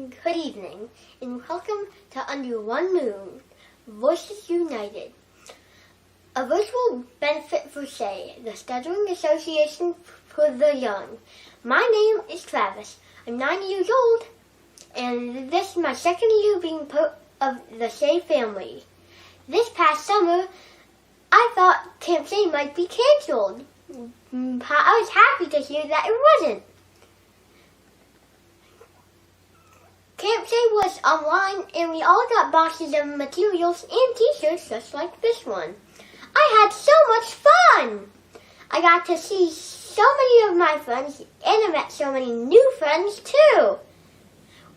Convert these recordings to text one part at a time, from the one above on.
Good evening, and welcome to Under One Moon, Voices United. A virtual benefit for SAY, the Stuttering Association for the Young. My name is Travis. I'm 9 years old, and this is my second year being part of the SAY family. This past summer, I thought Camp SAY might be canceled. I was happy to hear that it wasn't. Camp SAY was online, and we all got boxes of materials and t-shirts just like this one. I had so much fun! I got to see so many of my friends, and I met so many new friends too.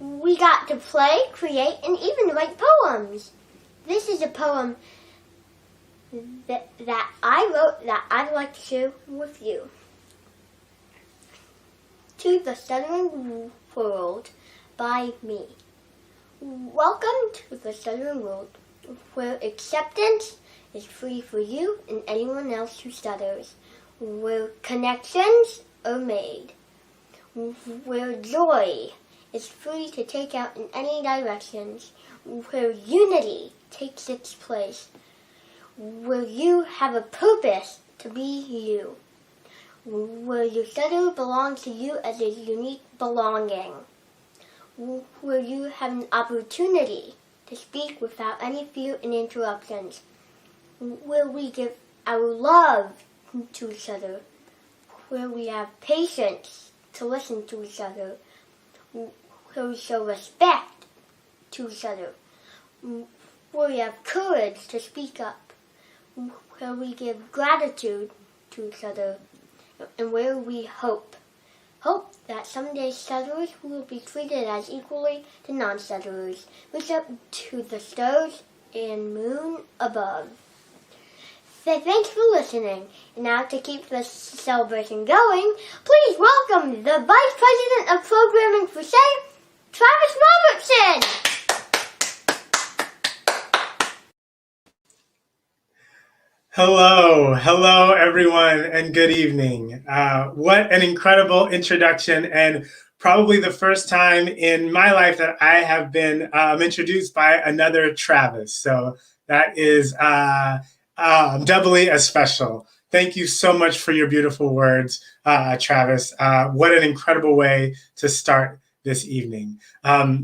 We got to play, create, and even write poems. This is a poem that I wrote that I'd like to share with you. To the Stuttering World, by me. Welcome to the Stuttering World, where acceptance is free for you and anyone else who stutters, where connections are made, where joy is free to take out in any directions, where unity takes its place, where you have a purpose to be you, where your stutter belongs to you as a unique belonging, where you have an opportunity to speak without any fear and interruptions, where we give our love to each other, where we have patience to listen to each other, where we show respect to each other, where we have courage to speak up, where we give gratitude to each other, and where we hope that someday stutterers will be treated as equally to non-stutterers. Reach up to the stars and moon above. So thanks for listening. And now to keep this celebration going, please welcome the Vice President of Programming for SAY, Travis Robertson. Hello everyone, and good evening. What an incredible introduction, and probably the first time in my life that I have been introduced by another Travis. So that is doubly as special. Thank you so much for your beautiful words, Travis. What an incredible way to start this evening.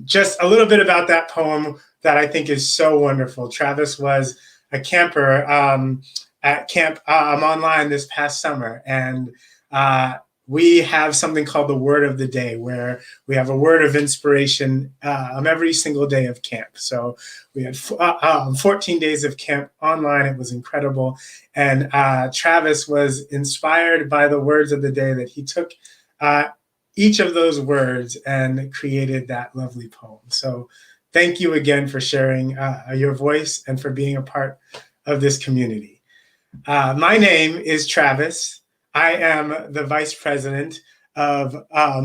Just a little bit about that poem that I think is so wonderful. Travis was a camper at Camp Online this past summer, and we have something called the Word of the Day, where we have a word of inspiration every single day of camp. So we had 14 days of camp online. It was incredible, and Travis was inspired by the words of the day that he took each of those words and created that lovely poem. So thank you again for sharing your voice and for being a part of this community. My name is Travis. I am the Vice President of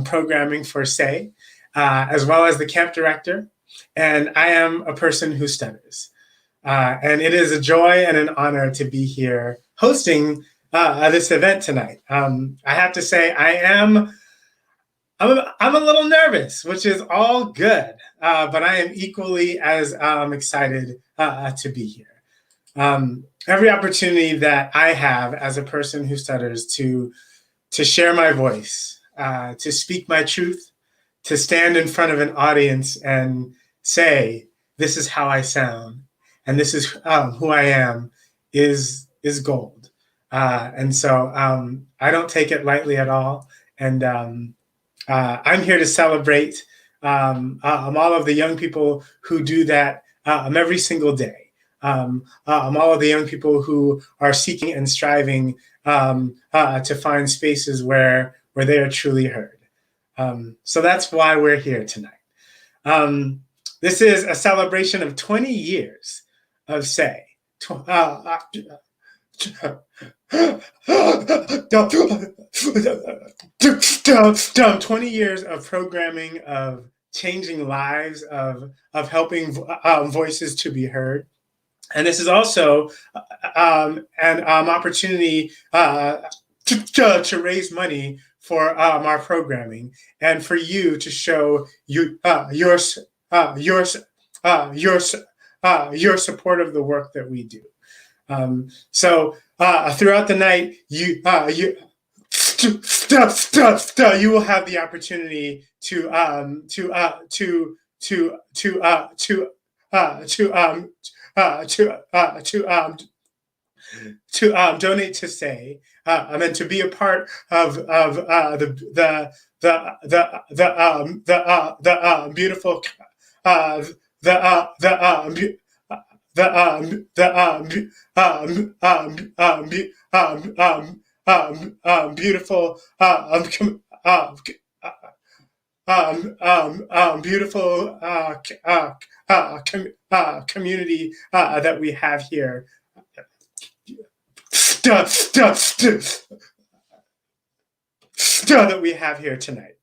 Programming for SAY, as well as the Camp Director, and I am a person who stutters. And it is a joy and an honor to be here hosting this event tonight. I have to say I'm a little nervous, which is all good, but I am equally as excited to be here. Every opportunity that I have as a person who stutters to share my voice, to speak my truth, to stand in front of an audience and say, this is how I sound, and this is who I am, is gold. And so I don't take it lightly at all. And I'm here to celebrate all of the young people who do that every single day. All of the young people who are seeking and striving to find spaces where they are truly heard. So that's why we're here tonight. This is a celebration of 20 years of SAY. 20 years of programming, of changing lives, of helping voices to be heard. And this is also an opportunity to raise money for our programming, and for you to show your support of the work that we do. So throughout the night, you will have the opportunity to donate to say and to be a part of the beautiful beautiful community that we have here. That we have here tonight.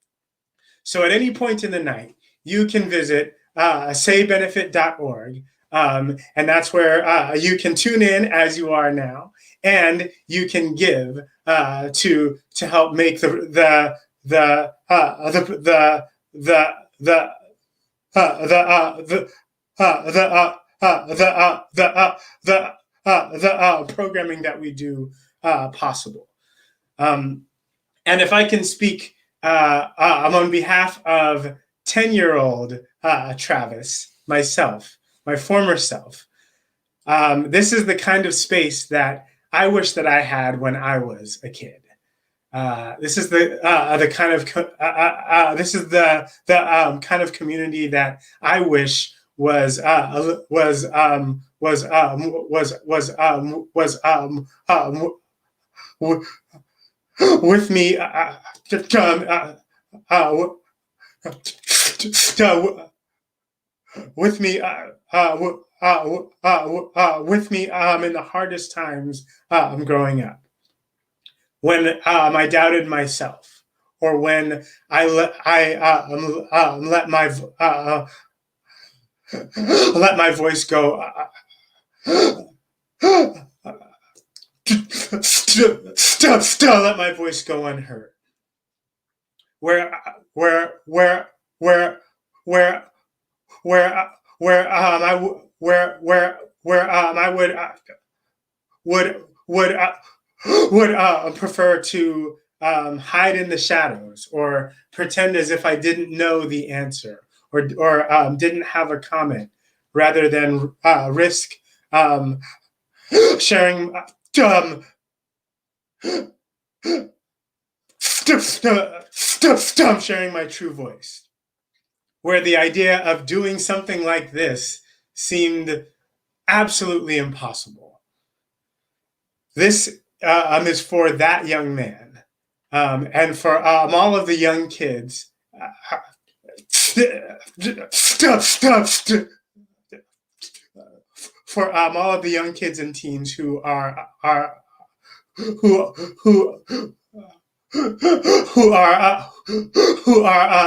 So at any point in the night, you can visit saybenefit.org, and that's where you can tune in as you are now, and you can give to help make the programming that we do possible. And if I can speak on behalf of 10-year-old Travis, myself, my former self, this is the kind of space that I wish that I had when I was a kid. This is the kind of kind of community that I wish was with me with me in the hardest times growing up, when I doubted myself, or when I let my voice go. Let my voice go unheard. Where I would prefer to hide in the shadows, or pretend as if I didn't know the answer, or didn't have a comment, rather than risk sharing sharing my true voice, where the idea of doing something like this seemed absolutely impossible. This is for that young man, and for all of the young kids. For all of the young kids and teens who are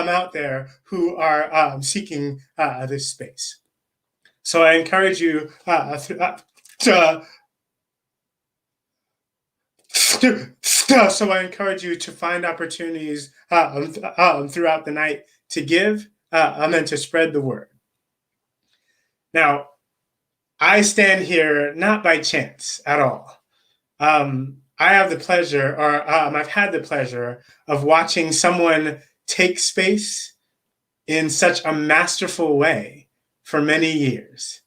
out there, who are seeking this space. So I encourage you to find opportunities throughout the night to give and to spread the word. Now, I stand here not by chance at all. I have the pleasure, or I've had the pleasure of watching someone take space in such a masterful way for many years.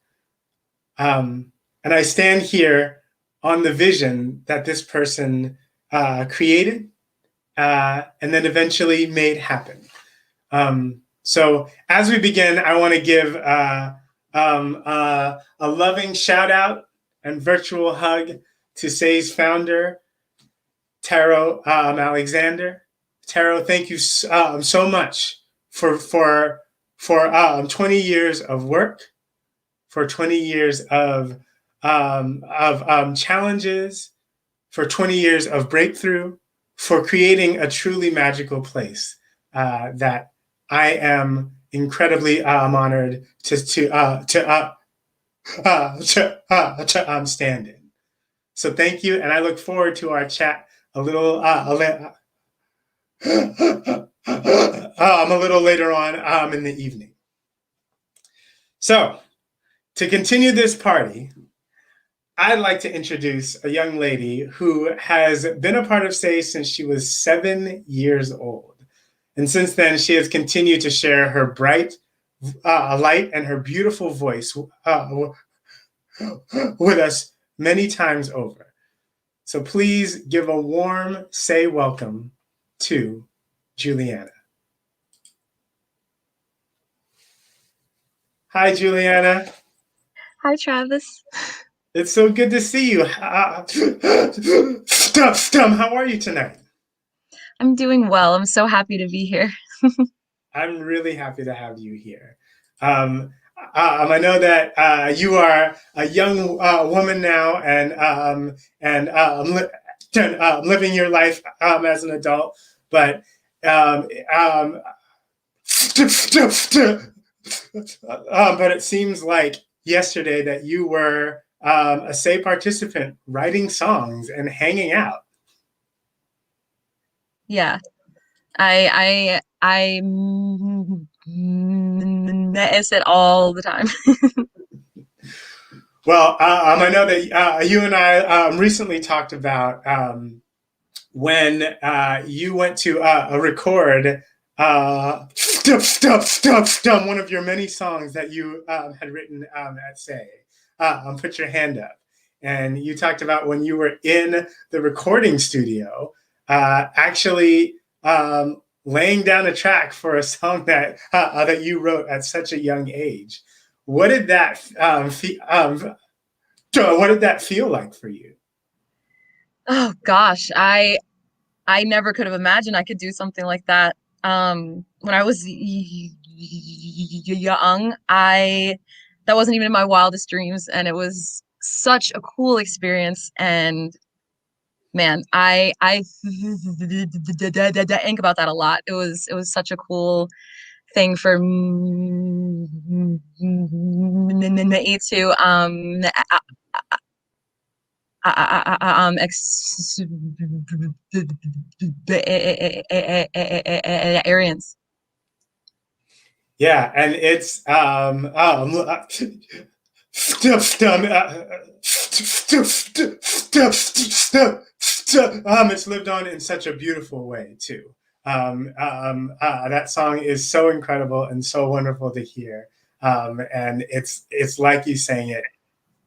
And I stand here on the vision that this person created and then eventually made happen. So as we begin, I want to give a loving shout out and virtual hug to SAY's founder, Taro Alexander. Taro, thank you so much for 20 years of work, for 20 years of challenges, for 20 years of breakthrough, for creating a truly magical place that I am incredibly honored to stand in. So thank you, and I look forward to our chat a little a little later on in the evening. So, to continue this party, I'd like to introduce a young lady who has been a part of SAY since she was 7 years old. And since then, she has continued to share her bright light and her beautiful voice with us many times over. So please give a warm SAY welcome to Julianna. Hi, Julianna. Hi, Travis. It's so good to see you. How are you tonight? I'm doing well. I'm so happy to be here. I'm really happy to have you here. I know that you are a young woman now and living your life as an adult, but but it seems like yesterday that you were a SAY participant writing songs and hanging out. Yeah, I miss it all the time. Well, I know that you and I recently talked about when you went to record one of your many songs that you had written at SAY. Put your hand up. And you talked about when you were in the recording studio, actually laying down a track for a song that you wrote at such a young age. What did that what did that feel like for you? Oh gosh, I never could have imagined I could do something like that. When I was young, that wasn't even in my wildest dreams, and it was such a cool experience. And man, I think about that a lot. It was such a cool thing for me to experience. Yeah, and it's it's lived on in such a beautiful way too. That song is so incredible and so wonderful to hear, and it's like you sang it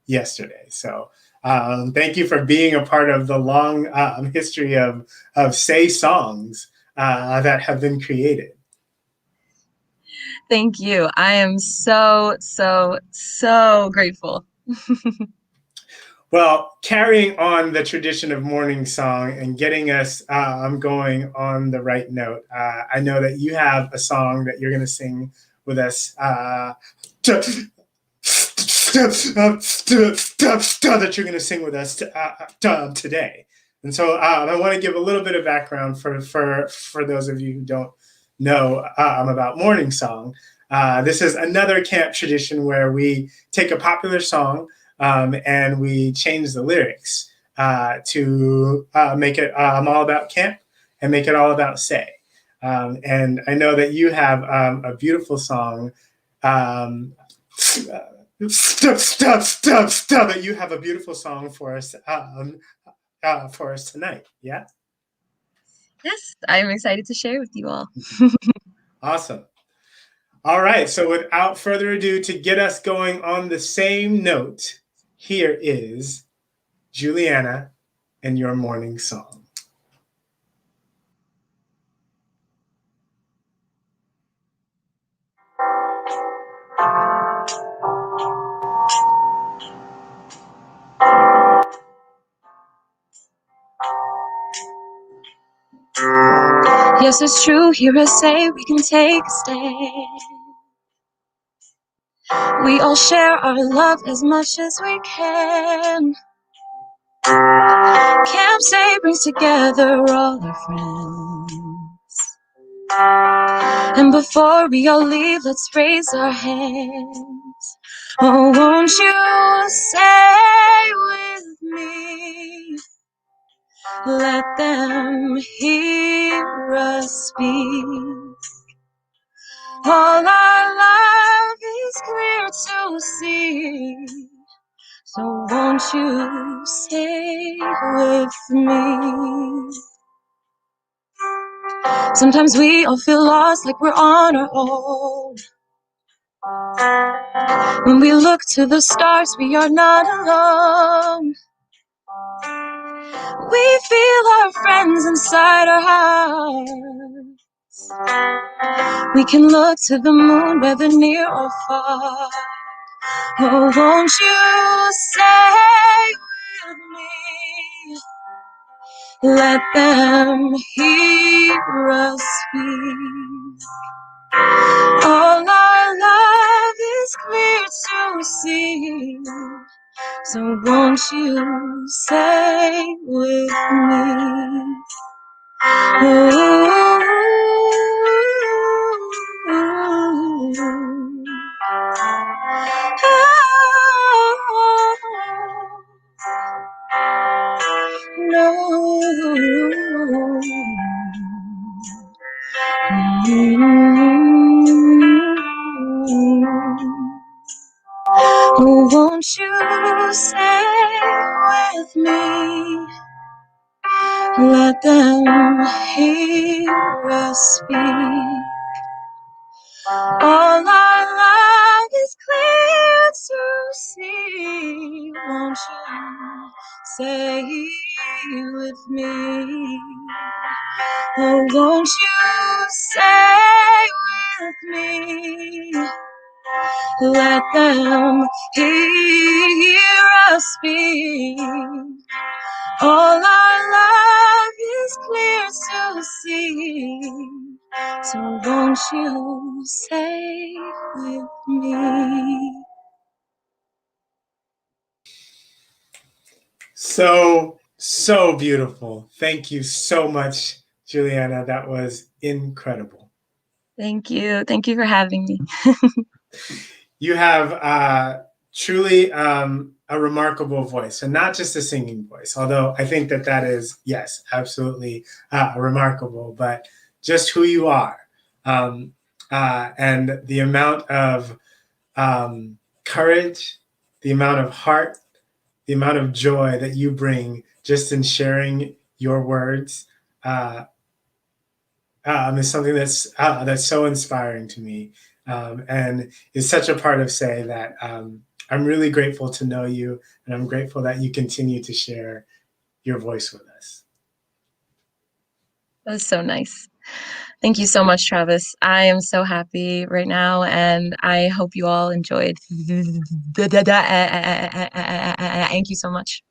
yesterday. So thank you for being a part of the long history of SAY songs that have been created. Thank you. I am so grateful. Well, carrying on the tradition of morning song and getting us going on the right note, I know that you have a song that you're going to sing with us that you're going to sing with us today. And so I want to give a little bit of background for those of you who don't know about morning song. This is another camp tradition where we take a popular song and we change the lyrics to make it all about camp and make it all about SAY. And I know that you have a beautiful song that you have a beautiful song for us tonight. Yeah. Yes, I'm excited to share with you all. Awesome. All right. So without further ado, to get us going on the same note, here is Julianna and your morning song. Yes, it's true. Hear us say we can take a stand. We all share our love as much as we can. Camp SAY brings together all our friends. And before we all leave, let's raise our hands. Oh, won't you say with me? Let them hear us speak. All our love is clear to see. So won't you stay with me? Sometimes we all feel lost, like we're on our own. When we look to the stars, we are not alone. We feel our friends inside our hearts. We can look to the moon, whether near or far. Oh, won't you stay with me? Let them hear us speak. All our love is clear to see. So won't you stay with me? Oh, won't you stay with me? Let them hear us speak. All our love is clear to see. Won't you stay with me? Oh, won't you stay with me? Let them hear us speak. All our love is clear to see. So won't you stay with me? So beautiful. Thank you so much, Julianna. That was incredible. Thank you. Thank you for having me. You have truly a remarkable voice, and not just a singing voice, although I think that is, yes, absolutely remarkable, but just who you are, and the amount of courage, the amount of heart, the amount of joy that you bring just in sharing your words is something that's so inspiring to me, and is such a part of Say that I'm really grateful to know you, and I'm grateful that you continue to share your voice with us. That was so nice. Thank you so much, Travis. I am so happy right now, and I hope you all enjoyed. Thank you so much.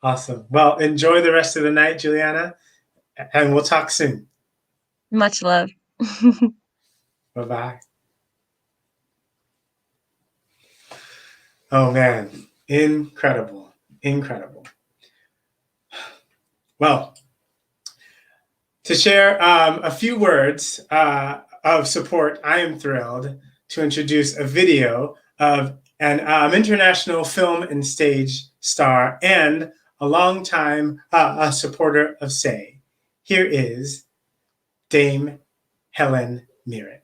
Awesome. Well, enjoy the rest of the night, Julianna, and we'll talk soon. Much love. Bye-bye. Oh, man. Incredible. Incredible. Well, to share a few words of support, I am thrilled to introduce a video of an international film and stage star and a longtime supporter of Say. Here is Dame Helen Mirren.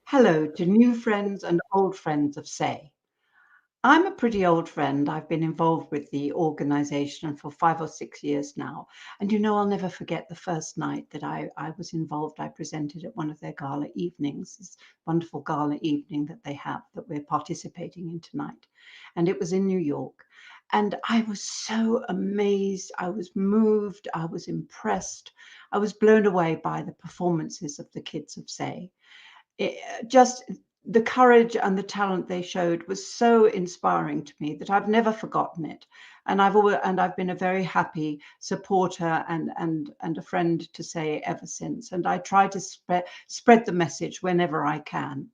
Hello to new friends and old friends of Say. I'm a pretty old friend. I've been involved with the organization for 5 or 6 years now. And I'll never forget the first night that I was involved. I presented at one of their gala evenings, this wonderful gala evening that they have that we're participating in tonight. And it was in New York. And I was so amazed. I was moved. I was impressed. I was blown away by the performances of the kids of Say. Just the courage and the talent they showed was so inspiring to me that I've never forgotten it. And I've been a very happy supporter and a friend to Say ever since. And I try to spread the message whenever I can.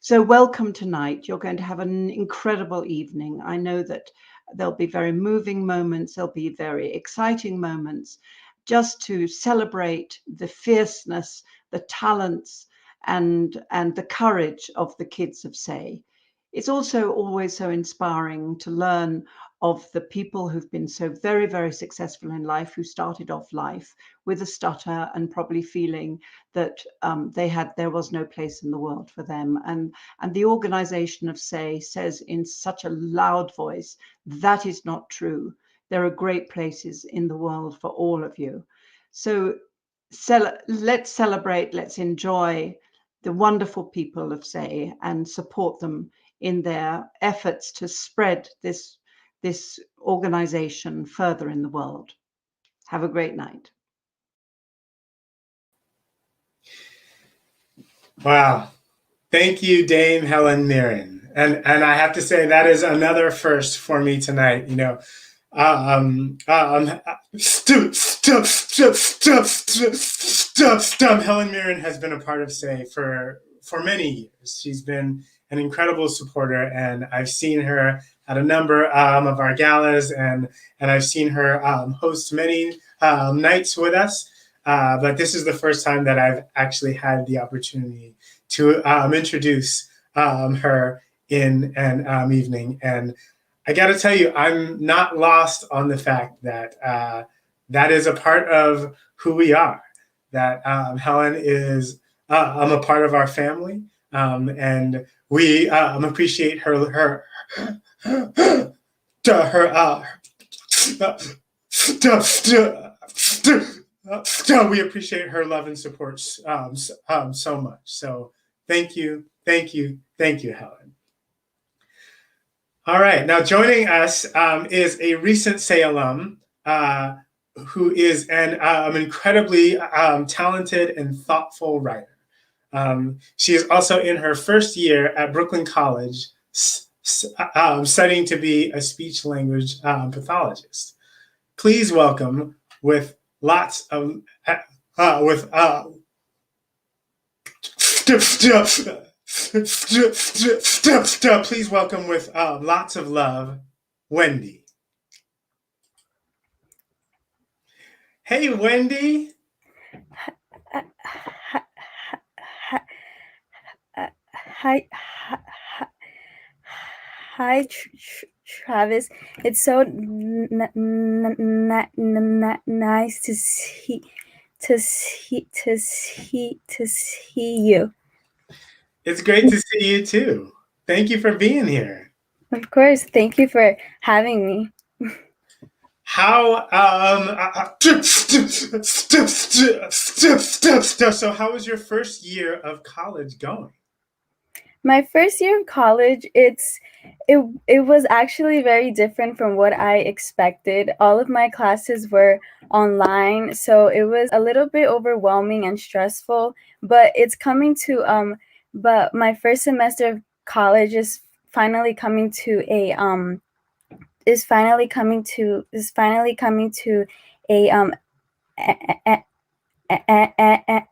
So welcome tonight. You're going to have an incredible evening. I know that there'll be very moving moments. There'll be very exciting moments just to celebrate the fierceness, the talents, and the courage of the kids of Say. it's also always so inspiring to learn of the people who've been so very, very successful in life, who started off life with a stutter and probably feeling that there was no place in the world for them. And the organization of SAY says in such a loud voice, that is not true. There are great places in the world for all of you. So let's celebrate, let's enjoy the wonderful people of SAY and support them in their efforts to spread this organization further in the world. Have a great night. Wow. Thank you, Dame Helen Mirren. And I have to say that is another first for me tonight. You know, Helen Mirren has been a part of SAY for many years. She's been an incredible supporter, and I've seen her at a number of our galas, and I've seen her host many nights with us. But this is the first time that I've actually had the opportunity to introduce her in an evening. And I got to tell you, I'm not lost on the fact that that is a part of who we are, that Helen is a part of our family, and we appreciate her we appreciate her love and support so much. So thank you, Helen. All right, now joining us is a recent SAY alum who is an incredibly talented and thoughtful writer. She is also in her first year at Brooklyn College, studying to be a speech language pathologist. Please welcome, with lots of please welcome with lots of love, Wendy. Hey, Wendy. Hi, Travis. It's so nice to see you. It's great to see you too. Thank you for being here. Of course. Thank you for having me. How so how was your first year of college going? My first year of college, it was actually very different from what I expected. All of my classes were online, so it was a little bit overwhelming and stressful, but it's coming to but my first semester of college is finally coming to a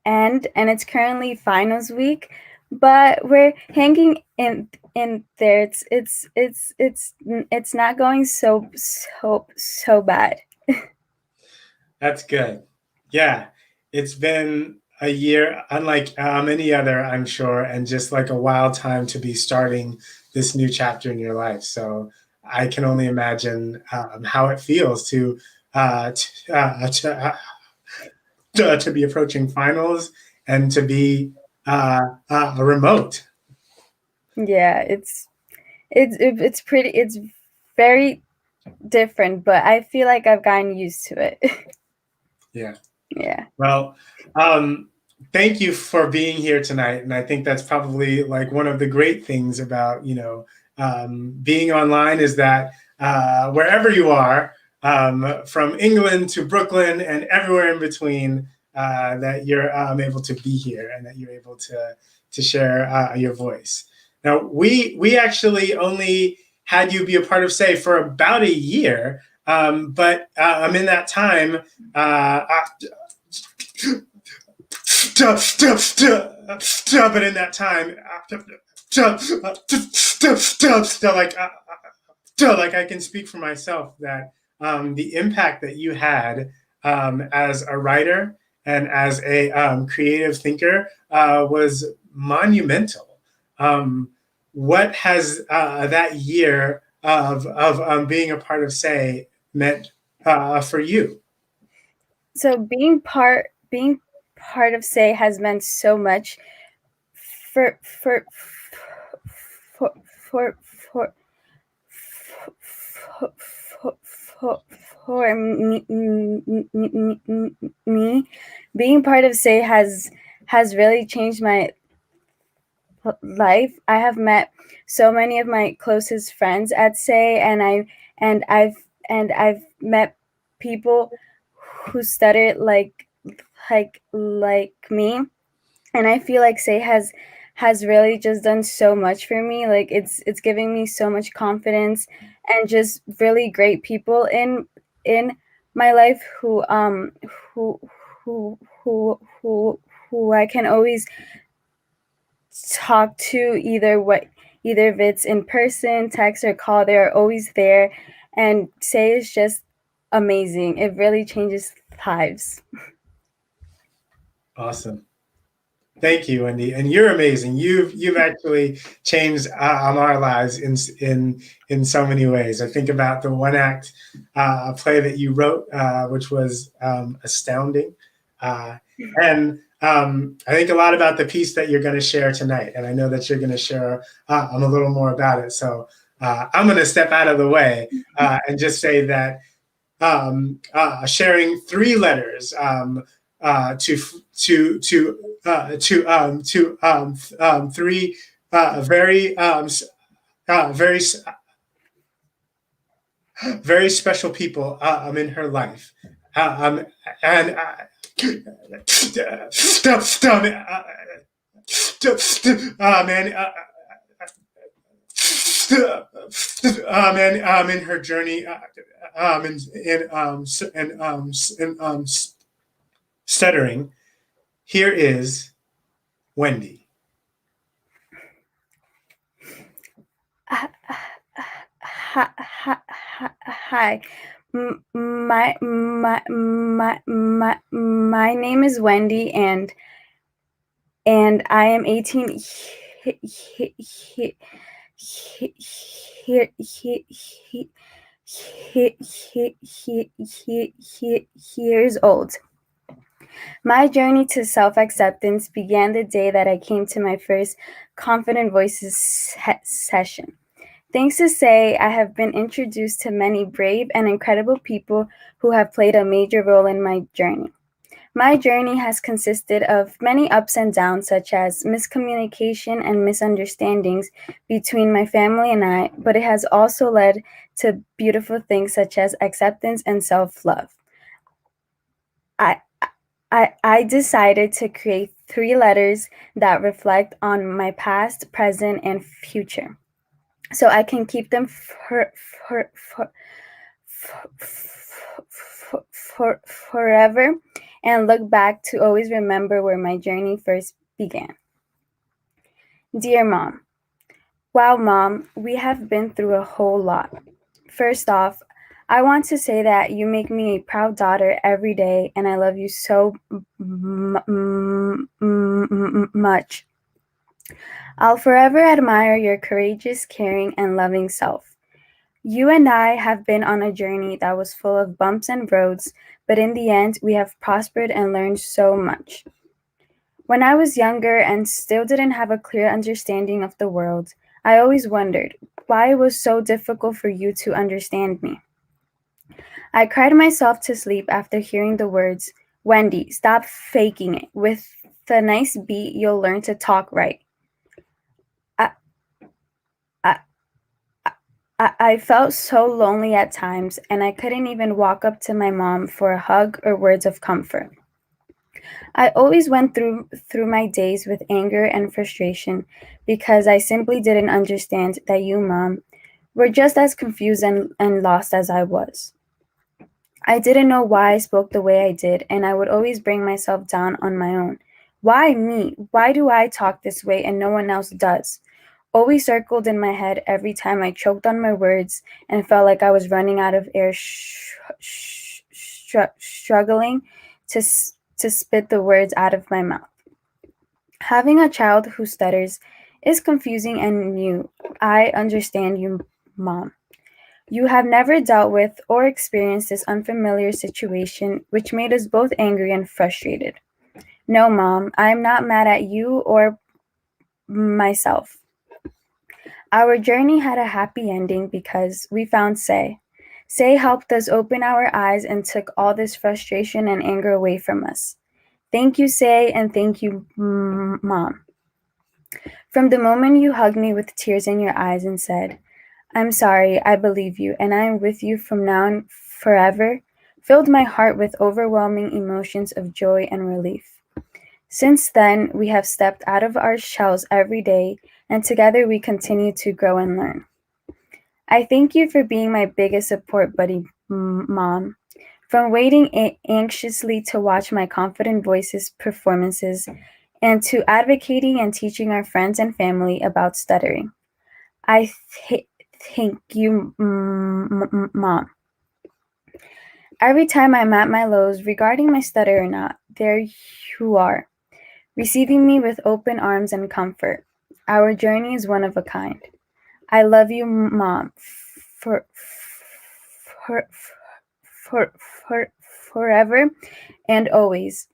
end, and it's currently finals week, but we're hanging in there. It's not going so bad. That's good. Yeah, it's been a year unlike any other, I'm sure, and just like a wild time to be starting this new chapter in your life. So I can only imagine how it feels to be approaching finals and to be remote. Yeah, it's very different, but I feel like I've gotten used to it. Yeah. Yeah. Well, thank you for being here tonight. And I think that's probably like one of the great things about, being online is that wherever you are, from England to Brooklyn and everywhere in between, that you're able to be here and that you're able to share your voice. Now, we actually only had you be a part of SAY for about a year, but in that time, but in that time, like I can speak for myself that the impact that you had as a writer and as a creative thinker was monumental. what has that year of being a part of Say meant for you? So being part of Say has meant so much for for for for for for me. Being part of Say has really changed my life. I have met so many of my closest friends at Say, and I've met people who stutter like me, and I feel like Say has really just done so much for me. Like it's giving me so much confidence, and just really great people in my life who who who who who who I can always talk to, either if it's in person, text, or call. They're always there, and Say is just amazing. It really changes lives. Awesome. Thank you, Wendy, and you're amazing. You've actually changed our lives in so many ways. I think about the one act play that you wrote, which was astounding, and I think a lot about the piece that you're going to share tonight. And I know that you're going to share a little more about it. So I'm going to step out of the way and just say that sharing 3 letters to 3 very special people in her life, and in her journey in stuttering. Here is Wendy. Hi. My name is Wendy, and I am 18 years old. My journey to self-acceptance began the day that I came to my first Confident Voices session. Thanks to Say, I have been introduced to many brave and incredible people who have played a major role in my journey. My journey has consisted of many ups and downs, such as miscommunication and misunderstandings between my family and I, but it has also led to beautiful things such as acceptance and self-love. I decided to create 3 letters that reflect on my past, present, and future, so I can keep them forever and look back to always remember where my journey first began. Dear Mom, wow, Mom, we have been through a whole lot. First off, I want to say that you make me a proud daughter every day, and I love you so much. I'll forever admire your courageous, caring, and loving self. You and I have been on a journey that was full of bumps and roads, but in the end, we have prospered and learned so much. When I was younger and still didn't have a clear understanding of the world, I always wondered why it was so difficult for you to understand me. I cried myself to sleep after hearing the words, "Wendy, stop faking it. With a nice beat, you'll learn to talk right." I felt so lonely at times, and I couldn't even walk up to my mom for a hug or words of comfort. I always went through my days with anger and frustration because I simply didn't understand that you, Mom, were just as confused and lost as I was. I didn't know why I spoke the way I did, and I would always bring myself down on my own. Why me? Why do I talk this way and no one else does? Always circled in my head every time I choked on my words and felt like I was running out of air, struggling to spit the words out of my mouth. Having a child who stutters is confusing and new. I understand you, Mom. You have never dealt with or experienced this unfamiliar situation, which made us both angry and frustrated. No, Mom, I am not mad at you or myself. Our journey had a happy ending because we found Say. Say helped us open our eyes and took all this frustration and anger away from us. Thank you, Say, and thank you, Mom. From the moment you hugged me with tears in your eyes and said, I'm sorry, I believe you, and I am with you from now on forever, filled my heart with overwhelming emotions of joy and relief. Since then, we have stepped out of our shells every day, and together we continue to grow and learn. I thank you for being my biggest support buddy, Mom. From waiting anxiously to watch my confident voice's performances, and to advocating and teaching our friends and family about stuttering. I thank you, Mom. Every time I'm at my lows regarding my stutter or not, there you are, receiving me with open arms and comfort. Our journey is one of a kind. I love you, Mom, forever and always.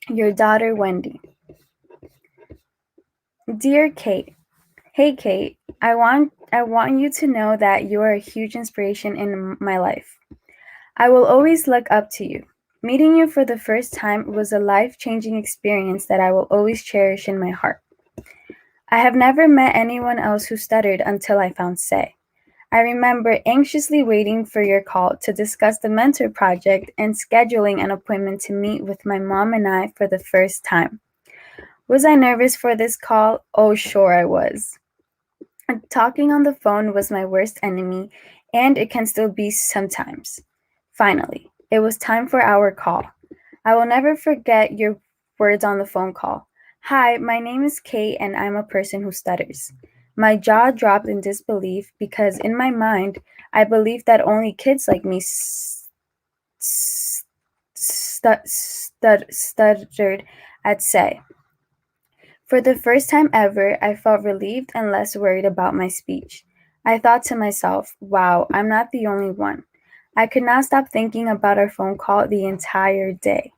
Your daughter, Wendy. Dear Kate, hey Kate, I want you to know that you are a huge inspiration in my life. I will always look up to you. Meeting you for the first time was a life-changing experience that I will always cherish in my heart. I have never met anyone else who stuttered until I found Say. I remember anxiously waiting for your call to discuss the mentor project and scheduling an appointment to meet with my mom and I for the first time. Was I nervous for this call? Oh, sure I was. Talking on the phone was my worst enemy, and it can still be sometimes. Finally, it was time for our call. I will never forget your words on the phone call. Hi, my name is Kate, and I'm a person who stutters. My jaw dropped in disbelief because in my mind, I believed that only kids like me stuttered at Say. For the first time ever, I felt relieved and less worried about my speech. I thought to myself, wow, I'm not the only one. I could not stop thinking about our phone call the entire day.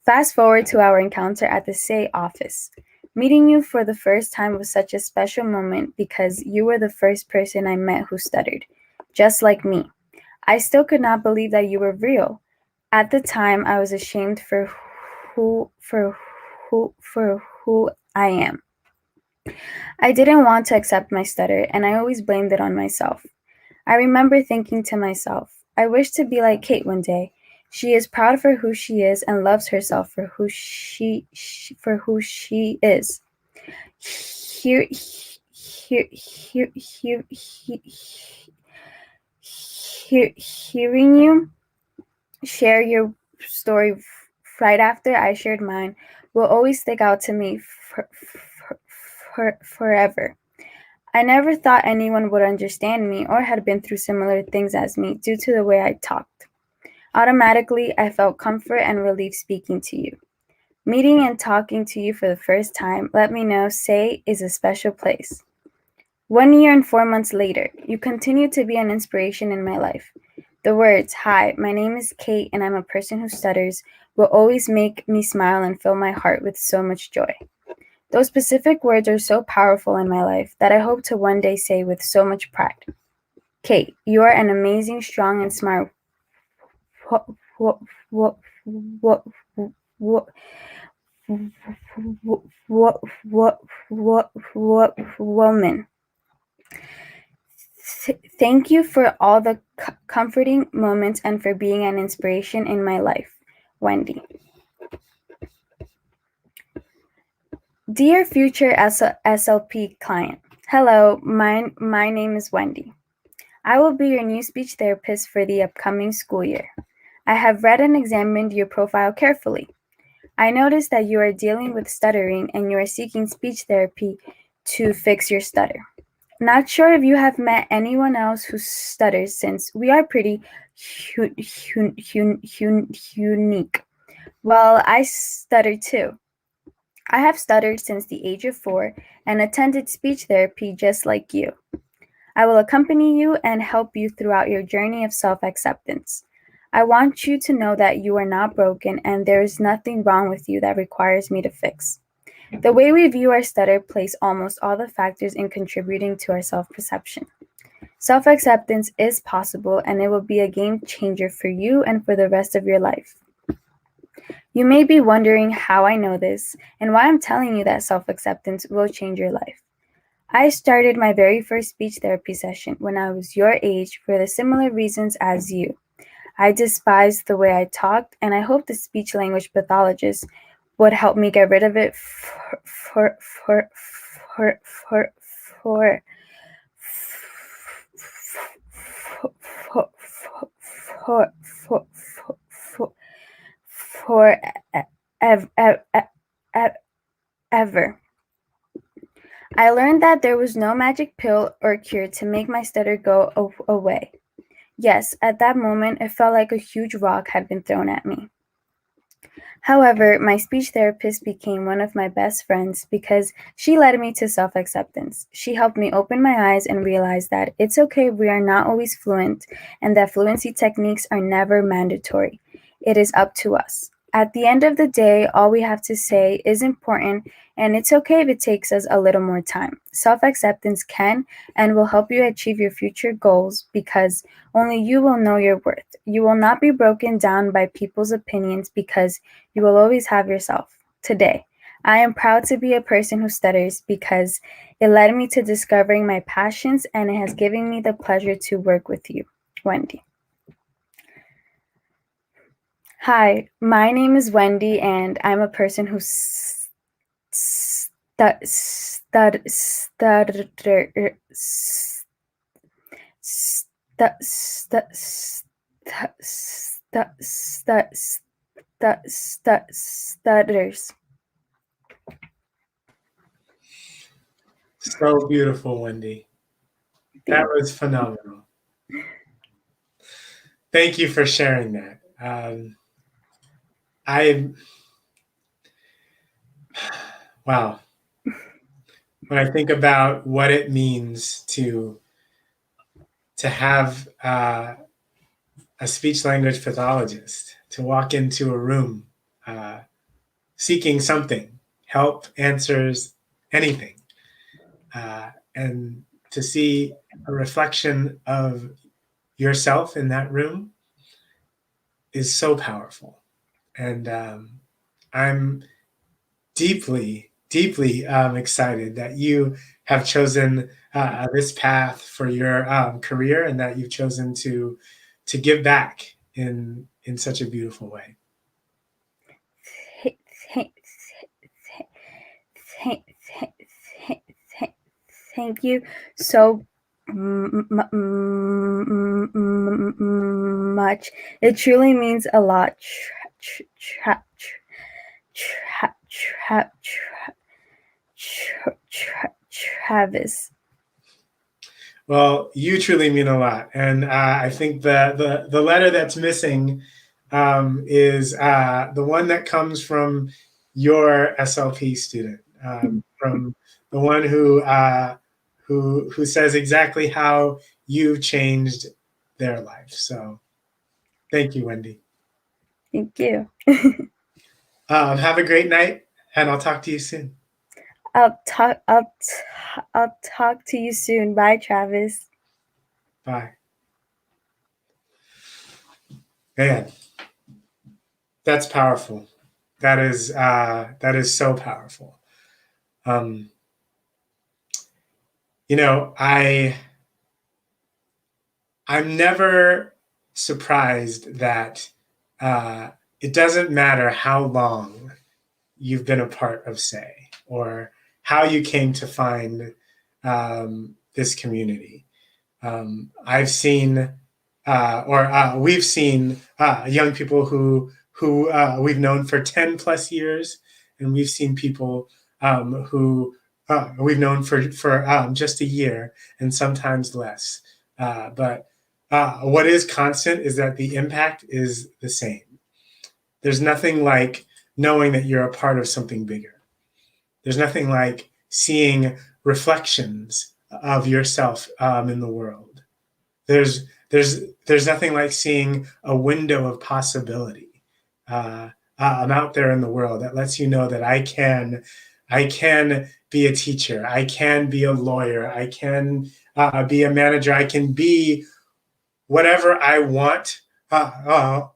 Fast forward to our encounter at the Say office. Meeting you for the first time was such a special moment because you were the first person I met who stuttered, just like me. I still could not believe that you were real. At the time, I was ashamed for who I am. I didn't want to accept my stutter, and I always blamed it on myself. I remember thinking to myself, I wish to be like Kate one day. She is proud for who she is and loves herself for who she is. Hearing you share your story right after I shared mine will always stick out to me forever. I never thought anyone would understand me or had been through similar things as me due to the way I talked. Automatically, I felt comfort and relief speaking to you. Meeting and talking to you for the first time let me know Say is a special place. 1 year and 4 months later, you continue to be an inspiration in my life. The words, hi, my name is Kate and I'm a person who stutters, will always make me smile and fill my heart with so much joy. Those specific words are so powerful in my life that I hope to one day say with so much pride. Kate, you are an amazing, strong, and smart woman. Thank you for all the comforting moments and for being an inspiration in my life. Wendy. Dear future SLP client, hello, my name is Wendy. I will be your new speech therapist for the upcoming school year. I have read and examined your profile carefully. I noticed that you are dealing with stuttering and you are seeking speech therapy to fix your stutter. Not sure if you have met anyone else who stutters since we are pretty unique. Well, I stutter too. I have stuttered since the age of 4 and attended speech therapy just like you. I will accompany you and help you throughout your journey of self-acceptance. I want you to know that you are not broken and there is nothing wrong with you that requires me to fix. The way we view our stutter plays almost all the factors in contributing to our self-perception. Self-acceptance is possible and it will be a game changer for you and for the rest of your life. You may be wondering how I know this and why I'm telling you that self-acceptance will change your life. I started my very first speech therapy session when I was your age for the similar reasons as you. I despised the way I talked, and I hoped the speech language pathologist would help me get rid of it forever. I learned that there was no magic pill or cure to make my stutter go away. Yes, at that moment, it felt like a huge rock had been thrown at me. However, my speech therapist became one of my best friends because she led me to self-acceptance. She helped me open my eyes and realize that it's okay we are not always fluent and that fluency techniques are never mandatory. It is up to us. At the end of the day, all we have to say is important, and it's okay if it takes us a little more time. Self-acceptance can and will help you achieve your future goals because only you will know your worth. You will not be broken down by people's opinions because you will always have yourself. Today, I am proud to be a person who stutters because it led me to discovering my passions and it has given me the pleasure to work with you, Wendy. Hi, my name is Wendy, and I'm a person who stutters. So beautiful, Wendy. That was phenomenal. Thank you for sharing that. Wow. When I think about what it means to have a speech language pathologist, to walk into a room seeking something, help, answers, anything, and to see a reflection of yourself in that room is so powerful. And I'm deeply, deeply excited that you have chosen this path for your career and that you've chosen to give back in such a beautiful way. Thank you so much. It truly means a lot. Travis. Well, you truly mean a lot, and I think the letter that's missing is the one that comes from your SLP student, from the one who says exactly how you changed their life. So, thank you, Wendy. Thank you. Have a great night, and I'll talk to you soon. I'll talk to you soon. Bye, Travis. Bye. Man, that's powerful. That is so powerful. You know, I'm never surprised that it doesn't matter how long you've been a part of SAY or how you came to find this community. I've seen we've seen young people who we've known for 10 plus years, and we've seen people who we've known for just a year and sometimes less. But what is constant is that the impact is the same. There's nothing like knowing that you're a part of something bigger. There's nothing like seeing reflections of yourself in the world. There's nothing like seeing a window of possibility. I'm out there in the world that lets you know that I can be a teacher, I can be a lawyer, I can be a manager, I can be whatever I want. That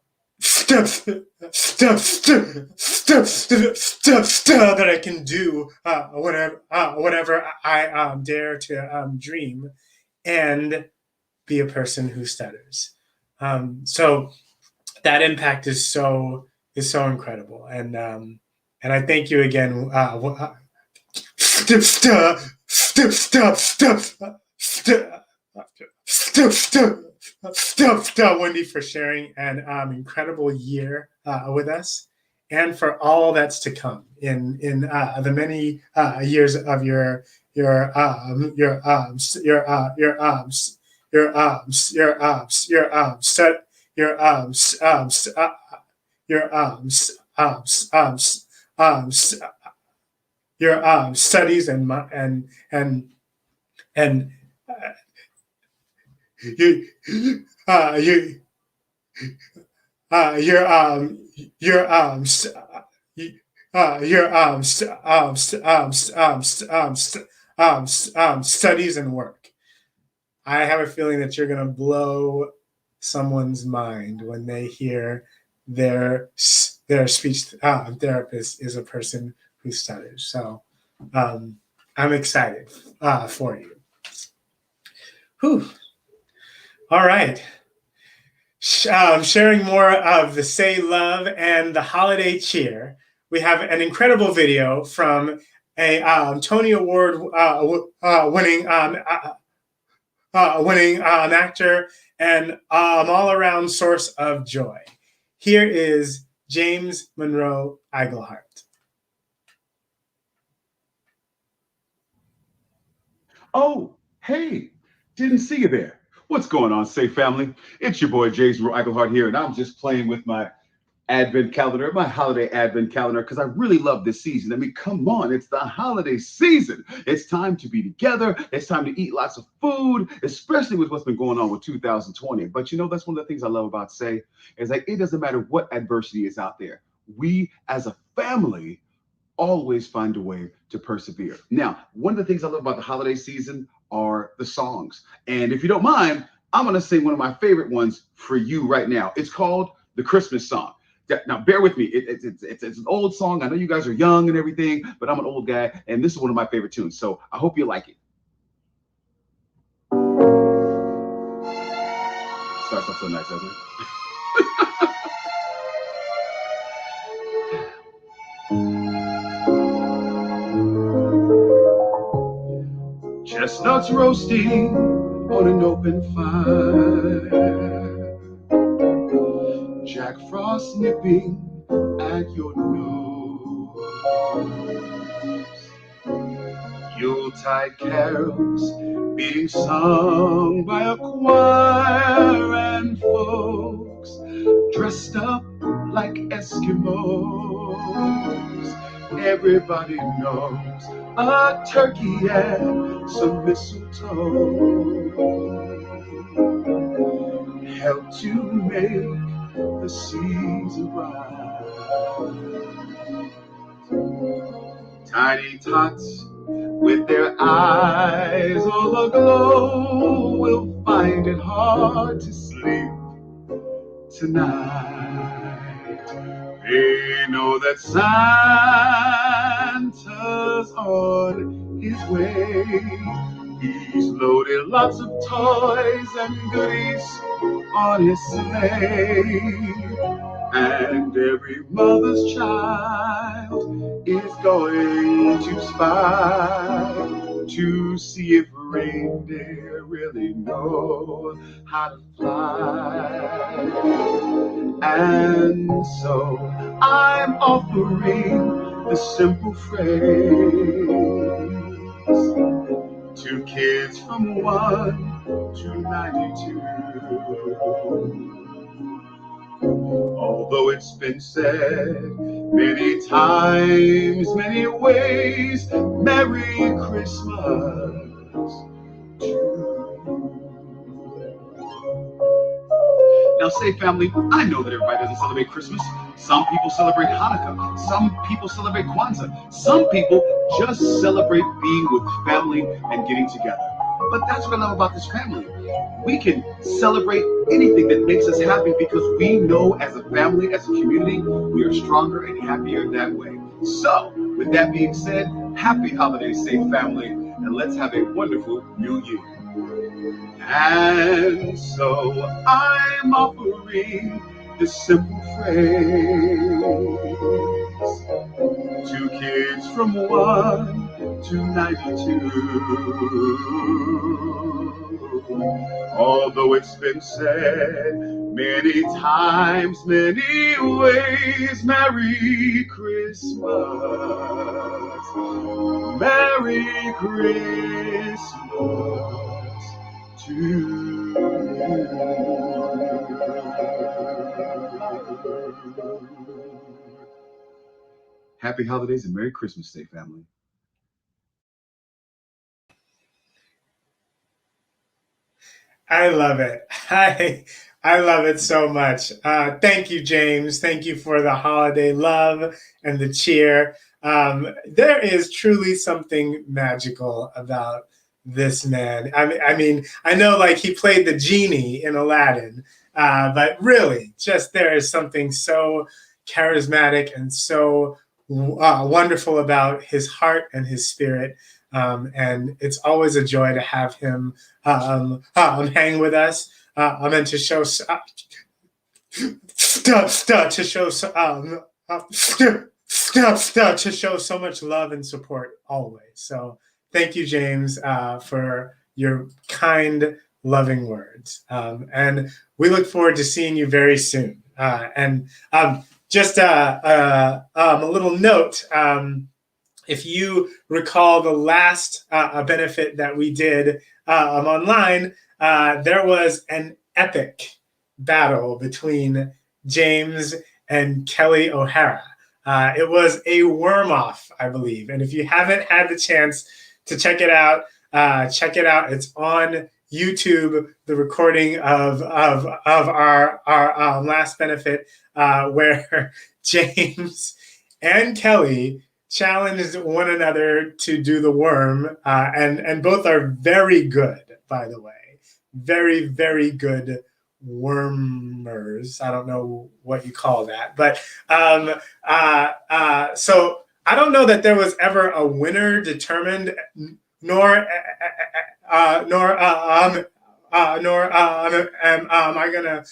I can do whatever I dare to dream, and be a person who stutters. So that impact is so incredible, and I thank you again, Wendy, for sharing an incredible year with us, and for all that's to come in the many years of your studies and studies and work. I have a feeling that you're going to blow someone's mind when they hear their speech therapist is a person who stutters. So I'm excited for you. Whew. All right. Sharing more of the Say Love and the holiday cheer, we have an incredible video from a Tony Award winning actor and all-around source of joy. Here is James Monroe Iglehart. Oh, hey, didn't see you there. What's going on, Say family? It's your boy James Monroe Iglehart here, and I'm just playing with my advent calendar, my holiday advent calendar, because I really love this season. I mean, come on, it's the holiday season. It's time to be together. It's time to eat lots of food, especially with what's been going on with 2020. But you know, that's one of the things I love about Say, is like, it doesn't matter what adversity is out there. We as a family always find a way to persevere. Now, one of the things I love about the holiday season are the songs. And if you don't mind, I'm going to sing one of my favorite ones for you right now. It's called The Christmas Song. Now, bear with me. It's an old song. I know you guys are young and everything, but I'm an old guy, and this is one of my favorite tunes. So I hope you like it. Starts off so nice, doesn't it? Chestnuts roasting on an open fire, Jack Frost nipping at your nose, Yuletide carols being sung by a choir, and folks dressed up like Eskimos. Everybody knows a turkey and some mistletoe help to make the season bright. Tiny tots with their eyes all aglow will find it hard to sleep tonight. They know that Santa's on his way. He's loaded lots of toys and goodies on his sleigh. And every mother's child is going to spy to see if reindeer really know how to fly. And so I'm offering the simple phrase to kids from 1 to 92. Although it's been said many times, many ways, Merry Christmas to you. Now, say family, I know that everybody doesn't celebrate Christmas. Some people celebrate Hanukkah. Some people celebrate Kwanzaa. Some people just celebrate being with family and getting together. But that's what I love about this family. We can celebrate anything that makes us happy because we know as a family, as a community, we are stronger and happier that way. So, with that being said, happy holidays, say family, and let's have a wonderful new year. And so I'm offering this simple phrase to kids from 1 to 92. Although it's been said many times, many ways, Merry Christmas. Merry Christmas to you. Happy holidays and Merry Christmas Day, family. I love it. I love it so much. Thank you, James. Thank you for the holiday love and the cheer. There is truly something magical about this man. I mean, I know like he played the genie in Aladdin, but really, just there is something so charismatic and so wonderful about his heart and his spirit. And it's always a joy to have him hang with us and to show to show so much love and support always. So thank you, James, for your kind, loving words. And we look forward to seeing you very soon. And just a little note. If you recall the last benefit that we did online, there was an epic battle between James and Kelli O'Hara. It was a worm-off, I believe. And if you haven't had the chance to check it out, check it out. It's on YouTube, the recording of our last benefit, where James and Kelli challenged one another to do the worm, and both are very good, by the way. Very, very good wormers. I don't know what you call that, but so I don't know that there was ever a winner determined, nor am I gonna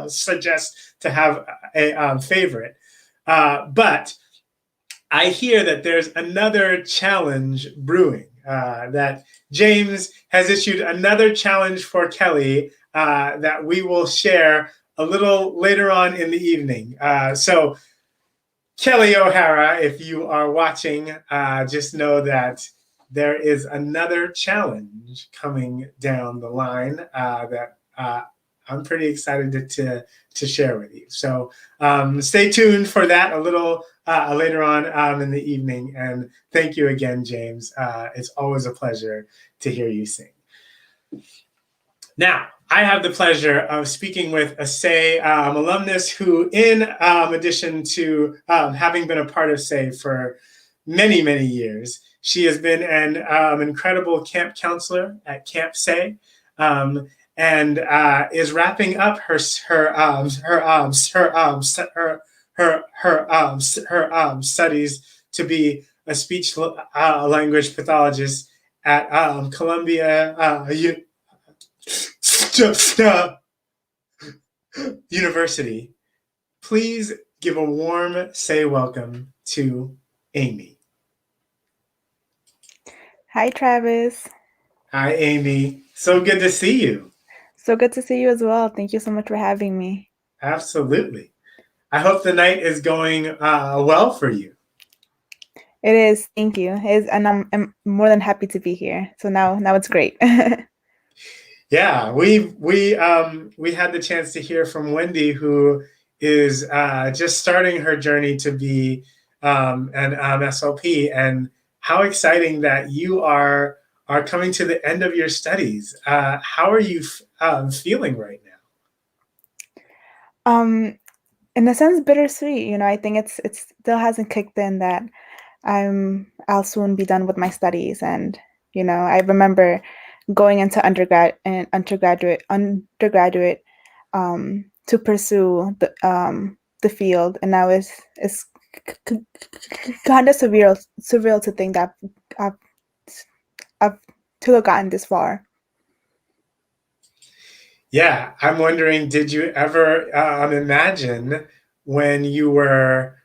suggest to have a favorite. But I hear that there's another challenge brewing, that James has issued another challenge for Kelli that we will share a little later on in the evening. So Kelli O'Hara, if you are watching, just know that there is another challenge coming down the line that I'm pretty excited to share with you. So stay tuned for that a little later on in the evening. And thank you again, James. It's always a pleasure to hear you sing. Now, I have the pleasure of speaking with a SAY alumnus who, in addition to having been a part of SAY for many, many years, she has been an incredible camp counselor at Camp SAY, and is wrapping up her studies to be a speech language pathologist at Columbia University. Please give a warm SAY welcome to Amy. Hi, Travis. Hi, Amy. So good to see you. So good to see you as well. Thank you so much for having me. Absolutely. I hope the night is going well for you. It is. Thank you. It is, and I'm more than happy to be here. So now it's great. Yeah, we had the chance to hear from Wendy, who is just starting her journey to be an SLP, and how exciting that you are coming to the end of your studies. How are you feeling right now? In a sense, bittersweet. I think it's still hasn't kicked in that I'll soon be done with my studies, and I remember going into undergraduate to pursue the field, and now it's kind of surreal to think that I've, I've to have gotten this far. Yeah, I'm wondering, did you ever imagine when you were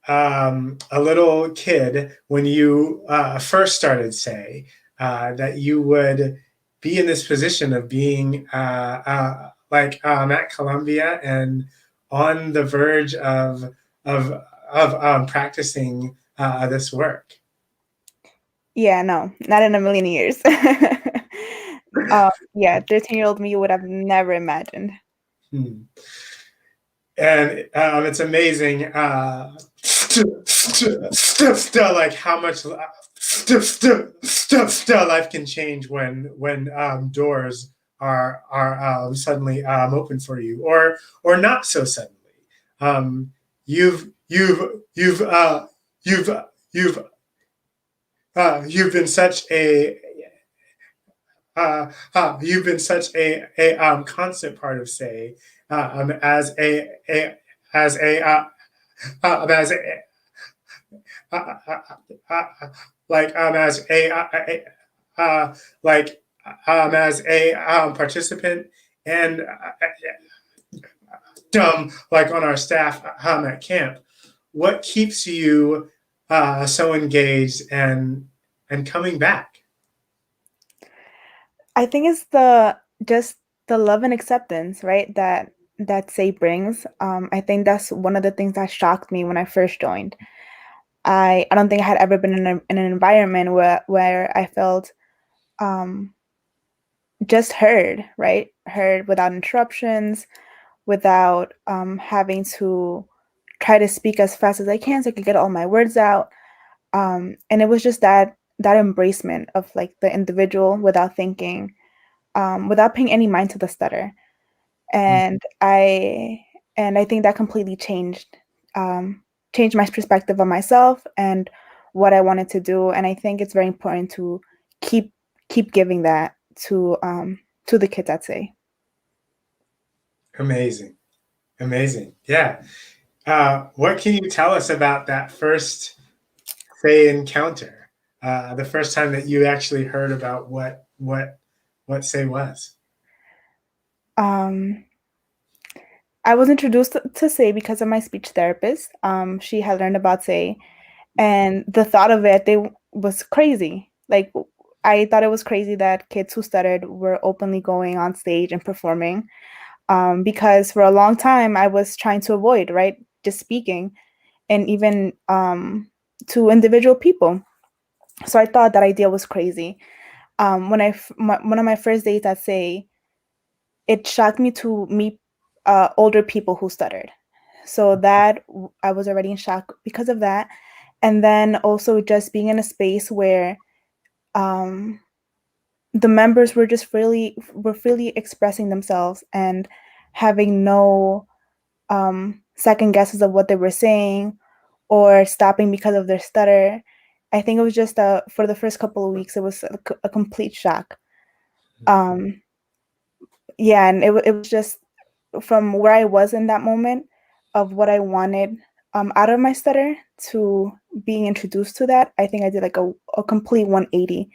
a little kid, when you first started, say, that you would be in this position of being at Columbia and on the verge of practicing this work? Yeah, no, not in a million years. Yeah, 13-year-old me would have never imagined. Hmm. And it's amazing still like how much still life can change when doors are suddenly open for you, or not so suddenly. um, you've you've you've you've you've you've been such a you've been such a constant part of say, as a as a as a uh, uh, uh, like as a like as a participant, and like on our staff at camp. What keeps you so engaged and coming back? I think it's just the love and acceptance, right? That Say brings. I think that's one of the things that shocked me when I first joined. I don't think I had ever been in an environment where I felt um, just heard, right? Heard without interruptions, without having to try to speak as fast as I can so I could get all my words out. And it was just that embracement of like the individual without thinking, without paying any mind to the stutter. And I think that completely changed my perspective of myself and what I wanted to do. And I think it's very important to keep giving that to the kids at Say. Amazing, amazing. Yeah. What can you tell us about that first say encounter? The first time that you actually heard about what say was? Um, I was introduced to Say because of my speech therapist. She had learned about Say, and the thought of it, was crazy. Like, I thought it was crazy that kids who stuttered were openly going on stage and performing. Because for a long time I was trying to avoid, right, just speaking, and even to individual people. So I thought that idea was crazy. One of my first dates at Say, it shocked me to meet older people who stuttered. So I was already in shock because of that. And then also just being in a space where um, the members were just freely expressing themselves and having no second guesses of what they were saying or stopping because of their stutter. I think it was just for the first couple of weeks, it was a complete shock. Yeah, and it was just from where I was in that moment of what I wanted out of my stutter to being introduced to that. I think I did like a complete 180,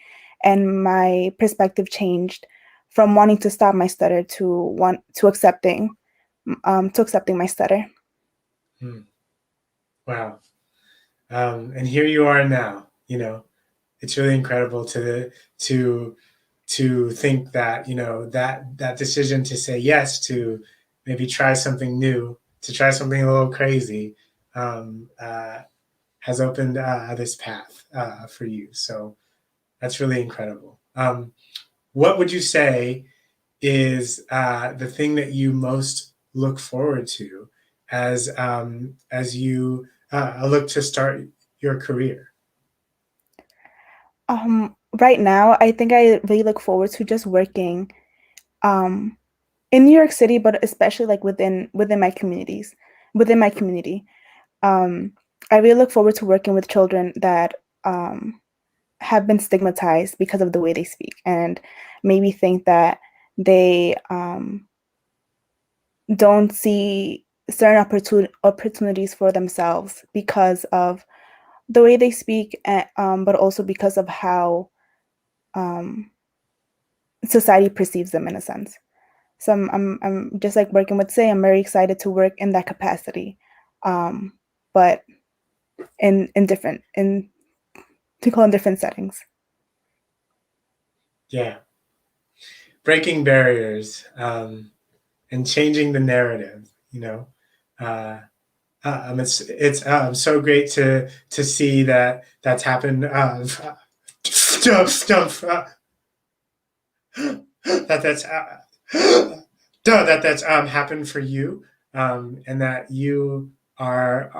and my perspective changed from wanting to stop my stutter to accepting my stutter. Wow. And here you are now. It's really incredible to think that that decision to say yes, to maybe try something new, to try something a little crazy, has opened this path for you. So that's really incredible. What would you say is the thing that you most look forward to as you look to start your career? Right now, I think I really look forward to just working in New York City, but especially like within my community. I really look forward to working with children that have been stigmatized because of the way they speak, and maybe think that they don't see certain opportunities for themselves because of the way they speak, but also because of how society perceives them in a sense. So I'm just like working with Say. I'm very excited to work in that capacity, but in different settings. Yeah, breaking barriers and changing the narrative. It's so great to see that that's happened. That's happened for you, and that you are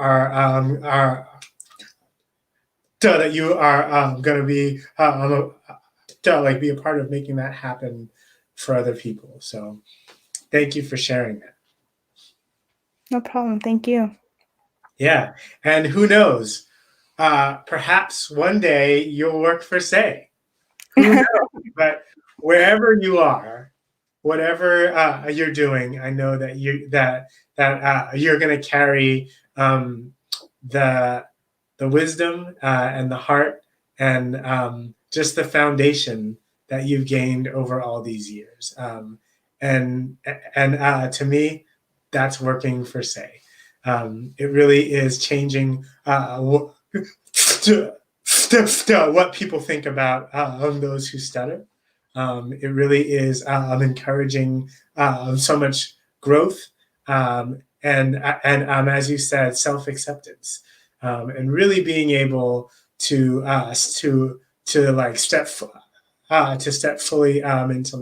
that you are going to be be a part of making that happen for other people. So thank you for sharing that. No problem. Thank you. Yeah, and who knows? Perhaps one day you'll work for Say. Who knows? But wherever you are, whatever you're doing, I know that you're going to carry the wisdom and the heart and just the foundation that you've gained over all these years. And to me, that's working for Say. It really is changing what people think about those who stutter. It really is encouraging so much growth and as you said, self-acceptance, and really being able to like step fully into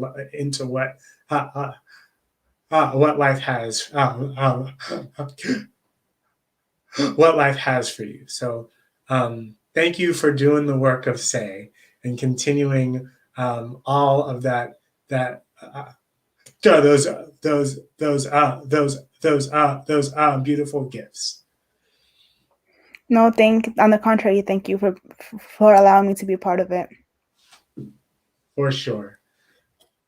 what life has what life has for you. So thank you for doing the work of Say and continuing all of those beautiful gifts. No, on the contrary, thank you for allowing me to be a part of it. For sure.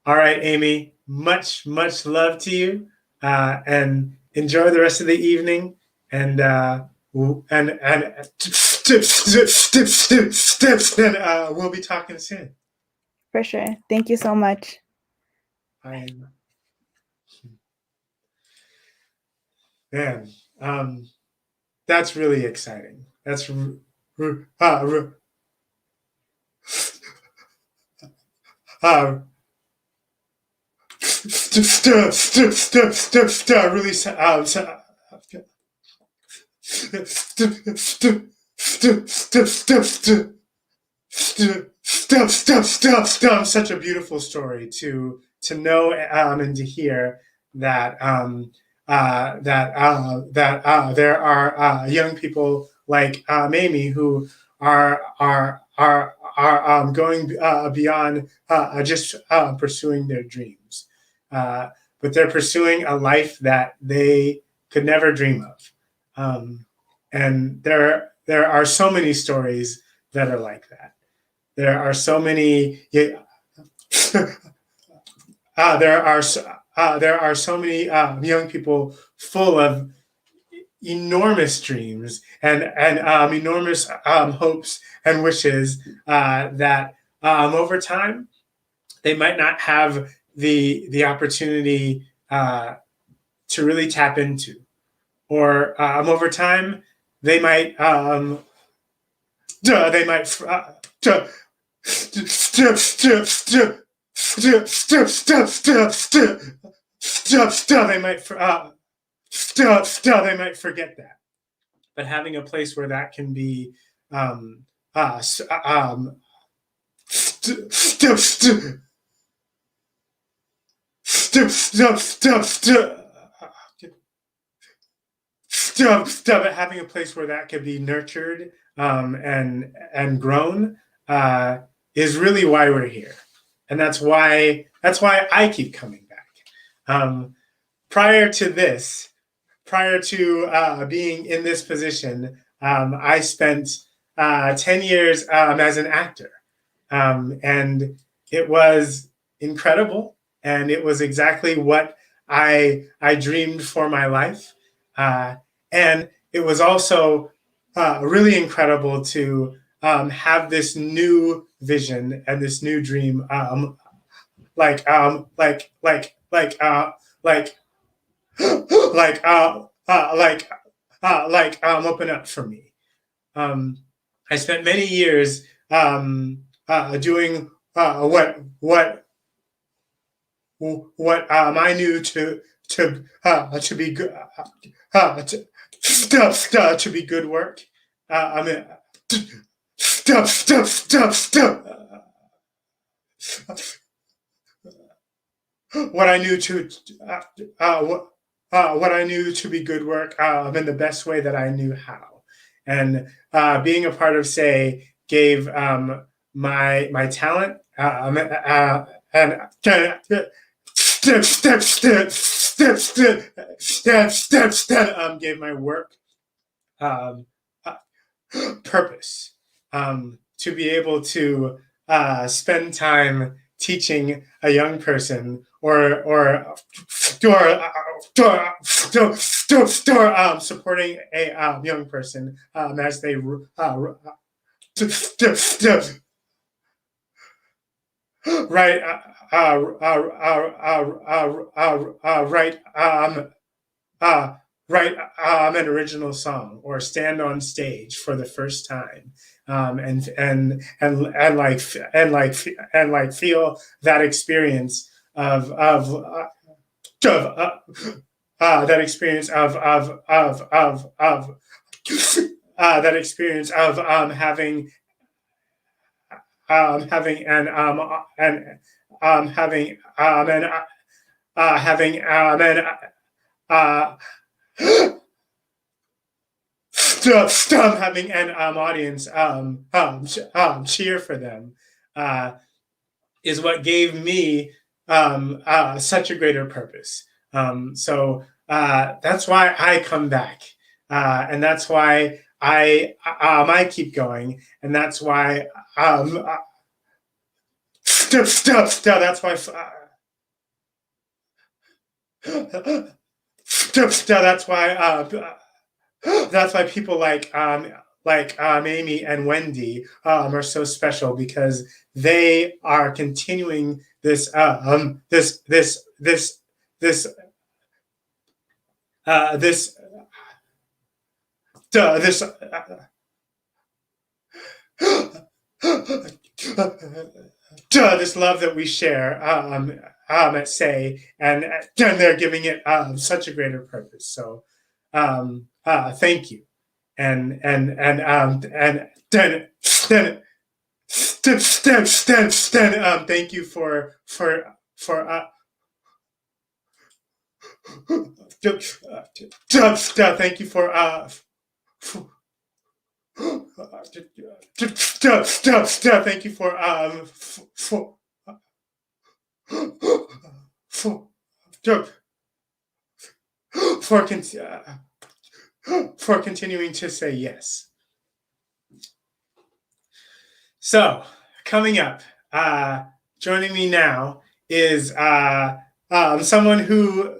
All right, Amy, much love to you, and enjoy the rest of the evening, and we'll be talking soon. For sure. Thank you so much. Man, that's really exciting. That's really such a beautiful story to know and to hear that there are young people like Amy who are going beyond just pursuing their dreams, but they're pursuing a life that they could never dream of, and there are so many stories that are like that. There are so many. There are so many young people full of enormous dreams and enormous hopes and wishes that over time they might not have the opportunity to really tap into, or over time they might they might forget that. but having a place where that can be having a place where that can be nurtured and grown is really why we're here, and that's why I keep coming back. Prior to being in this position, I spent 10 years as an actor, and it was incredible, and it was exactly what I dreamed for my life, and it was also really incredible to have this new vision and this new dream, open up for me. I spent many years doing what I knew to be good to be good work. What I knew to be good work in the best way that I knew how, and being a part of Say gave my talent and gave my work purpose, to be able to spend time teaching a young person or supporting a young person as they write an original song or stand on stage for the first time, and feel that experience of having having an audience cheer for them is what gave me such a greater purpose. So that's why I come back, and that's why I keep going, and that's why that's why that's why people like Amy and Wendy are so special, because they are continuing this love that we share at Say, and they're giving it such a greater purpose. So thank you, and thank you for thank you for thank you for continuing to say yes. So coming up, joining me now is someone who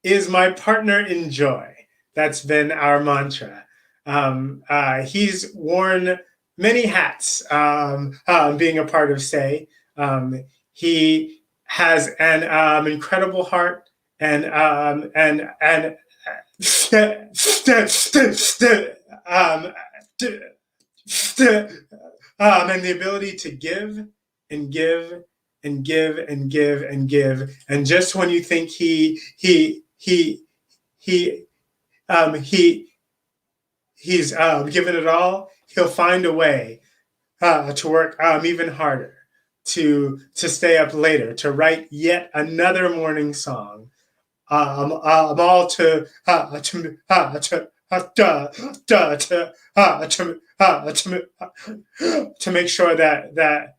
is my partner in joy. That's been our mantra. He's worn many hats being a part of Say. He has an incredible heart and the ability to give and give and give and give and give. And just when you think he he's given it all, he'll find a way to work even harder, to stay up later, to write yet another morning song, all to make sure that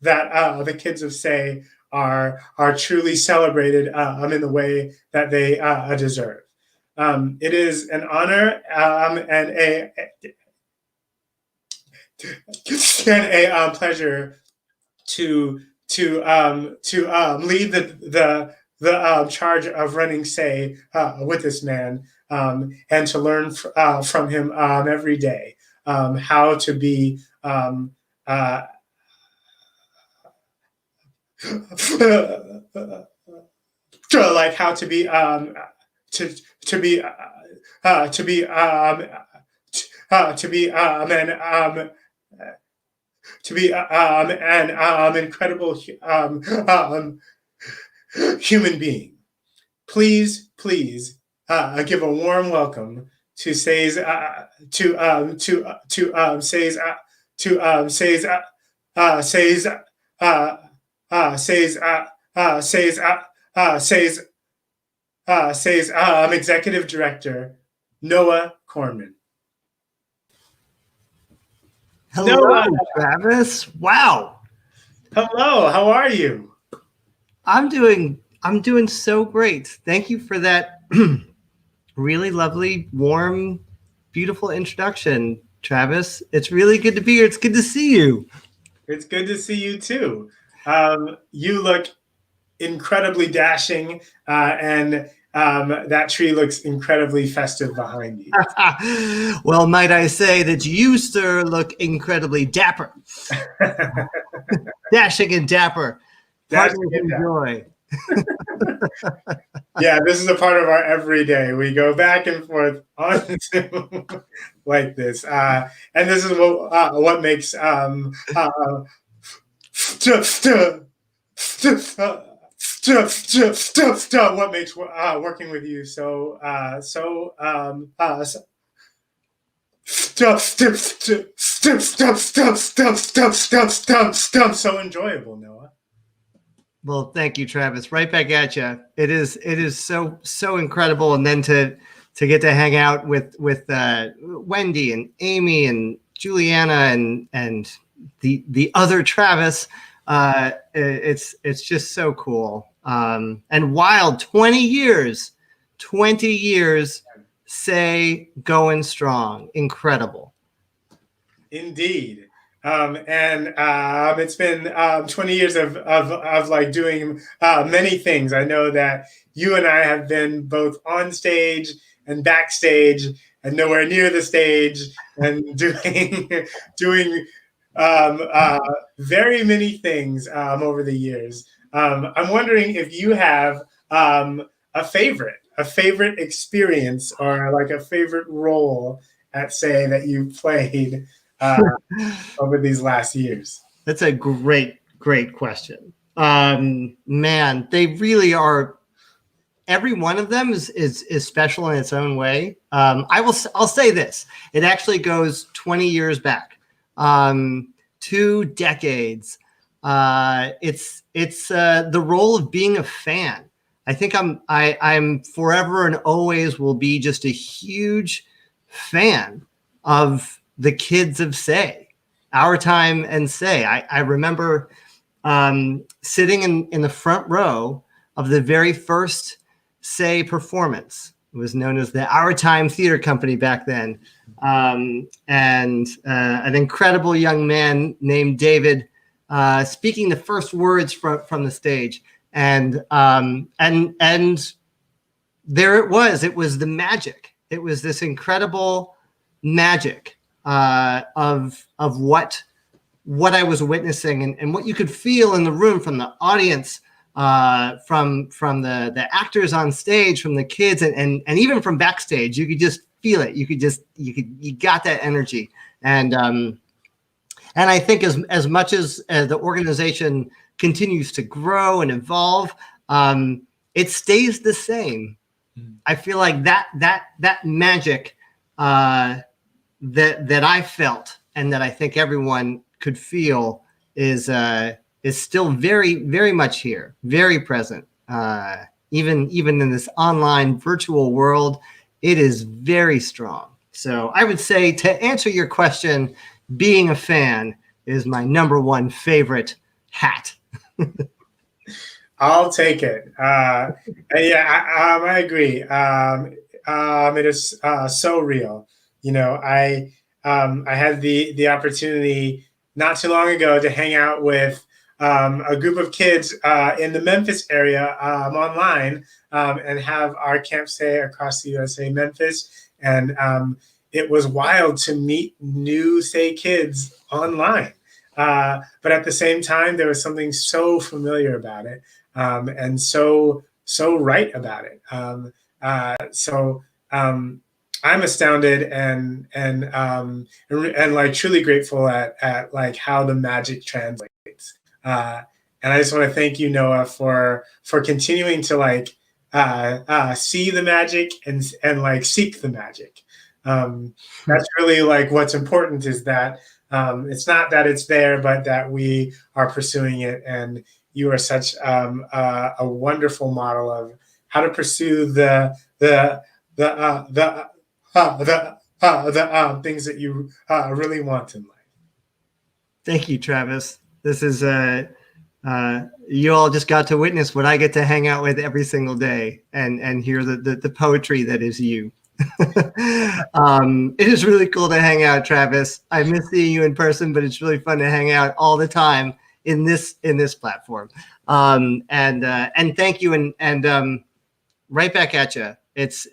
the kids of Say are truly celebrated in the way that they deserve. It is an honor and a pleasure to lead the charge of running Say with this man, and to learn from him every day how to be like how to be to be an incredible human being. Please give a warm welcome to Say's executive director, Noah Corman. Hello, Noah. Travis. Wow. Hello, how are you? I'm doing so great. Thank you for that really lovely, warm, beautiful introduction, Travis. It's really good to be here. It's good to see you. It's good to see you too. You look incredibly dashing, and that tree looks incredibly festive behind you. Well, might I say that you, sir, look incredibly dapper. Dashing and dapper. Dashing and enjoy. Yeah, this is a part of our everyday. We go back and forth on Zoom like this, and this is what makes what makes working with you so enjoyable, Noah. Well, thank you, Travis. Right back at you. It is so incredible, and then to get to hang out with Wendy and Amy and Julianna and the other Travis. It's just so cool. And wild, 20 years, Say going strong. Incredible. Indeed. And it's been 20 years of like doing many things. I know that you and I have been both on stage and backstage and nowhere near the stage, and doing very many things over the years. I'm wondering if you have a favorite experience, or like a favorite role at Say that you played over these last years. That's a great question. Man, they really are. Every one of them is special in its own way. I'll say this. It actually goes 20 years back, 2 decades. It's the role of being a fan. I think I'm forever and always will be just a huge fan of the kids of Say, Our Time and Say. I remember sitting in the front row of the very first Say performance. It was known as the Our Time Theater Company back then. And an incredible young man named David speaking the first words from the stage. And there it was the magic. It was this incredible magic of what I was witnessing, and what you could feel in the room from the audience, from the actors on stage, from the kids, and even from backstage. You could just feel it. You got that energy. And I think as much as the organization continues to grow and evolve, it stays the same I feel like that magic that I felt and that I think everyone could feel is still very, very much here, very present. Even in this online virtual world, it is very strong. So I would say, to answer your question, being a fan is my #1 favorite hat. I'll take it. Yeah, I agree. It is so real. You know, I had the opportunity not too long ago to hang out with a group of kids in the Memphis area online and have our camp stay across the USA, Memphis. And it was wild to meet new SAY kids online. But at the same time, there was something so familiar about it and so right about it. I'm astounded and like truly grateful at like how the magic translates. And I just want to thank you, Noah, for continuing to like see the magic and like seek the magic. That's really like what's important, is that it's not that it's there, but that we are pursuing it. And you are such a wonderful model of how to pursue the things that you really want in life. Thank you, Travis. This is you all just got to witness what I get to hang out with every single day and hear the poetry that is you. It is really cool to hang out, Travis. I miss seeing you in person, but it's really fun to hang out all the time in this platform. And thank you, and right back at you. It's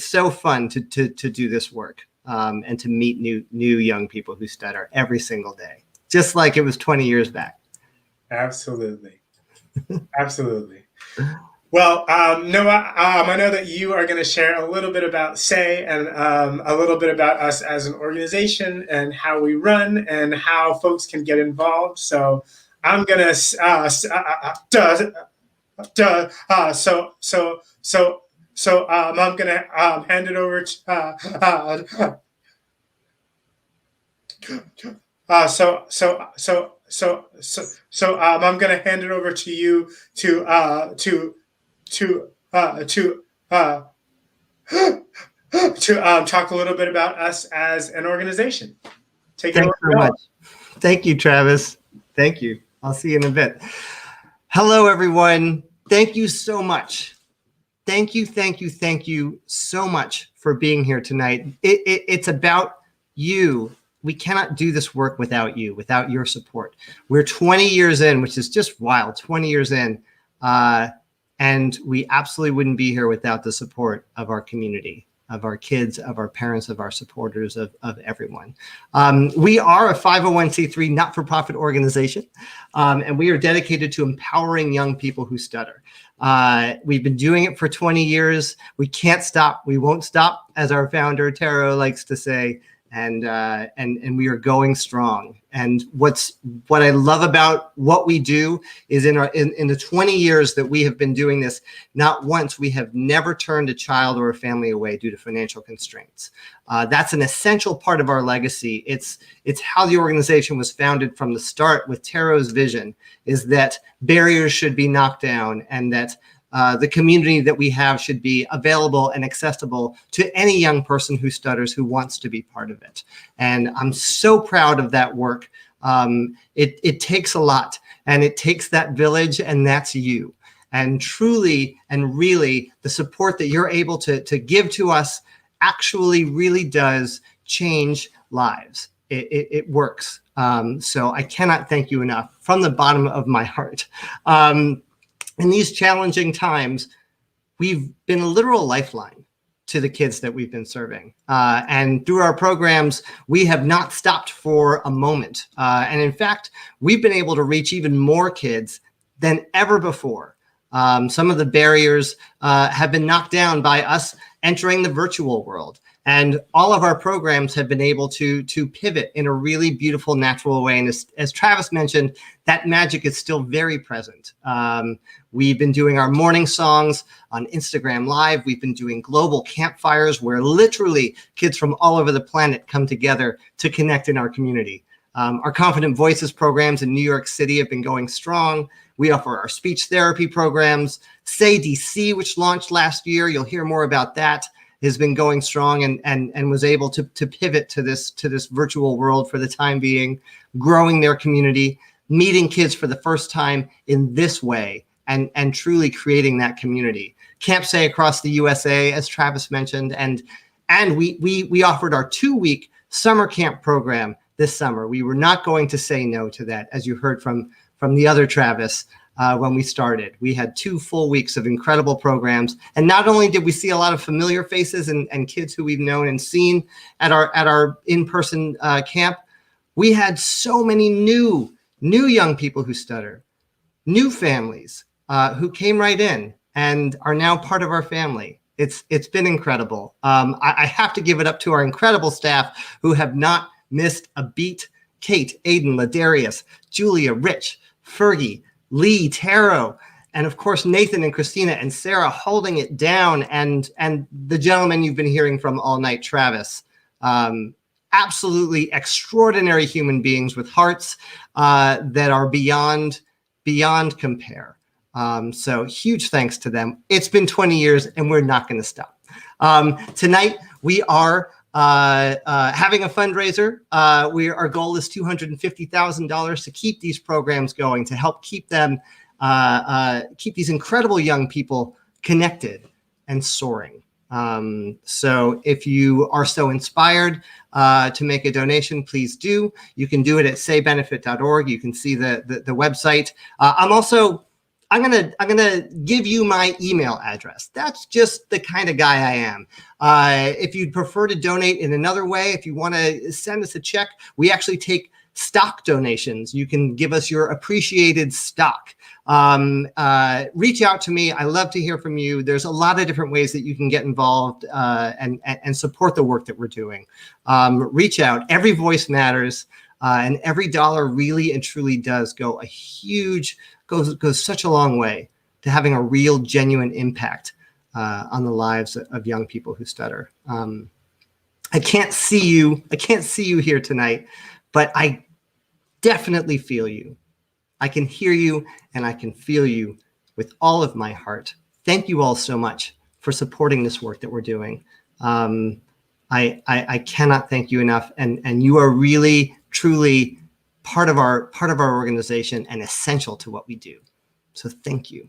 so fun to do this work and to meet new young people who stutter every single day, just like it was 20 years back. Absolutely. Absolutely. Well, Noah, I know that you are going to share a little bit about SAY and a little bit about us as an organization and how we run and how folks can get involved. So I'm going to I'm going to hand it over to I'm going to hand it over to you to talk a little bit about us as an organization. Thanks so much. Thank you, Travis. Thank you. I'll see you in a bit. Hello, everyone. Thank you so much. Thank you so much for being here tonight. It's about you. We cannot do this work without you, without your support. We're 20 years in, which is just wild, 20 years in. And we absolutely wouldn't be here without the support of our community, of our kids, of our parents, of our supporters, of everyone. We are a 501c3 not-for-profit organization, and we are dedicated to empowering young people who stutter. We've been doing it for 20 years. We can't stop. We won't stop, as our founder, Taro, likes to say. And we are going strong. And what I love about what we do is in the 20 years that we have been doing this, not once we have never turned a child or a family away due to financial constraints. That's an essential part of our legacy. It's how the organization was founded from the start, with Taro's vision, is that barriers should be knocked down and that the community that we have should be available and accessible to any young person who stutters, who wants to be part of it. And I'm so proud of that work. It takes a lot, and it takes that village, and that's you. And truly and really, the support that you're able to give to us actually really does change lives. It works. So I cannot thank you enough from the bottom of my heart. In these challenging times, we've been a literal lifeline to the kids that we've been serving. And through our programs, we have not stopped for a moment. And in fact, we've been able to reach even more kids than ever before. Some of the barriers have been knocked down by us entering the virtual world. And all of our programs have been able to pivot in a really beautiful, natural way. And as Travis mentioned, that magic is still very present. We've been doing our morning songs on Instagram Live. We've been doing global campfires where literally kids from all over the planet come together to connect in our community. Our Confident Voices programs in New York City have been going strong. We offer our speech therapy programs. Say DC, which launched last year, you'll hear more about that, has been going strong and was able to pivot to this virtual world for the time being, growing their community, meeting kids for the first time in this way, and truly creating that community. Camp Say across the USA, as Travis mentioned, and we offered our 2-week summer camp program this summer. We were not going to say no to that, as you heard from the other Travis. When we started, we had 2 full weeks of incredible programs. And not only did we see a lot of familiar faces and kids who we've known and seen at our in-person camp, we had so many new young people who stutter, new families who came right in and are now part of our family. It's been incredible. I have to give it up to our incredible staff who have not missed a beat. Kate, Aiden, Ladarius, Julia, Rich, Fergie, Lee, Taro, and of course, Nathan and Christina and Sarah holding it down, and the gentleman you've been hearing from all night, Travis. Absolutely extraordinary human beings with hearts that are beyond compare. So huge thanks to them. It's been 20 years and we're not going to stop. Tonight, we are having a fundraiser. Our goal is $250,000 to keep these programs going, to help keep them, keep these incredible young people connected and soaring. So if you are so inspired to make a donation, please do. You can do it at saybenefit.org. You can see the website. I'm gonna give you my email address. That's just the kind of guy I am. If you'd prefer to donate in another way, if you want to send us a check, we actually take stock donations. You can give us your appreciated stock. Reach out to me. I love to hear from you. There's a lot of different ways that you can get involved and support the work that we're doing. Reach out. Every voice matters, and every dollar really and truly does go goes such a long way to having a real, genuine impact on the lives of young people who stutter. I can't see you here tonight, but I definitely feel you. I can hear you and I can feel you with all of my heart. Thank you all so much for supporting this work that we're doing. I cannot thank you enough, and you are really, truly part of our organization and essential to what we do. So thank you.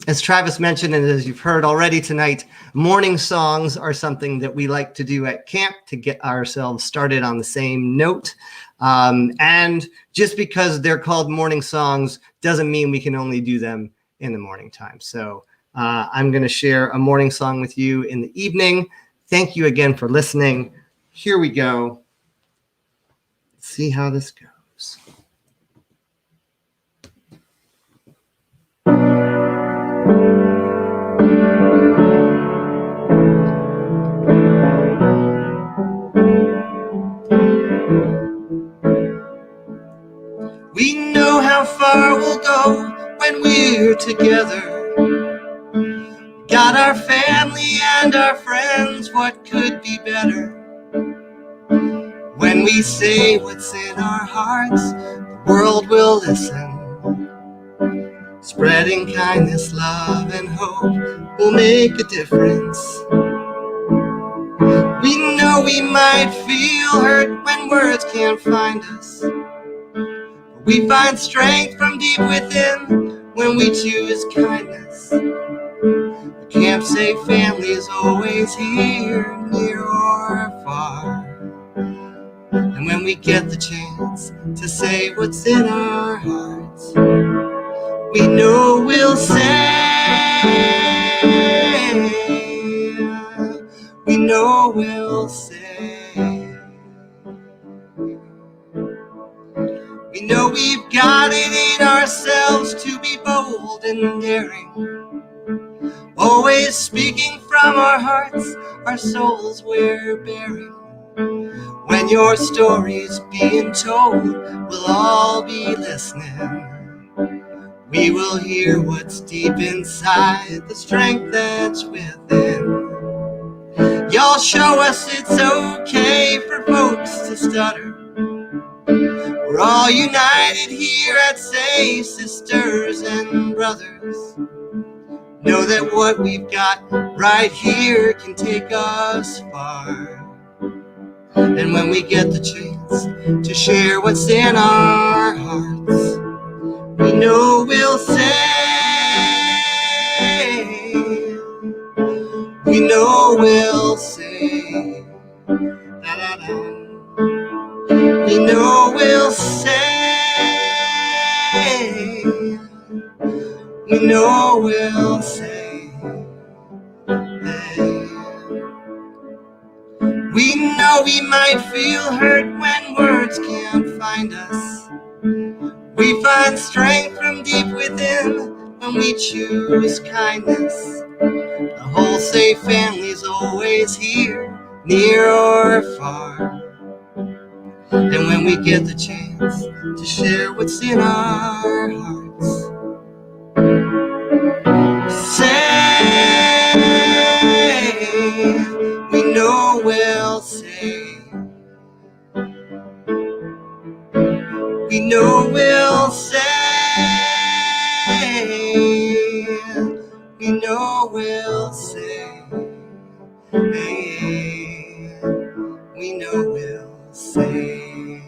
As Travis mentioned, and as you've heard already tonight, morning songs are something that we like to do at camp to get ourselves started on the same note. And just because they're called morning songs doesn't mean we can only do them in the morning time. So I'm going to share a morning song with you in the evening. Thank you again for listening. Here we go. Let's see how this goes. We know how far we'll go when we're together. Got our family and our friends, what could be better? When we say what's in our hearts, the world will listen. Spreading kindness, love, and hope will make a difference. We know we might feel hurt when words can't find us. We find strength from deep within when we choose kindness. The Camp Say family is always here, near or far. And when we get the chance to say what's in our hearts, we know we'll say, we know we'll say. We know we've got it in ourselves to be bold and daring. always speaking from our hearts, our souls we're bearing. When your story's being told, we'll all be listening. We will hear what's deep inside, the strength that's within. Y'all show us it's okay for folks to stutter. We're all united here at Say, sisters and brothers. Know that what we've got right here can take us far. And when we get the chance to share what's in our hearts, we know we'll say, we know we'll say, da-da-da. We know we'll say, we know we'll say, hey. We know we might feel hurt when words can't find us. We find strength from deep within when we choose kindness. The whole Say family's always here, near or far. And when we get the chance to share what's in our hearts, say, we know we'll say, we know we'll say, we know we'll say, hey, we know we'll say.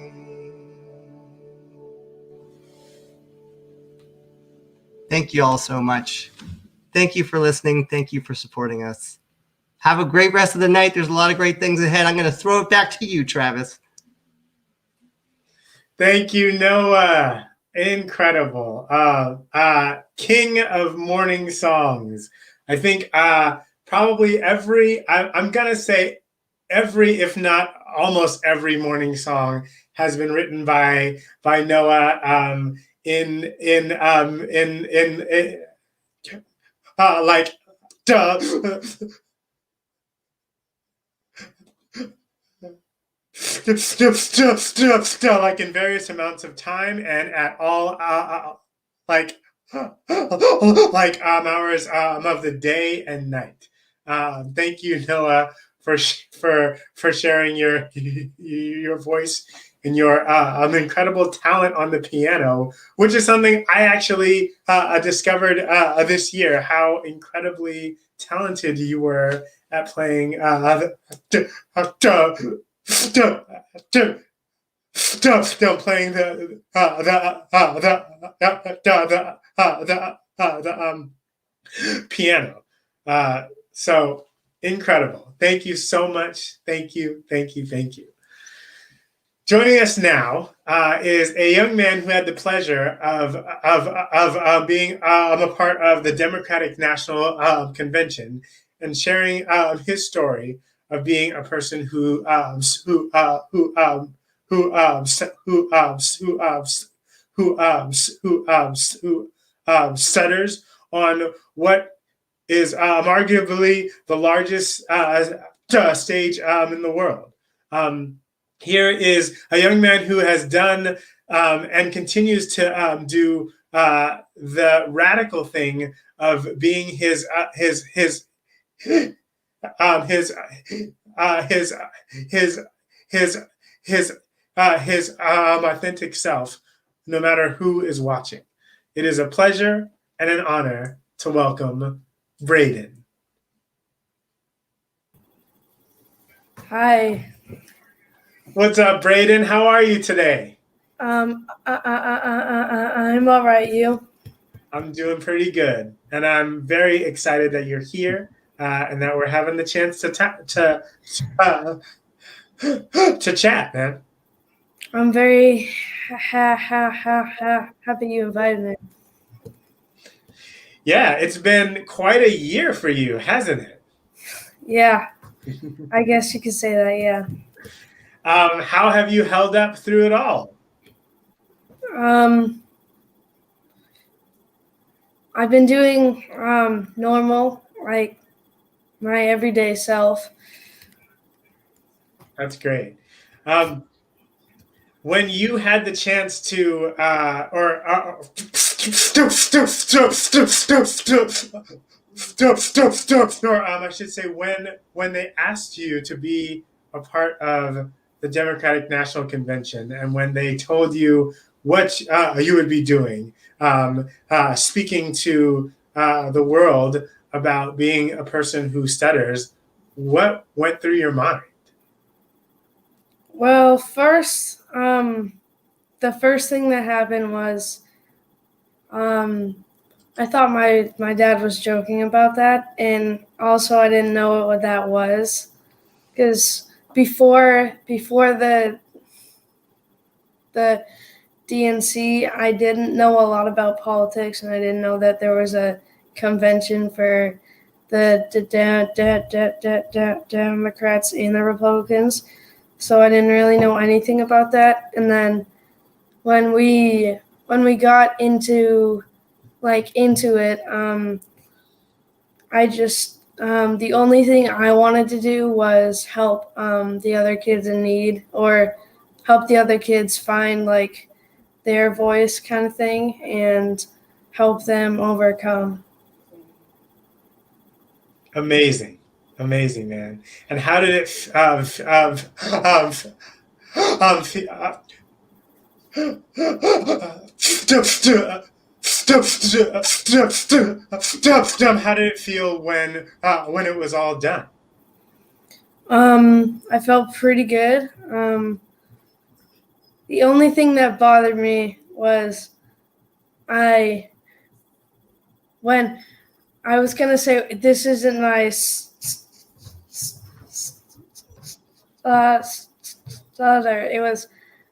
Thank you all so much. Thank you for listening. Thank you for supporting us. Have a great rest of the night. There's a lot of great things ahead. I'm going to throw it back to you, Travis. Thank you, Noah. Incredible. King of morning songs. I think probably I'm going to say every, if not almost every morning song has been written by Noah like duh. Still, like in various amounts of time and at all hours of the day and night. Thank you, Noah, for sharing your voice and your incredible talent on the piano, which is something I actually discovered this year, how incredibly talented you were at playing playing the piano. So incredible. Thank you so much. Thank you. Joining us now is a young man who had the pleasure of being a part of the Democratic National Convention and sharing his story of being a person who stutters on what is arguably the largest stage in the world. Here is a young man who has done and continues to do the radical thing of being his authentic self, no matter who is watching. It is a pleasure and an honor to welcome Braden. Hi. What's up, Braden? How are you today? I'm all right. You? I'm doing pretty good, and I'm very excited that you're here and that we're having the chance to chat, man. I'm very happy you invited me. Yeah, it's been quite a year for you, hasn't it? Yeah, I guess you could say that, yeah. How have you held up through it all? I've been doing normal, like my everyday self. That's great. When you had the chance to, I should say, when they asked you to be a part of the Democratic National Convention, and when they told you what you would be doing, speaking to the world about being a person who stutters, what went through your mind? Well, first, the first thing that happened was I thought my dad was joking about that, and also I didn't know what that was, because before the DNC, I didn't know a lot about politics, and I didn't know that there was a convention for the Democrats and the Republicans. So I didn't really know anything about that. And then when we got into it, I just the only thing I wanted to do was help the other kids in need, or help the other kids find like their voice kind of thing, and help them overcome. Amazing, man. And how did it how did it feel when it was all done? I felt pretty good. The only thing that bothered me was when I was gonna say, this isn't my stutter.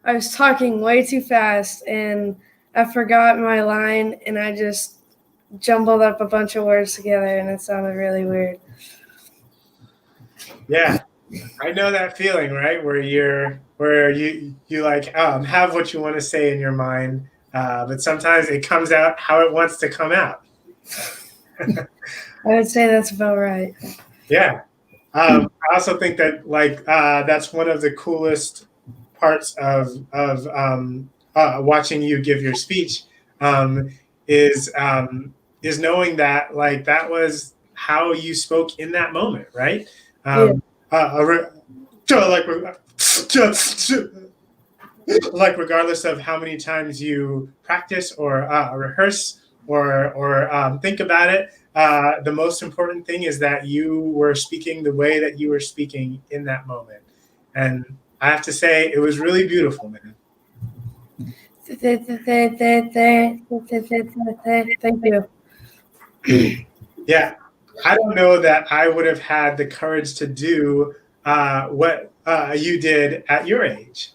I was talking way too fast, and I forgot my line, and I just jumbled up a bunch of words together, and it sounded really weird. Yeah, I know that feeling, right? Where you like have what you want to say in your mind, but sometimes it comes out how it wants to come out. I would say that's about right. Yeah. I also think that that's one of the coolest parts of watching you give your speech, is knowing that that was how you spoke in that moment, right? Regardless of how many times you practice or rehearse or think about it, the most important thing is that you were speaking the way that you were speaking in that moment. And I have to say, it was really beautiful, man. Thank you. Yeah, I don't know that I would have had the courage to do what you did at your age.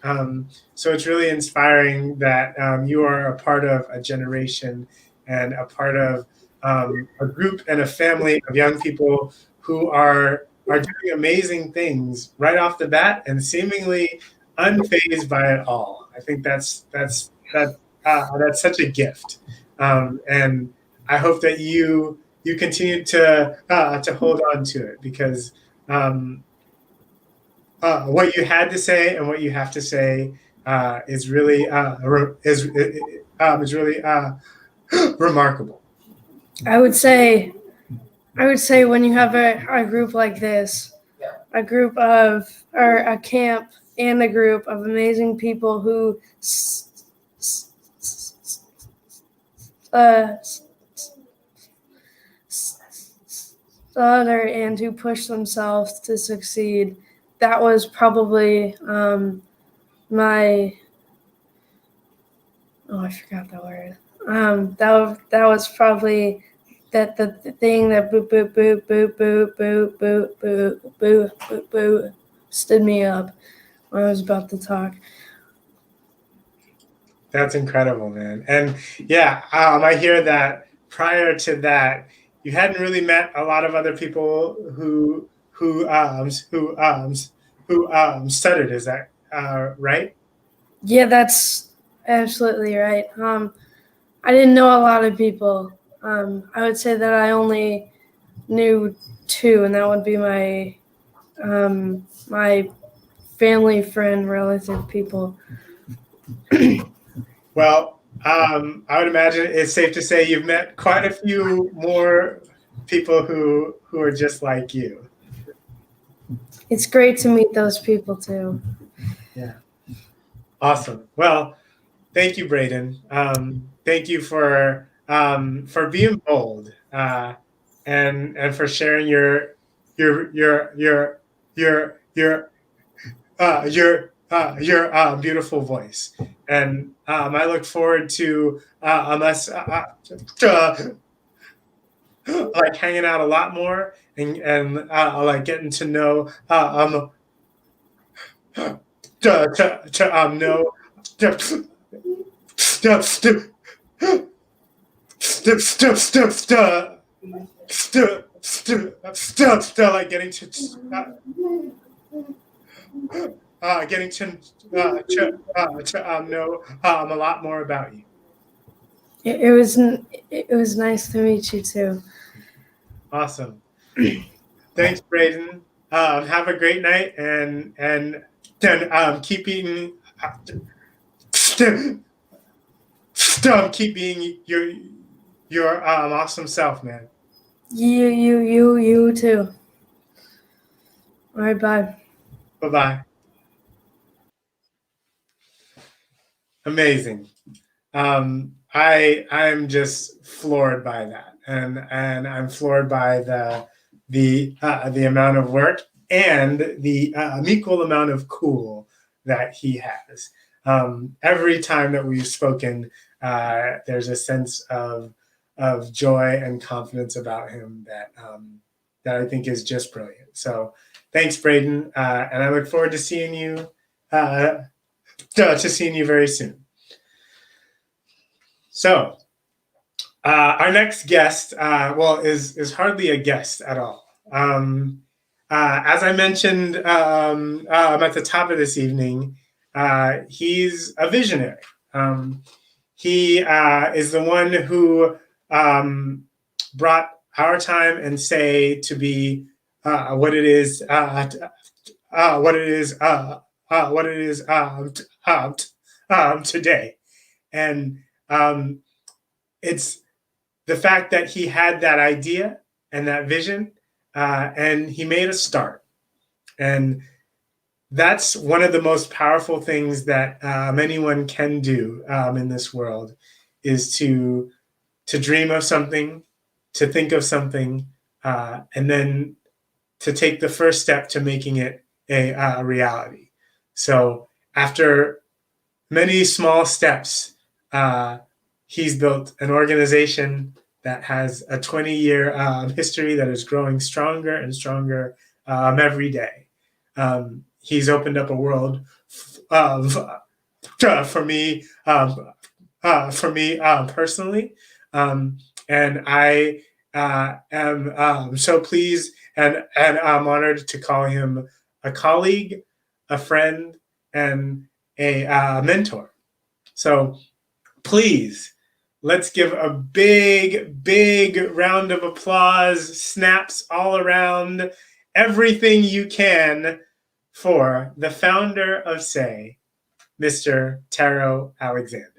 So it's really inspiring that you are a part of a generation and a part of a group and a family of young people who are doing amazing things right off the bat and seemingly unfazed by it all. I think that's such a gift, and I hope that you continue to hold on to it, because what you had to say and what you have to say is really remarkable. I would say when you have a group like this, a camp and a group of amazing people who stutter and who push themselves to succeed, that was probably I forgot the word. That was probably the thing that boo boo boo boo boo boo boo boo boo boo boo stood me up when I was about to talk. That's incredible, man. And yeah, I hear that prior to that, you hadn't really met a lot of other people who stuttered. Is that right? Yeah, that's absolutely right. I didn't know a lot of people. I would say that I only knew too, and that would be my my family, friend, relative people. Well, I would imagine it's safe to say you've met quite a few more people who are just like you. It's great to meet those people too. Yeah. Awesome. Well, thank you, Braden. Thank you for being bold and for sharing your beautiful voice. And I look forward to us like hanging out a lot more and like getting to know know like getting to know a lot more about you. It was nice to meet you too. Awesome. Thanks, Braden. Have a great night and keep being keep being your awesome self, man. You too. All right, bye. Bye-bye. Amazing. I'm just floored by that, and I'm floored by the amount of work and the equal amount of cool that he has. Every time that we've spoken, there's a sense of joy and confidence about him that I think is just brilliant. So thanks, Braden, and I look forward to seeing you very soon. So our next guest, is hardly a guest at all. As I mentioned at the top of this evening, he's a visionary. He is the one who brought Our Time and Say to be what it is today. And it's the fact that he had that idea and that vision, and he made a start. And that's one of the most powerful things that anyone can do in this world, is to dream of something, to think of something, and then to take the first step to making it a reality. So after many small steps, he's built an organization that has a 20-year history that is growing stronger and stronger every day. He's opened up a world for me personally, and I am so pleased and I'm honored to call him a colleague, a friend, and a mentor. So please, let's give a big, big round of applause, snaps all around, everything you can for the founder of Say, Mr. Taro Alexander.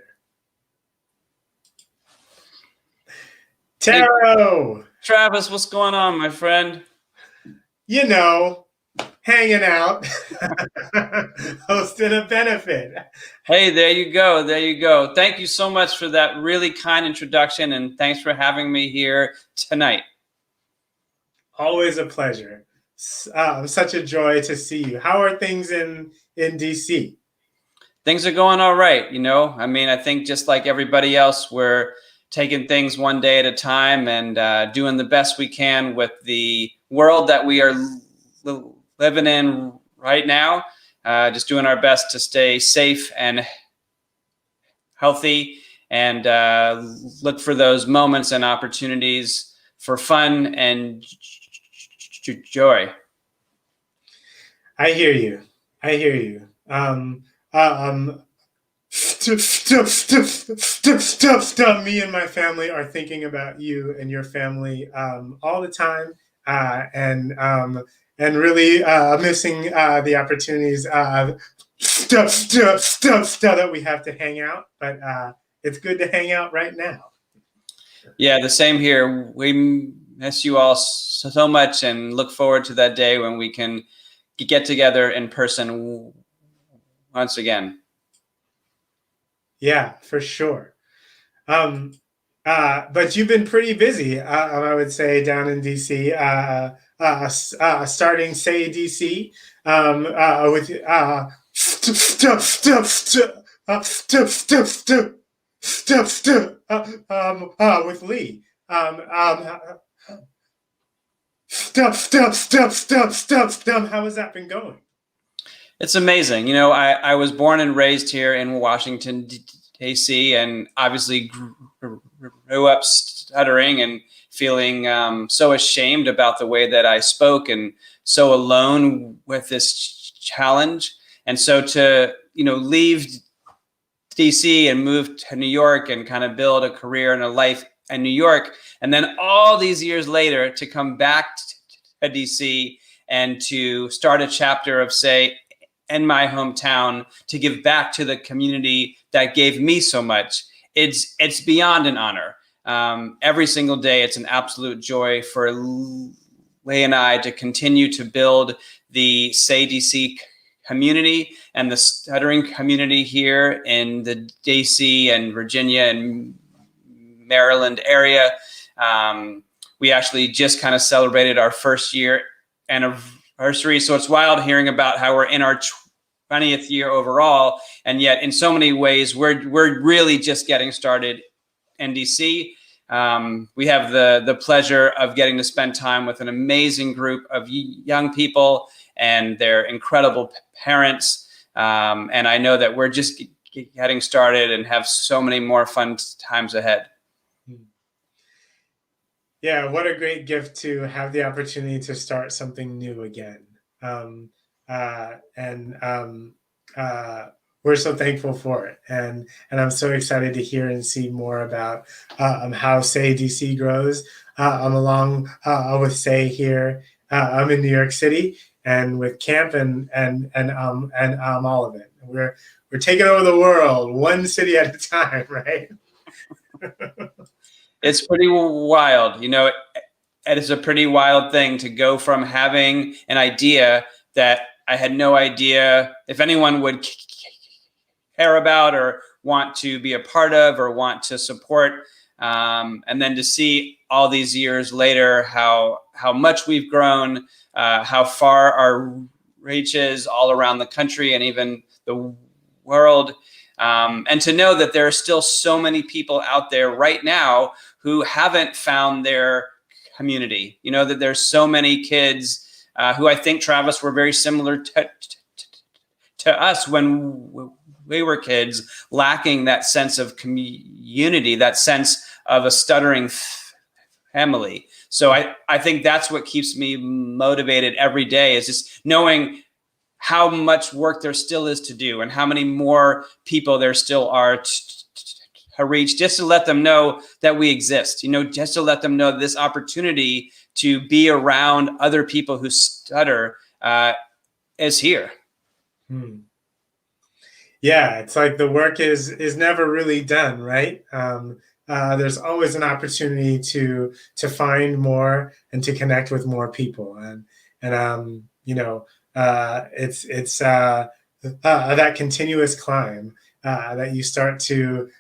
Taro! Hey, Travis, what's going on, my friend? You know, hanging out, hosting a benefit. Hey, there you go. There you go. Thank you so much for that really kind introduction, and thanks for having me here tonight. Always a pleasure. Such a joy to see you. How are things in DC? Things are going all right. You know, I mean, I think just like everybody else, we're taking things one day at a time and doing the best we can with the world that we are living in right now. Just doing our best to stay safe and healthy and look for those moments and opportunities for fun and joy. I hear you. Me and my family are thinking about you and your family all the time, and really missing the opportunities that we have to hang out. But it's good to hang out right now. Yeah, the same here. We miss you all so much and look forward to that day when we can get together in person once again. Yeah, for sure. But you've been pretty busy, I would say, down in DC, starting Say DC with with Lee. How has that been going? It's amazing. You know, I was born and raised here in Washington, D.C., and obviously grew up stuttering and feeling so ashamed about the way that I spoke and so alone with this challenge. And so to, leave D.C. and move to New York and kind of build a career and a life in New York, and then all these years later to come back to D.C. and to start a chapter of, say, in my hometown, to give back to the community that gave me so much. It's beyond an honor. Every single day, it's an absolute joy for Lee and I to continue to build the Say DC community and the stuttering community here in the DC and Virginia and Maryland area. We actually just kind of celebrated our first year anniversary, so it's wild hearing about how we're in our 20th year overall, and yet in so many ways we're really just getting started in DC. We have the pleasure of getting to spend time with an amazing group of young people and their incredible parents, and I know that we're just getting started and have so many more fun times ahead. Yeah, what a great gift to have the opportunity to start something new again. We're so thankful for it. And I'm so excited to hear and see more about how Say DC grows. I'm along with Say here. I'm in New York City and with camp and all of it. We're taking over the world one city at a time, right? It's pretty wild. It is a pretty wild thing to go from having an idea that I had no idea if anyone would care about or want to be a part of or want to support. And then to see all these years later how much we've grown, how far our reach is all around the country and even the world. And to know that there are still so many people out there right now who haven't found their community. That there's so many kids who I think, Travis, were very similar to us when we were kids, lacking that sense of community, that sense of a stuttering family. So I think that's what keeps me motivated every day, is just knowing how much work there still is to do and how many more people there still are to reach, just to let them know that we exist, just to let them know this opportunity to be around other people who stutter is here. Yeah, it's like the work is never really done, right? There's always an opportunity to find more and to connect with more people, and it's that continuous climb that you start to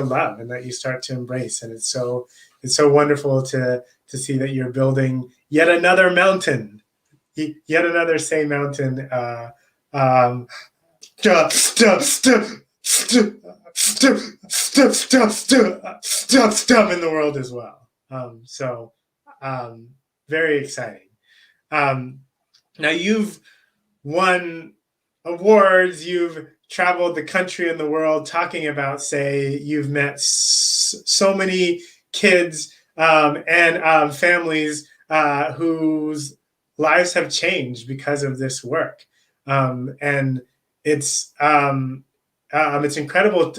love and that you start to embrace, and it's so wonderful to see that you're building yet another mountain, yet another Say mountain. In the world as well. Very exciting. Now you've won awards, you've traveled the country and the world talking about Say, you've met so many kids and families whose lives have changed because of this work. And it's it's incredible.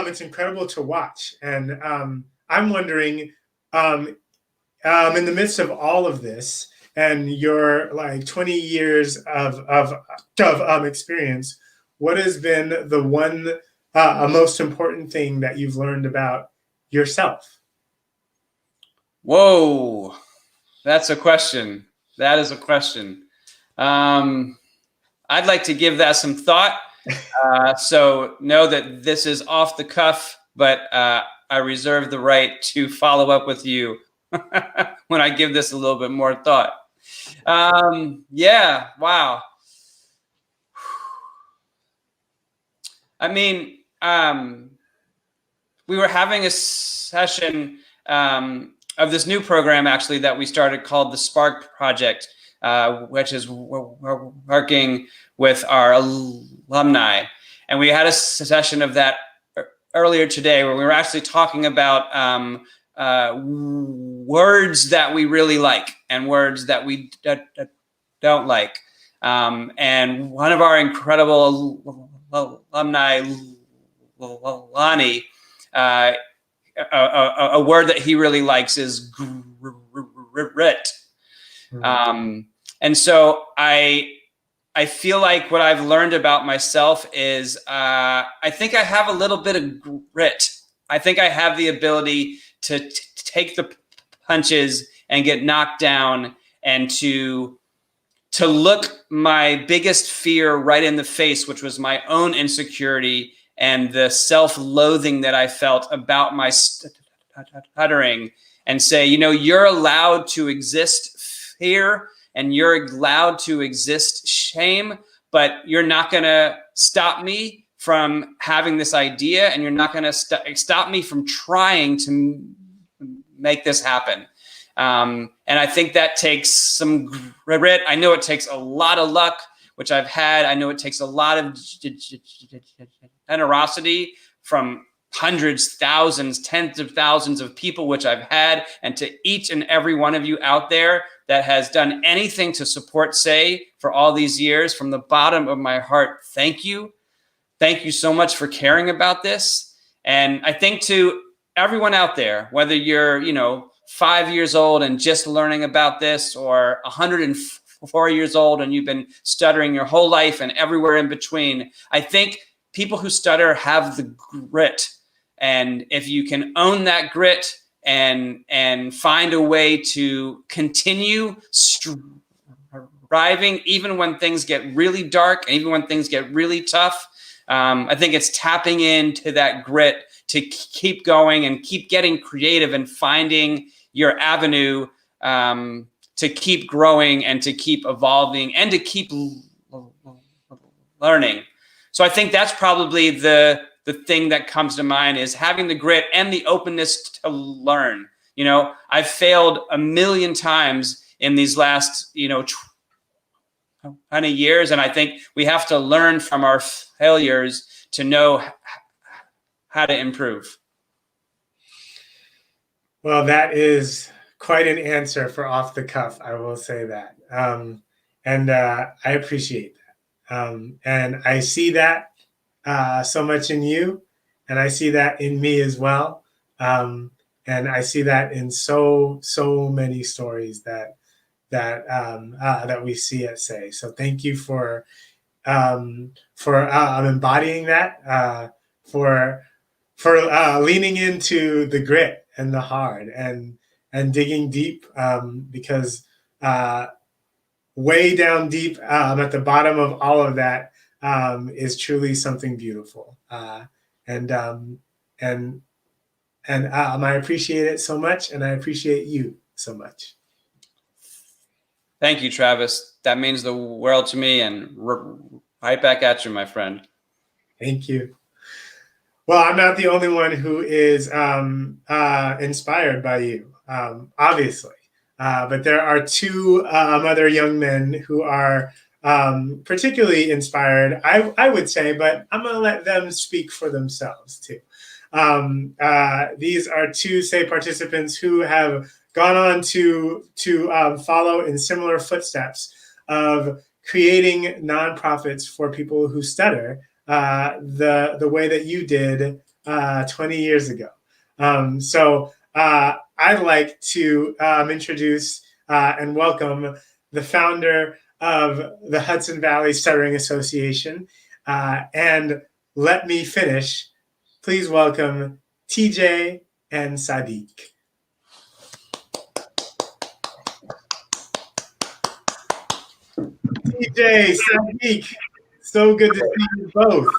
It's incredible to watch, and I'm wondering, in the midst of all of this and your like 20 years of experience, what has been the one most important thing that you've learned about yourself? Whoa, that's a question. That is a question. I'd like to give that some thought. So know that this is off the cuff, but I reserve the right to follow up with you when I give this a little bit more thought. Yeah, wow. I mean, we were having a session of this new program actually that we started called the Spark Project, which is working with our alumni. And we had a session of that earlier today where we were actually talking about words that we really like and words that we don't like. And one of our incredible alumni, Lonnie, a word that he really likes is grit. And so I feel like what I've learned about myself is I think I have a little bit of grit. I think I have the ability to take the punches and get knocked down, and to look my biggest fear right in the face, which was my own insecurity and the self-loathing that I felt about my stuttering, and say, you know, you're allowed to exist fear and you're allowed to exist shame, but you're not going to stop me from having this idea, and you're not going to stop me from trying to make this happen. And I think that takes some grit. I know it takes a lot of luck, which I've had. I know it takes a lot of generosity from hundreds, thousands, tens of thousands of people, which I've had. And to each and every one of you out there that has done anything to support SAY for all these years, from the bottom of my heart, thank you. Thank you so much for caring about this. And I think to everyone out there, whether you're, 5 years old and just learning about this, or 104 years old and you've been stuttering your whole life and everywhere in between, I think people who stutter have the grit. And if you can own that grit and find a way to continue striving, even when things get really dark, and even when things get really tough, I think it's tapping into that grit to keep going and keep getting creative and finding your avenue to keep growing and to keep evolving and to keep learning. So I think that's probably the thing that comes to mind, is having the grit and the openness to learn. I've failed a million times in these last, 20 years. And I think we have to learn from our failures to know how to improve. Well, that is quite an answer for off the cuff, I will say that. And I appreciate that. And I see that so much in you, and I see that in me as well. And I see that in so many stories that we see at SAY. So thank you for embodying that, for leaning into the grit and the hard, and digging deep, because way down deep at the bottom of all of that is truly something beautiful. And I appreciate it so much, and I appreciate you so much. Thank you, Travis. That means the world to me, and right back at you, my friend. Thank you. Well, I'm not the only one who is inspired by you, obviously. But there are two other young men who are particularly inspired, I would say, but I'm going to let them speak for themselves too. These are two SAY participants who have gone on to follow in similar footsteps of creating nonprofits for people who stutter the way that you did 20 years ago. So I'd like to introduce and welcome the founder of the Hudson Valley Stuttering Association. And let me finish. Please welcome TJ and Saadiq. TJ, Saadiq, so good to see you both.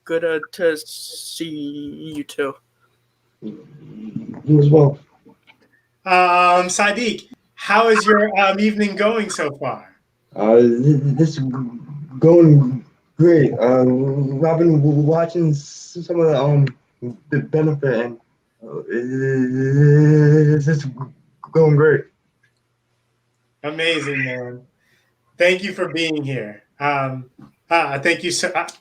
Good to see you too. You as well. Saadiq, how is your evening going so far? This is going great. I've been watching some of the benefit, and it's going great. Amazing, man. Thank you for being here. Thank you so. Thank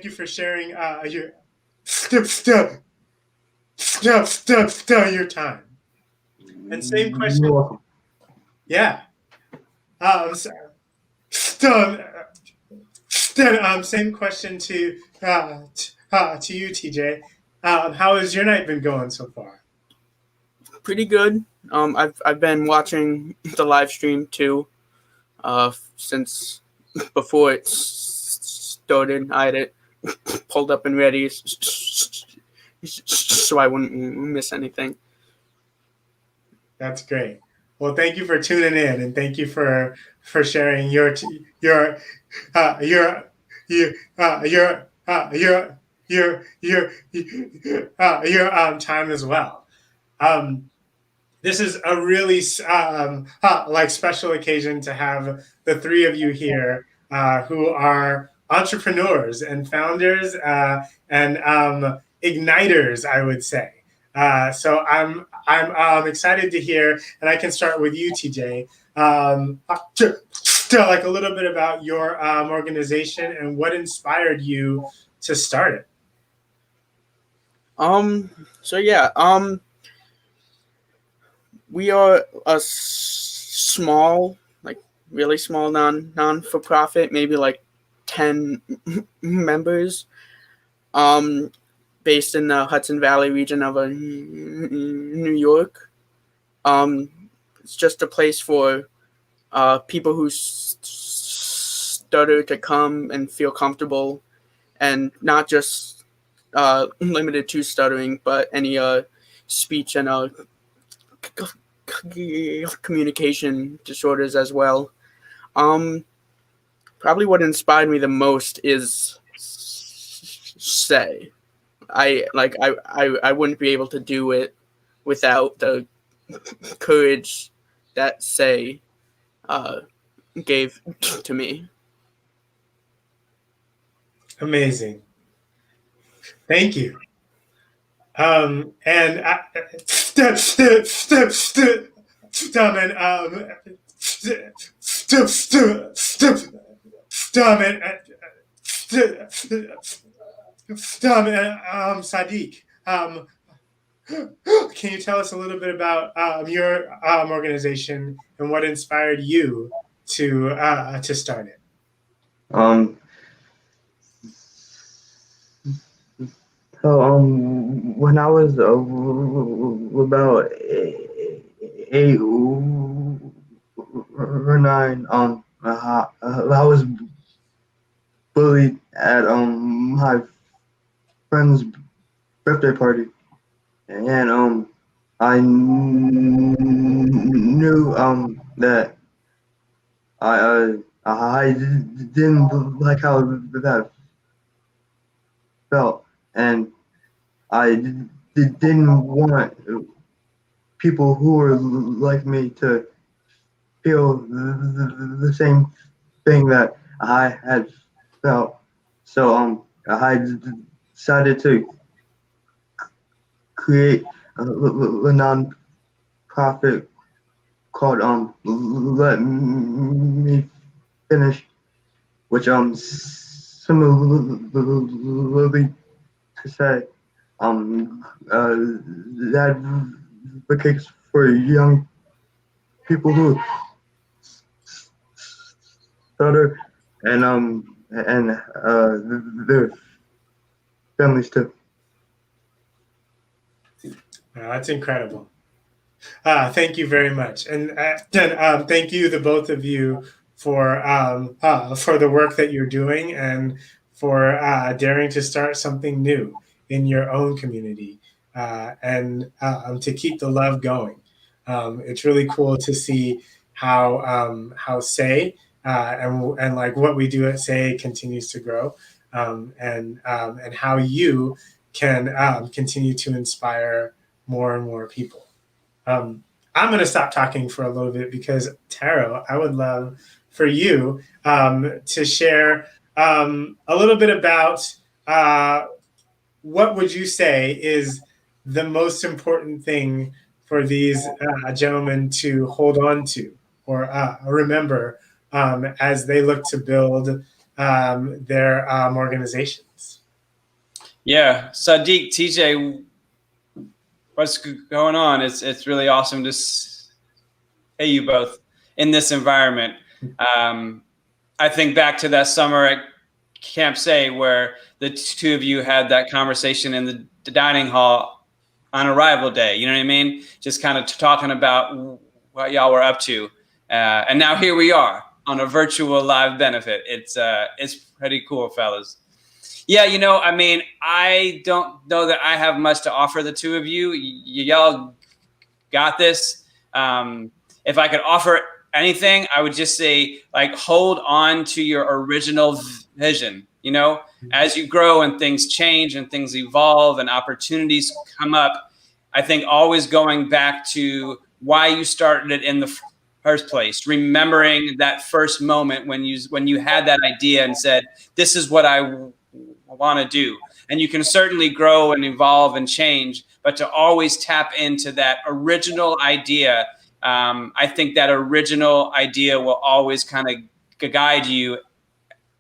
you for sharing your your time. And same question. You're welcome. Yeah. Same question to you, TJ. How has your night been going so far? Pretty good. I've been watching the live stream too. Since before it started, I had it pulled up and ready, so I wouldn't miss anything. That's great. Well, thank you for tuning in, and thank you for sharing your time as well. This is a really like special occasion to have the three of you here who are entrepreneurs and founders and igniters, I would say. So I'm excited to hear, and I can start with you, TJ. Like a little bit about your organization and what inspired you to start it. We are a small, like really small non-for-profit, maybe like 10 members, based in the Hudson Valley region of New York. It's just a place for people who stutter to come and feel comfortable, and not just limited to stuttering, but any speech and communication disorders as well. Probably what inspired me the most is Say. I wouldn't be able to do it without the courage that Say gave to me. Amazing. Thank you. And Saadiq, can you tell us a little bit about your organization and what inspired you to start it? So when I was about 8 or 9, I was bullied at my friend's birthday party, and I knew that I didn't like how that felt, and I didn't want people who were like me to feel the same thing that I had felt. So I decided to create a non-profit called Let Me Finish, which similarly to say that advocates for young people who stutter and their families too. Wow, that's incredible. Thank you very much, and thank you, the both of you, for the work that you're doing and for daring to start something new in your own community, and to keep the love going. It's really cool to see how Say and like what we do at Say continues to grow, and how you can continue to inspire more and more people. I'm going to stop talking for a little bit because, Taro, I would love for you to share a little bit about what would you say is the most important thing for these gentlemen to hold on to or remember as they look to build their organizations. Yeah, Saadiq TJ, what's going on? It's really awesome to see you both in this environment. I think back to that summer at Camp Say where the two of you had that conversation in the dining hall on arrival day. You know what I mean? Just kind of talking about what y'all were up to, and now here we are on a virtual live benefit. It's pretty cool, fellas. Yeah, you know, I mean, I don't know that I have much to offer the two of you. Y'all got this. If I could offer anything, I would just say, like, hold on to your original vision. You know, as you grow and things change and things evolve and opportunities come up, I think always going back to why you started it in the first place, remembering that first moment when you had that idea and said, this is what I want to do. And you can certainly grow and evolve and change, but to always tap into that original idea. I think that original idea will always kind of guide you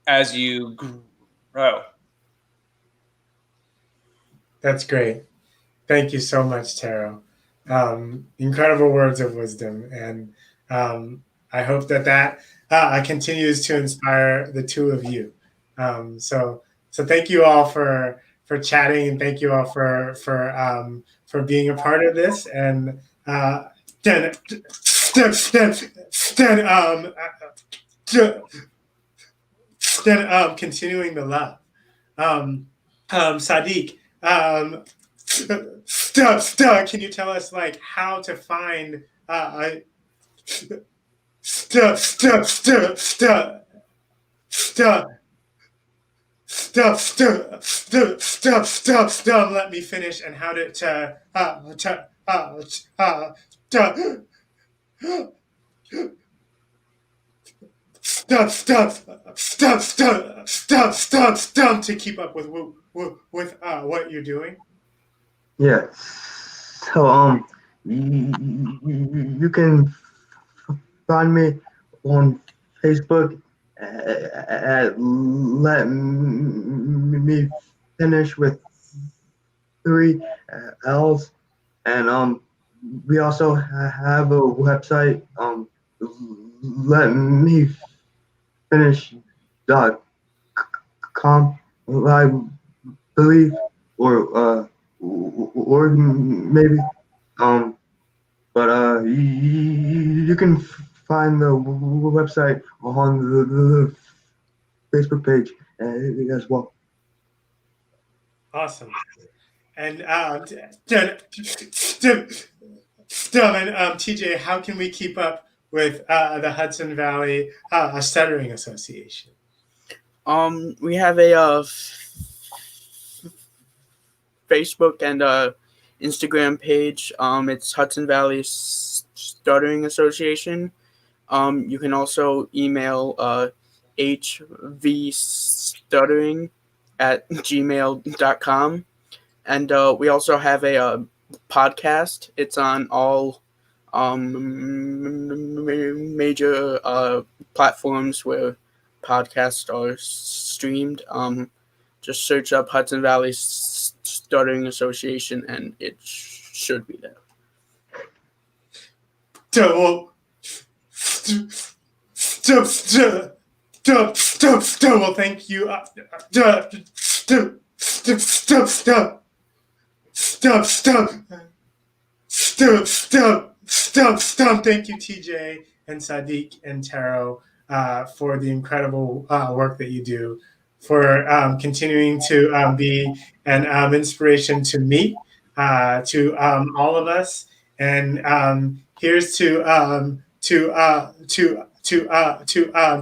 as you grow. That's great. Thank you so much, Taro. Incredible words of wisdom. And I hope that continues to inspire the two of you. So thank you all for chatting, and thank you all for being a part of this. And continuing the love. Saadiq, can you tell us like how to find let me finish, and how to to keep up with what you're doing? Yeah. So you can find me on Facebook at Let Me Finish with 3 L's, and we also have a website, letmefinish.com, I believe, or maybe, but you can find the website on the Facebook page as well. Awesome. And TJ, how can we keep up with the Hudson Valley Stuttering Association? We have a Facebook and Instagram page. It's Hudson Valley Stuttering Association. You can also email hvstuttering@gmail.com. And we also have a podcast. It's on all major platforms where podcasts are streamed. Just search up Hudson Valley Stuttering Association, and it should be there. Well, thank you. Thank you, TJ and Saadiq and Taro, for the incredible work that you do, for continuing to be an inspiration to me, to all of us, and here's to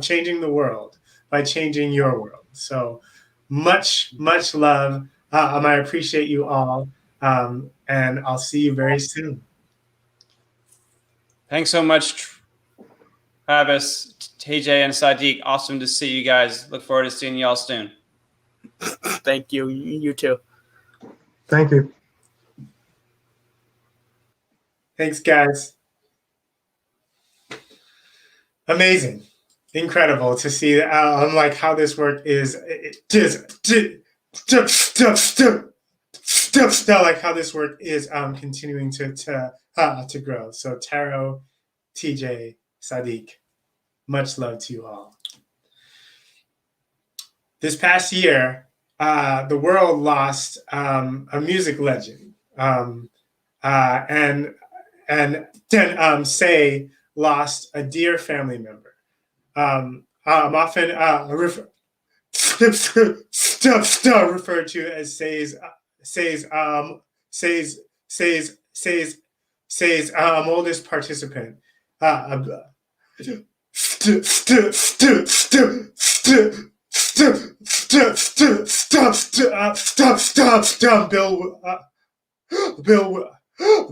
changing the world by changing your world. So much love. I appreciate you all, and I'll see you very soon. Thanks so much, Travis, TJ, and Saadiq. Awesome to see you guys. Look forward to seeing you all soon. Thank you. You too. Thank you. Thanks, guys. Amazing. Incredible to see like how this work is like how this work is continuing to grow. So Taro, TJ, Saadiq, much love to you all. This past year, the world lost a music legend, and then Say lost a dear family member. I'm often referred to as Say's oldest participant.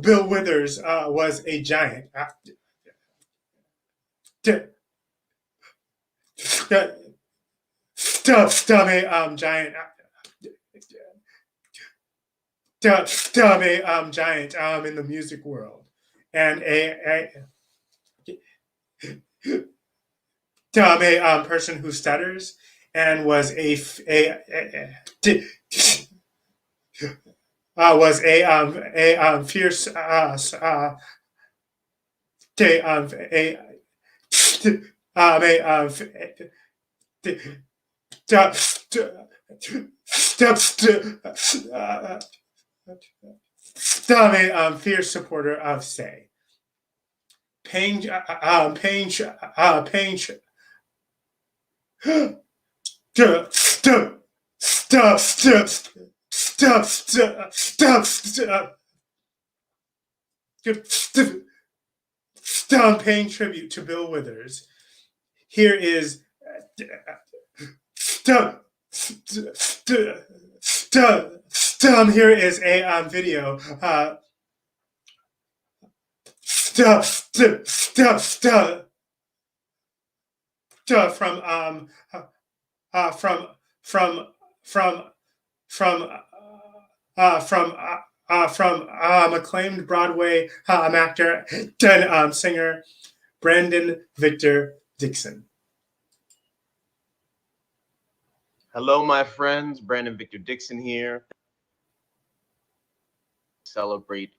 Bill Withers was a giant. Giant in the music world, and a person who stutters, and was a fierce fierce supporter of Say. Paying tribute to Bill Withers. Here is here is a video from acclaimed Broadway actor and singer Braden Victor Dixon. Hello, my friends. Braden Victor Dixon here. Celebrate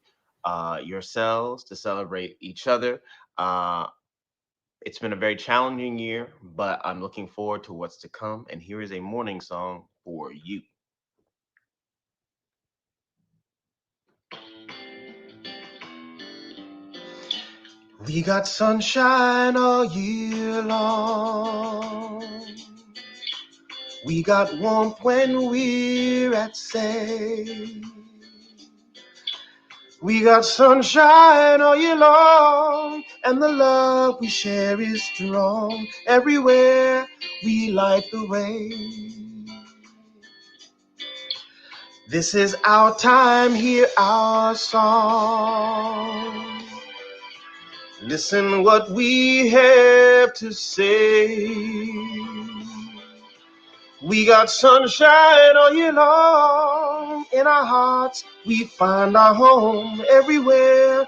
yourselves, to celebrate each other. It's been a very challenging year, but I'm looking forward to what's to come. And here is a morning song for you. We got sunshine all year long. We got warmth when we're at sea. We got sunshine all year long, and the love we share is strong. Everywhere we light the way. This is our time, hear our song. Listen what we have to say. We got sunshine all year long. In our hearts we find our home. Everywhere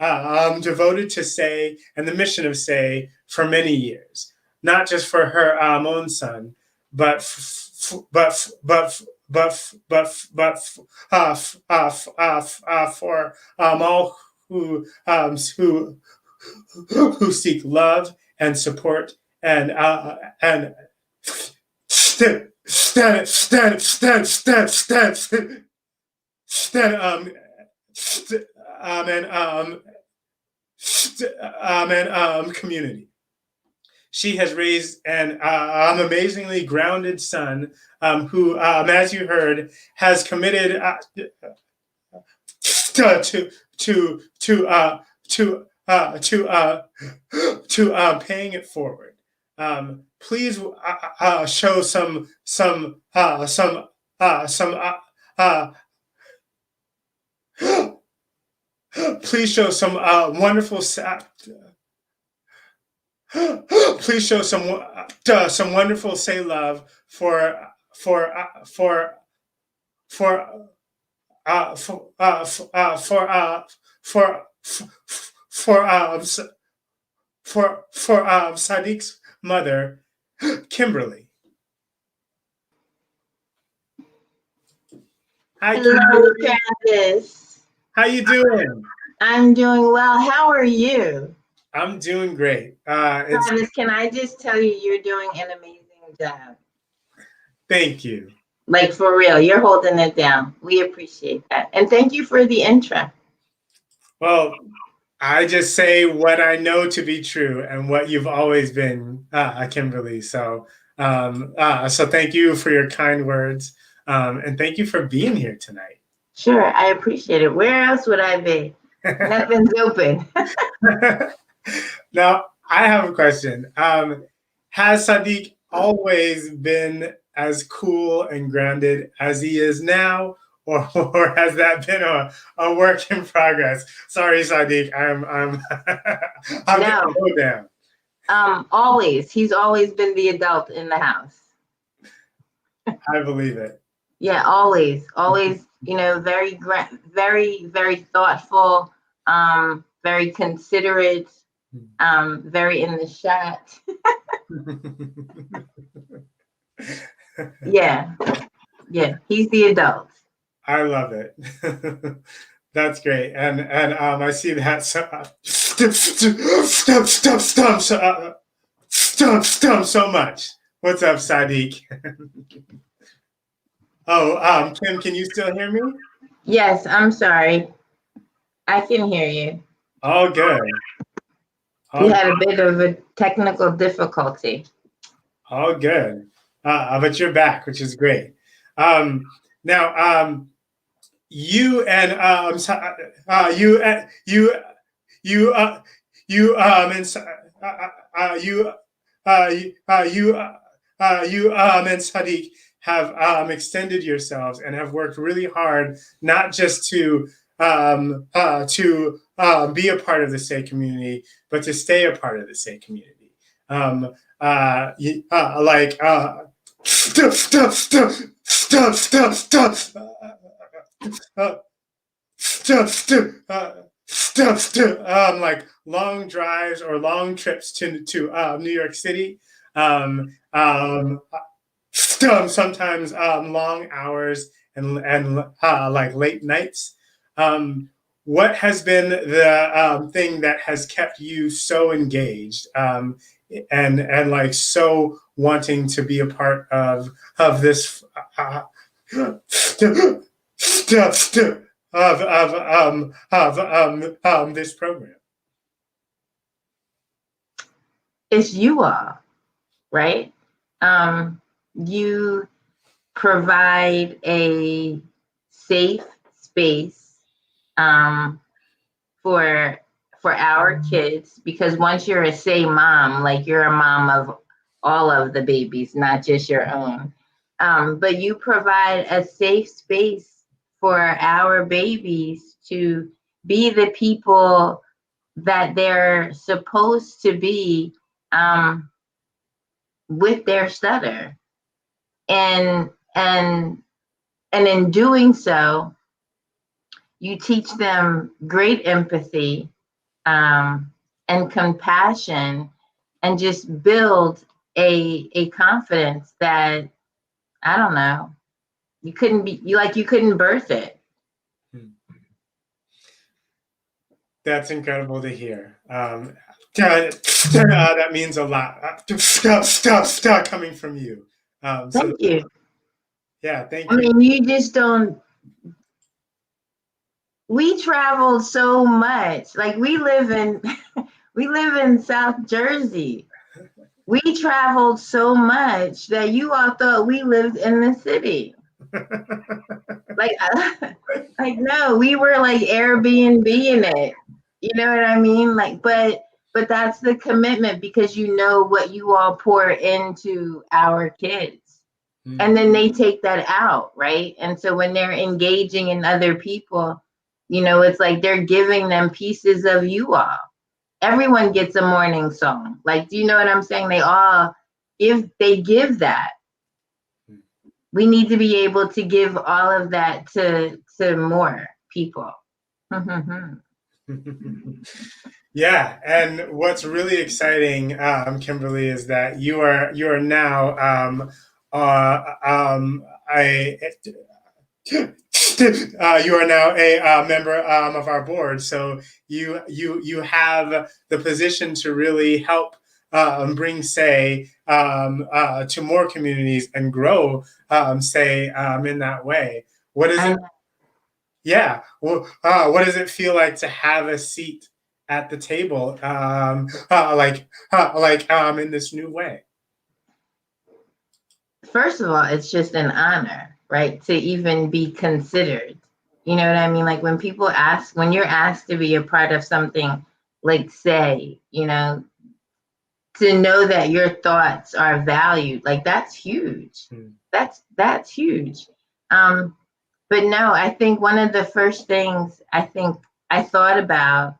devoted to SAY and the mission of SAY for many years, not just for her own son, but for all who seek love and support and community. She has raised an amazingly grounded son who, as you heard, has committed to paying it forward. Please show some please show some wonderful. Please show some wonderful say love for Saadiq's mother, Kimberly. Hi, hello, Candace. How you doing? I'm doing well. How are you? I'm doing great. Travis, can I just tell you, you're doing an amazing job. Thank you. Like, for real, you're holding it down. We appreciate that. And thank you for the intro. Well, I just say what I know to be true and what you've always been, Kimberly. So thank you for your kind words. And thank you for being here tonight. Sure, I appreciate it. Where else would I be? Nothing's open. Now, I have a question. Has Saadiq always been as cool and grounded as he is now, or has that been a work in progress? Sorry, Saadiq, I'm no. go down. Always. He's always been the adult in the house. I believe it. Yeah, always. You know, very, very thoughtful. Very considerate. Very in the shot. Yeah, he's the adult. I love it. That's great, and I see that stump so much. What's up, Saadiq? Oh, Kim, can you still hear me? Yes, I'm sorry. I can hear you. Oh, good. We had a bit of a technical difficulty. Oh, good. But you're back, which is great. Now, you and Saadiq have extended yourselves and have worked really hard, not just to be a part of the SAY community, but to stay a part of the SAY community. Like long drives or long trips to New York City. Sometimes long hours and like late nights. What has been the thing that has kept you so engaged and like so wanting to be a part of this this program? It's you all, right? You provide a safe space for our kids, because once you're a SAY mom, like you're a mom of all of the babies, not just your own. But you provide a safe space for our babies to be the people that they're supposed to be with their stutter. And in doing so, you teach them great empathy, and compassion, and just build a confidence that, I don't know, you couldn't birth it. That's incredible to hear. That means a lot. Stuff coming from you. Thank you. Yeah, thank I you. mean, you just don't. We traveled so much. Like we live in South Jersey. We traveled so much that you all thought we lived in the city. Like no, we were like Airbnb in it. You know what I mean? Like, but that's the commitment, because you know what you all pour into our kids. And then they take that out, right? And so when they're engaging in other people, you know, it's like they're giving them pieces of you all. Everyone gets a morning song. Like, do you know what I'm saying? They all give that. We need to be able to give all of that to more people. Yeah, and what's really exciting, Kimberly, is that you are now you are now a member of our board. So you have the position to really help bring SAY to more communities and grow SAY in that way. What is it? Yeah. Well, what does it feel like to have a seat at the table, in this new way? First of all, it's just an honor, right? To even be considered. You know what I mean? Like when you're asked to be a part of something like SAY, you know, to know that your thoughts are valued, like that's huge. That's huge. But no, I think one of the first things I thought about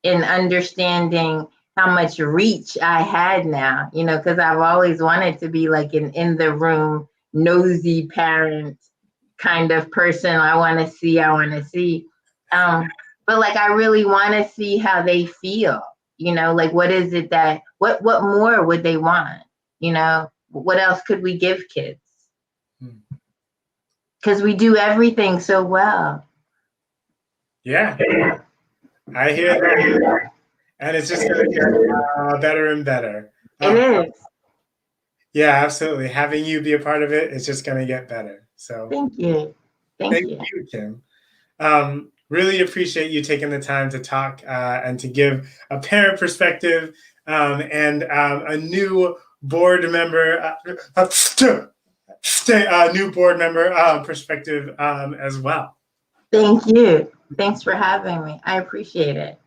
in understanding how much reach I had now, you know, because I've always wanted to be like an in the room, nosy parent kind of person. I want to see. But like, I really want to see how they feel, you know, like, what is it that, what more would they want? You know, what else could we give kids? Because we do everything so well. Yeah, I hear that. And it's just going to get better and better. It is. Yeah, absolutely. Having you be a part of it is just going to get better. So thank you. Thank you, Kim. Really appreciate you taking the time to talk and to give a parent perspective and a new board member, new board member perspective as well. Thank you. Thanks for having me. I appreciate it.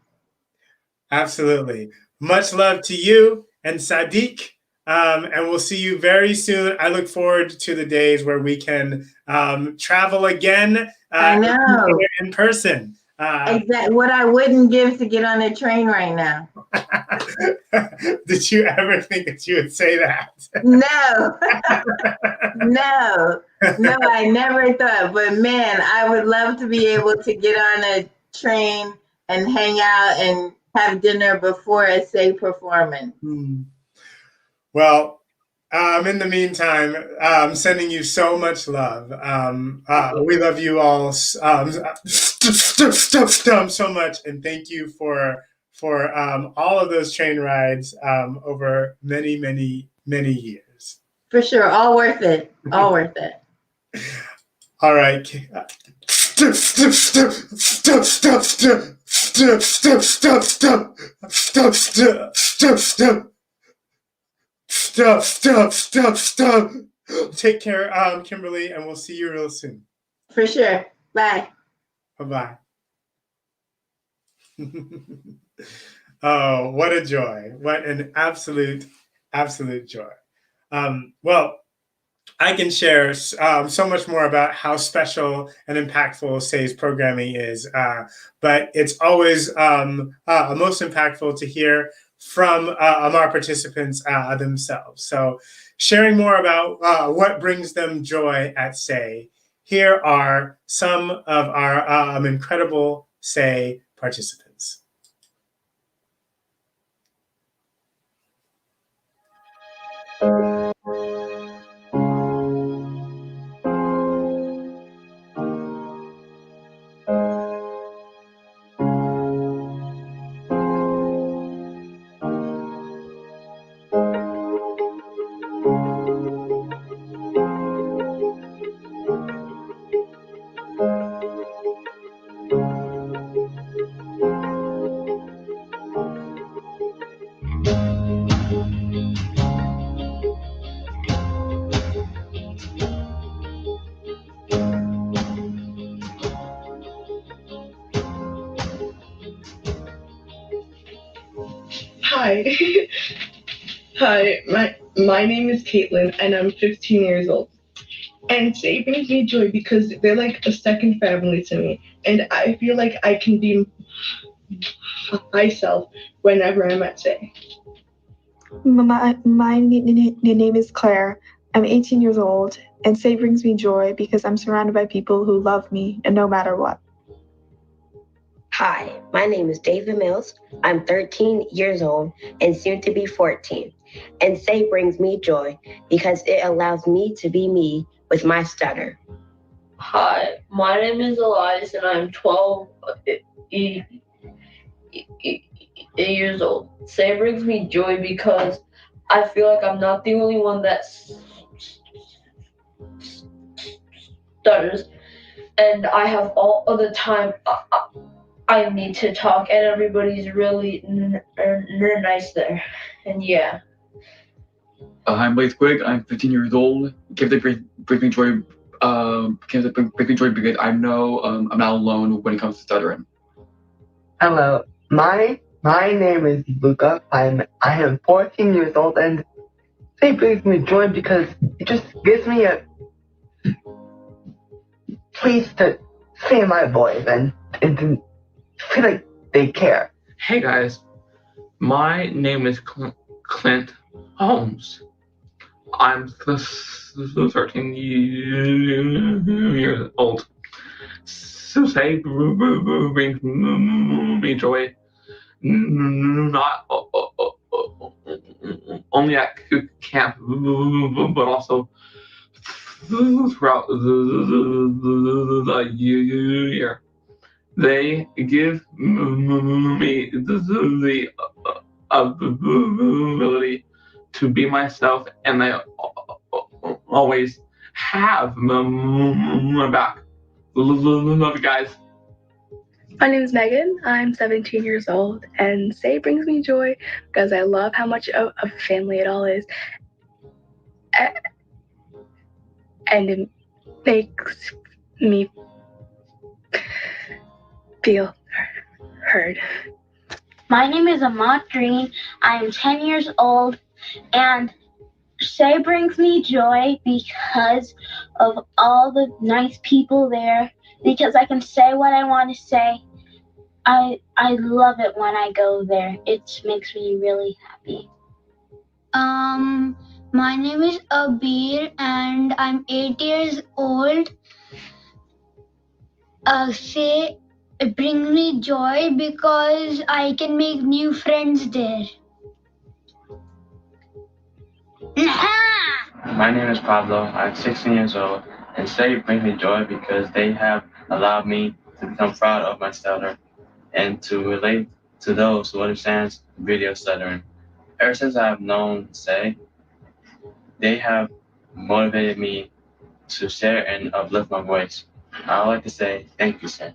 Absolutely. Much love to you and Saadiq. And we'll see you very soon. I look forward to the days where we can travel again I know. in person. Exactly. What I wouldn't give to get on a train right now. Did you ever think that you would say that? No. No, I never thought. But man, I would love to be able to get on a train and hang out and have dinner before a SAY performance. Well, in the meantime, I'm sending you so much love. We love you all so much, and thank you for all of those train rides over many, many, many years. For sure, all worth it. All worth it. All right. Stop. Take care, Kimberly, and we'll see you real soon. For sure. Bye. Bye-bye. Oh, what a joy. What an absolute joy. Well, I can share so much more about how special and impactful SAY's programming is, but it's always most impactful to hear from our participants themselves. So sharing more about what brings them joy at SAY, here are some of our incredible SAY participants. Hi. Hi, my name is Caitlin, and I'm 15 years old. And Say brings me joy because they're like a second family to me, and I feel like I can be myself whenever I'm at Say. My name is Claire. I'm 18 years old, and Say brings me joy because I'm surrounded by people who love me, and no matter what. Hi, my name is David Mills. I'm 13 years old and soon to be 14. And Say brings me joy because it allows me to be me with my stutter. Hi, my name is Elias and I'm 12 years old. Say brings me joy because I feel like I'm not the only one that stutters, and I have all of the time I need to talk, and everybody's really nice there. And yeah. I'm Greg. I'm 15 years old. Give the bring me joy. Bring me joy because I know I'm not alone when it comes to stuttering. Hello, my name is Luca. I am 14 years old, and it brings me joy because it just gives me a place to say my voice and to feel like they care. Hey guys, my name is Clint Holmes. I'm 13 years old. So Say brings me joy, not only at camp, but also throughout the year. They give me the ability to be myself, and they always have my back. Love you guys. My name is Megan. I'm 17 years old, and Say brings me joy because I love how much of a family it all is. And it makes me feel heard. My name is Ahmad Green. I am 10 years old, and Say brings me joy because of all the nice people there, because I can say what I want to say. I love it when I go there. It makes me really happy. My name is Abir and I'm 8 years old. Say it brings me joy because I can make new friends there. My name is Pablo. I'm 16 years old, and Say brings me joy because they have allowed me to become proud of my stutter and to relate to those who understand video stuttering. Ever since I've known Say, they have motivated me to share and uplift my voice. I would like to say thank you, Say.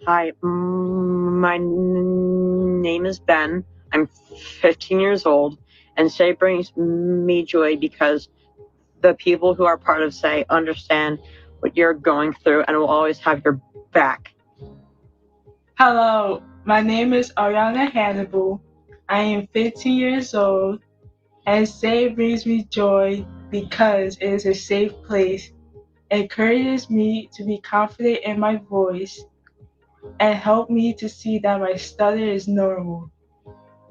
Hi, my name is Ben. I'm 15 years old, and Say brings me joy because the people who are part of Say understand what you're going through and will always have your back. Hello, my name is Ariana Hannibal. I am 15 years old, and Say brings me joy because it is a safe place. It encourages me to be confident in my voice and help me to see that my stutter is normal.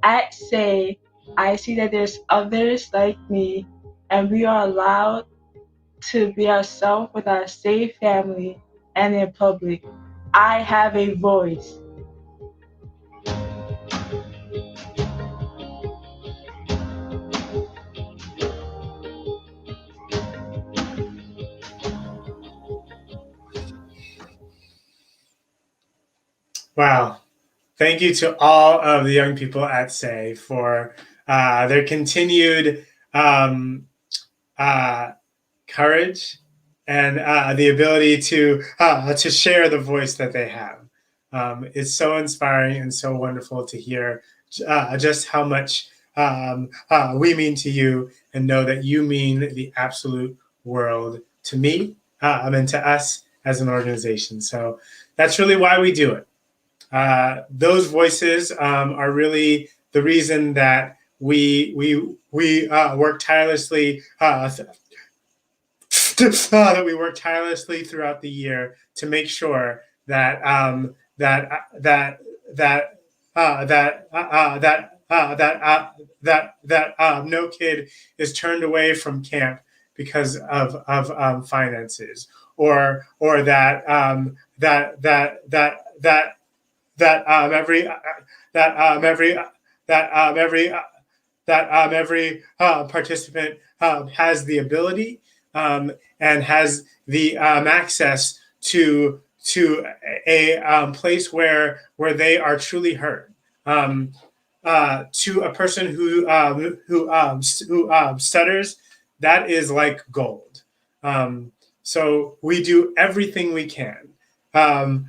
At Say, I see that there's others like me, and we are allowed to be ourselves with our safe family and in public. I have a voice. Wow. Thank you to all of the young people at Say for their continued courage and the ability to share the voice that they have. It's so inspiring and so wonderful to hear just how much we mean to you and know that you mean the absolute world to me and to us as an organization. So that's really why we do it. Those voices are really the reason that we work tirelessly that we work tirelessly throughout the year to make sure that no kid is turned away from camp because of finances, or that every participant has the ability and has the access to a place where they are truly heard. To a person who stutters, that is like gold. So we do everything we can to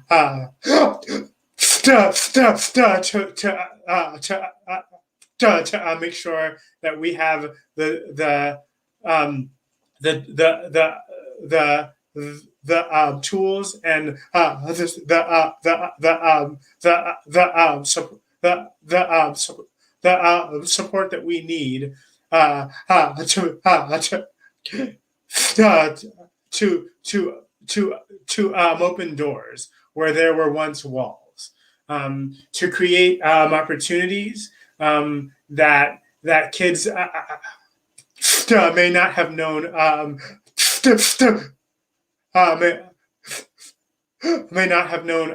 make sure that we have the tools and the support that we need to open doors where there were once walls, to create opportunities that kids may not have known may not have known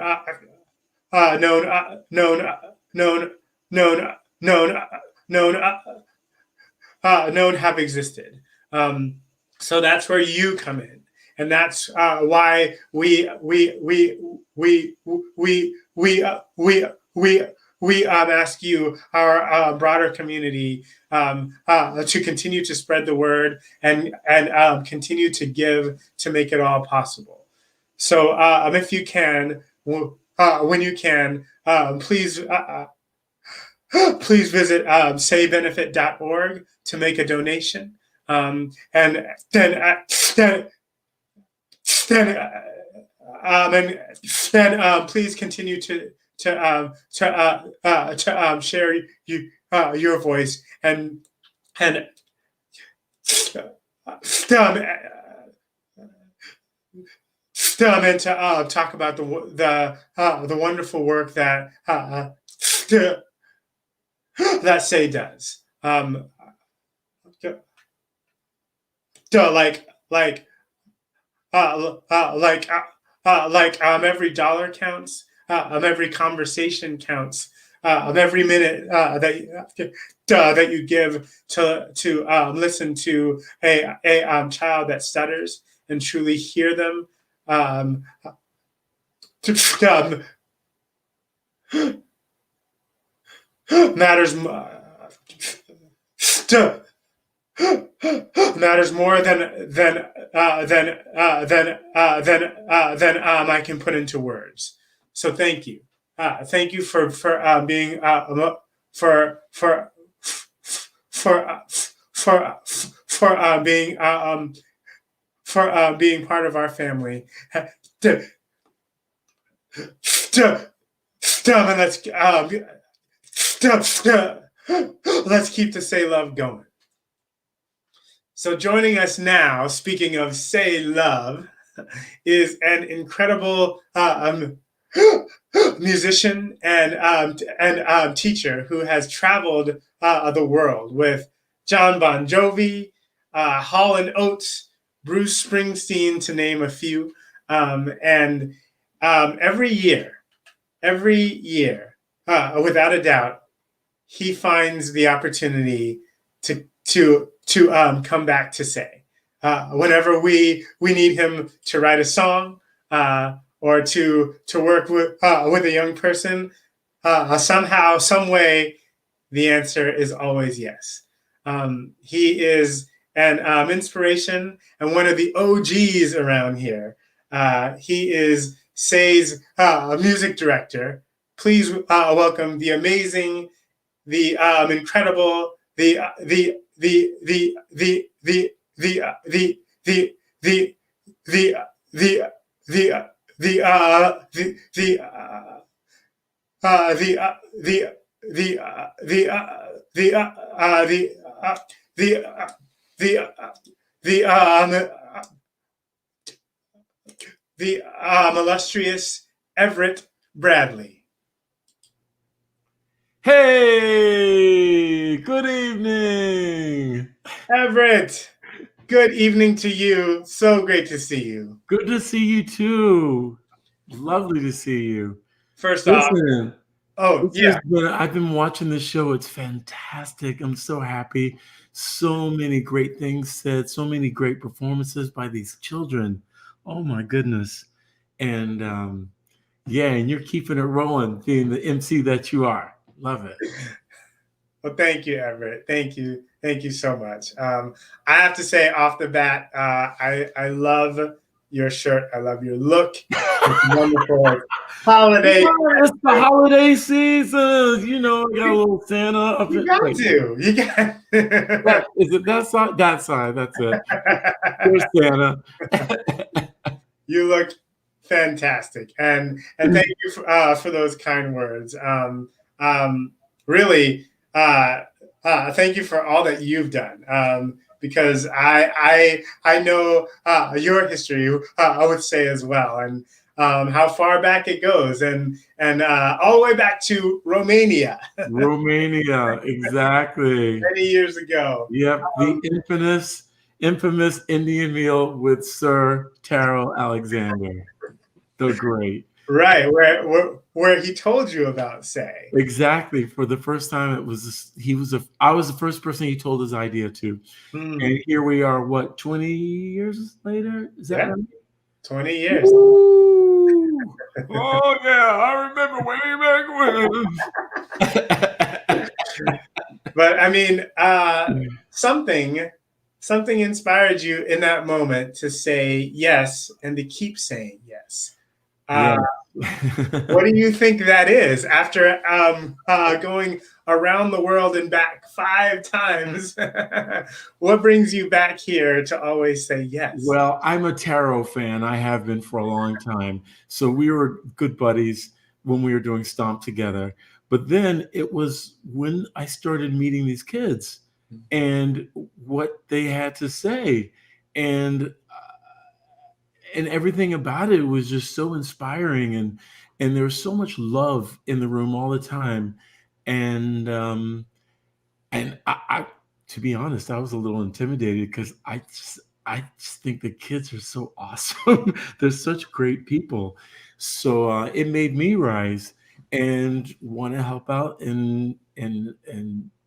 have existed. So that's where you come in, and that's why we ask you, our broader community, to continue to spread the word and continue to give to make it all possible. So if you can, when you can, please visit saybenefit.org to make a donation, and then please continue to share your voice and to talk about the wonderful work that that Say does. Every dollar counts, every conversation counts, every minute that you give to listen to a child that stutters and truly hear them. Matters more than I can put into words. So thank you. Thank you for being being part of our family. Let's keep the Say Love going. So joining us now, speaking of Say Love, is an incredible musician and teacher who has traveled the world with John Bon Jovi, Hall & Oates, Bruce Springsteen, to name a few. And every year, without a doubt, he finds the opportunity to come back to Say. Whenever we need him to write a song or to work with a young person, somehow, some way, the answer is always yes. He is an inspiration and one of the OGs around here. He is Say's music director. Please welcome the amazing, the incredible, the the the the the the the illustrious Everett Bradley. Hey, good evening. Everett, good evening to you. So great to see you. Good to see you too. Lovely to see you. First off, Listen, yeah. I've been watching the show. It's fantastic. I'm so happy. So many great things said, so many great performances by these children. Oh my goodness. And yeah, and you're keeping it rolling, being the MC that you are. Love it. Well, thank you, Everett. Thank you. Thank you so much. I have to say off the bat, I love your shirt. I love your look. It's wonderful. Holiday. It's the holiday season. You know, got a little Santa up You got to. You got Is it that side? That side. That's it. There's Santa. You look fantastic. And thank you for those kind words. Really, thank you for all that you've done. Because I know your history, I would say as well, and how far back it goes, and all the way back to Romania. Romania, exactly. Many years ago. Yep, the infamous Indian meal with Sir Taro Alexander, the Great. Right, where he told you about Say. Exactly. For the first time, I was the first person he told his idea to. And here we are, what, 20 years later? Is that right? 20 years. Oh yeah, I remember way back when. But I mean, something inspired you in that moment to say yes and to keep saying yes. What do you think that is after going around the world and back 5 times? What brings you back here to always say yes? Well, I'm a Taro fan. I have been for a long time. So we were good buddies when we were doing Stomp together. But then it was when I started meeting these kids and what they had to say. And everything about it was just so inspiring, and there was so much love in the room all the time. And I to be honest, I was a little intimidated because I just think the kids are so awesome. They're such great people. So it made me rise and want to help out and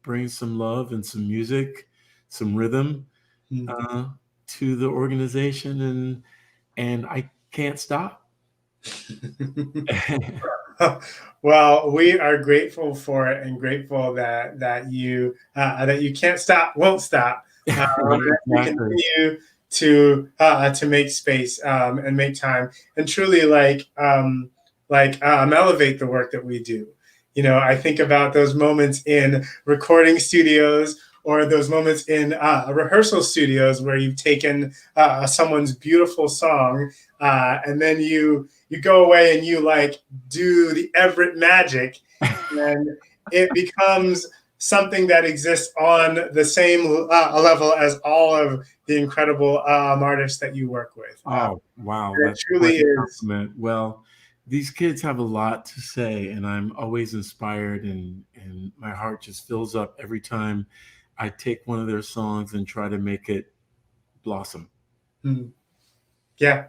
bring some love and some music, some rhythm to the organization, and I can't stop. Well, we are grateful for it and grateful that you can't stop, won't stop. You continue to make space and make time and truly elevate the work that we do. You know, I think about those moments in recording studios or those moments in rehearsal studios where you've taken someone's beautiful song and then you go away and you do the Everett magic, and it becomes something that exists on the same level as all of the incredible artists that you work with. Oh, wow. That truly is. Well, these kids have a lot to say, and I'm always inspired, and my heart just fills up every time I take one of their songs and try to make it blossom. Yeah.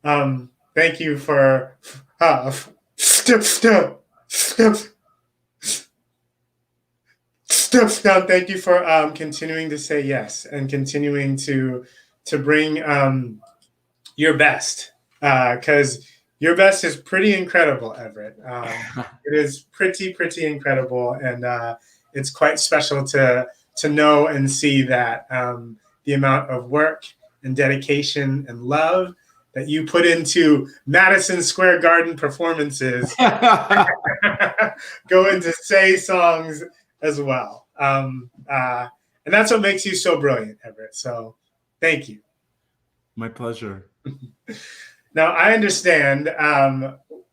Thank you for thank you for continuing to say yes and continuing to bring your best, because your best is pretty incredible, Everett. It is pretty incredible, and it's quite special to know and see that the amount of work and dedication and love that you put into Madison Square Garden performances go into Say songs as well. And that's what makes you so brilliant, Everett. So thank you. My pleasure. Now, I understand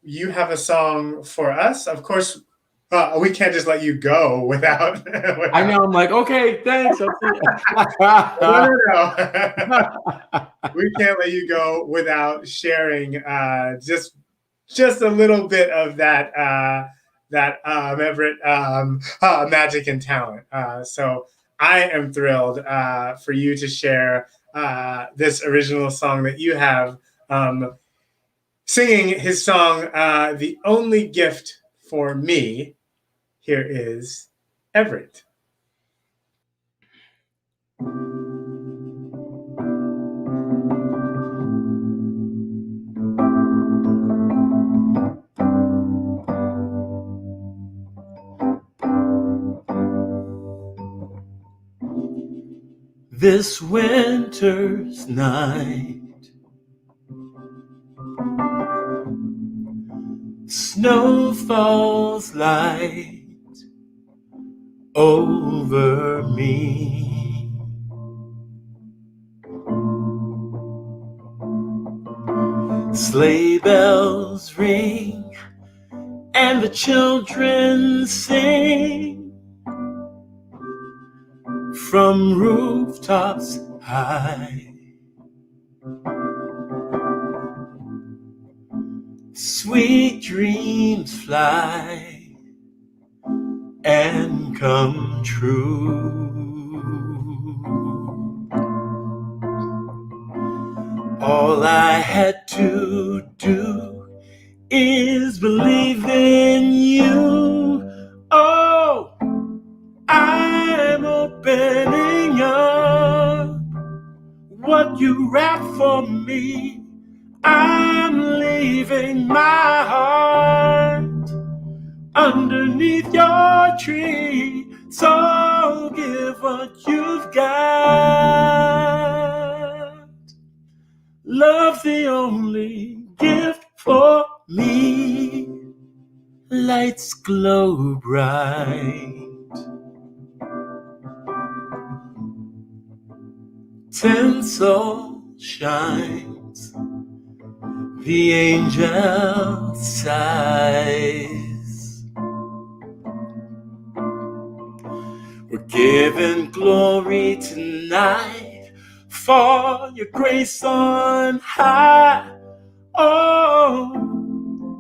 you have a song for us. Of course, We can't just let you go without. I know. I'm like, okay, thanks. I'll see you. No. We can't let you go without sharing just a little bit of that Everett magic and talent. So I am thrilled for you to share this original song that you have. Singing his song, The Only Gift for Me. Here is Everett. This winter's night, snow falls light over me. Sleigh bells ring and the children sing from rooftops high. Sweet dreams fly and come true. All I had to do is believe in you. Oh, I'm opening up what you wrap for me. I'm leaving my heart underneath your tree. So give what you've got. Love's the only gift for me. Lights glow bright, tinsel shines, the angel sighs. We're giving glory tonight for your grace on high. Oh,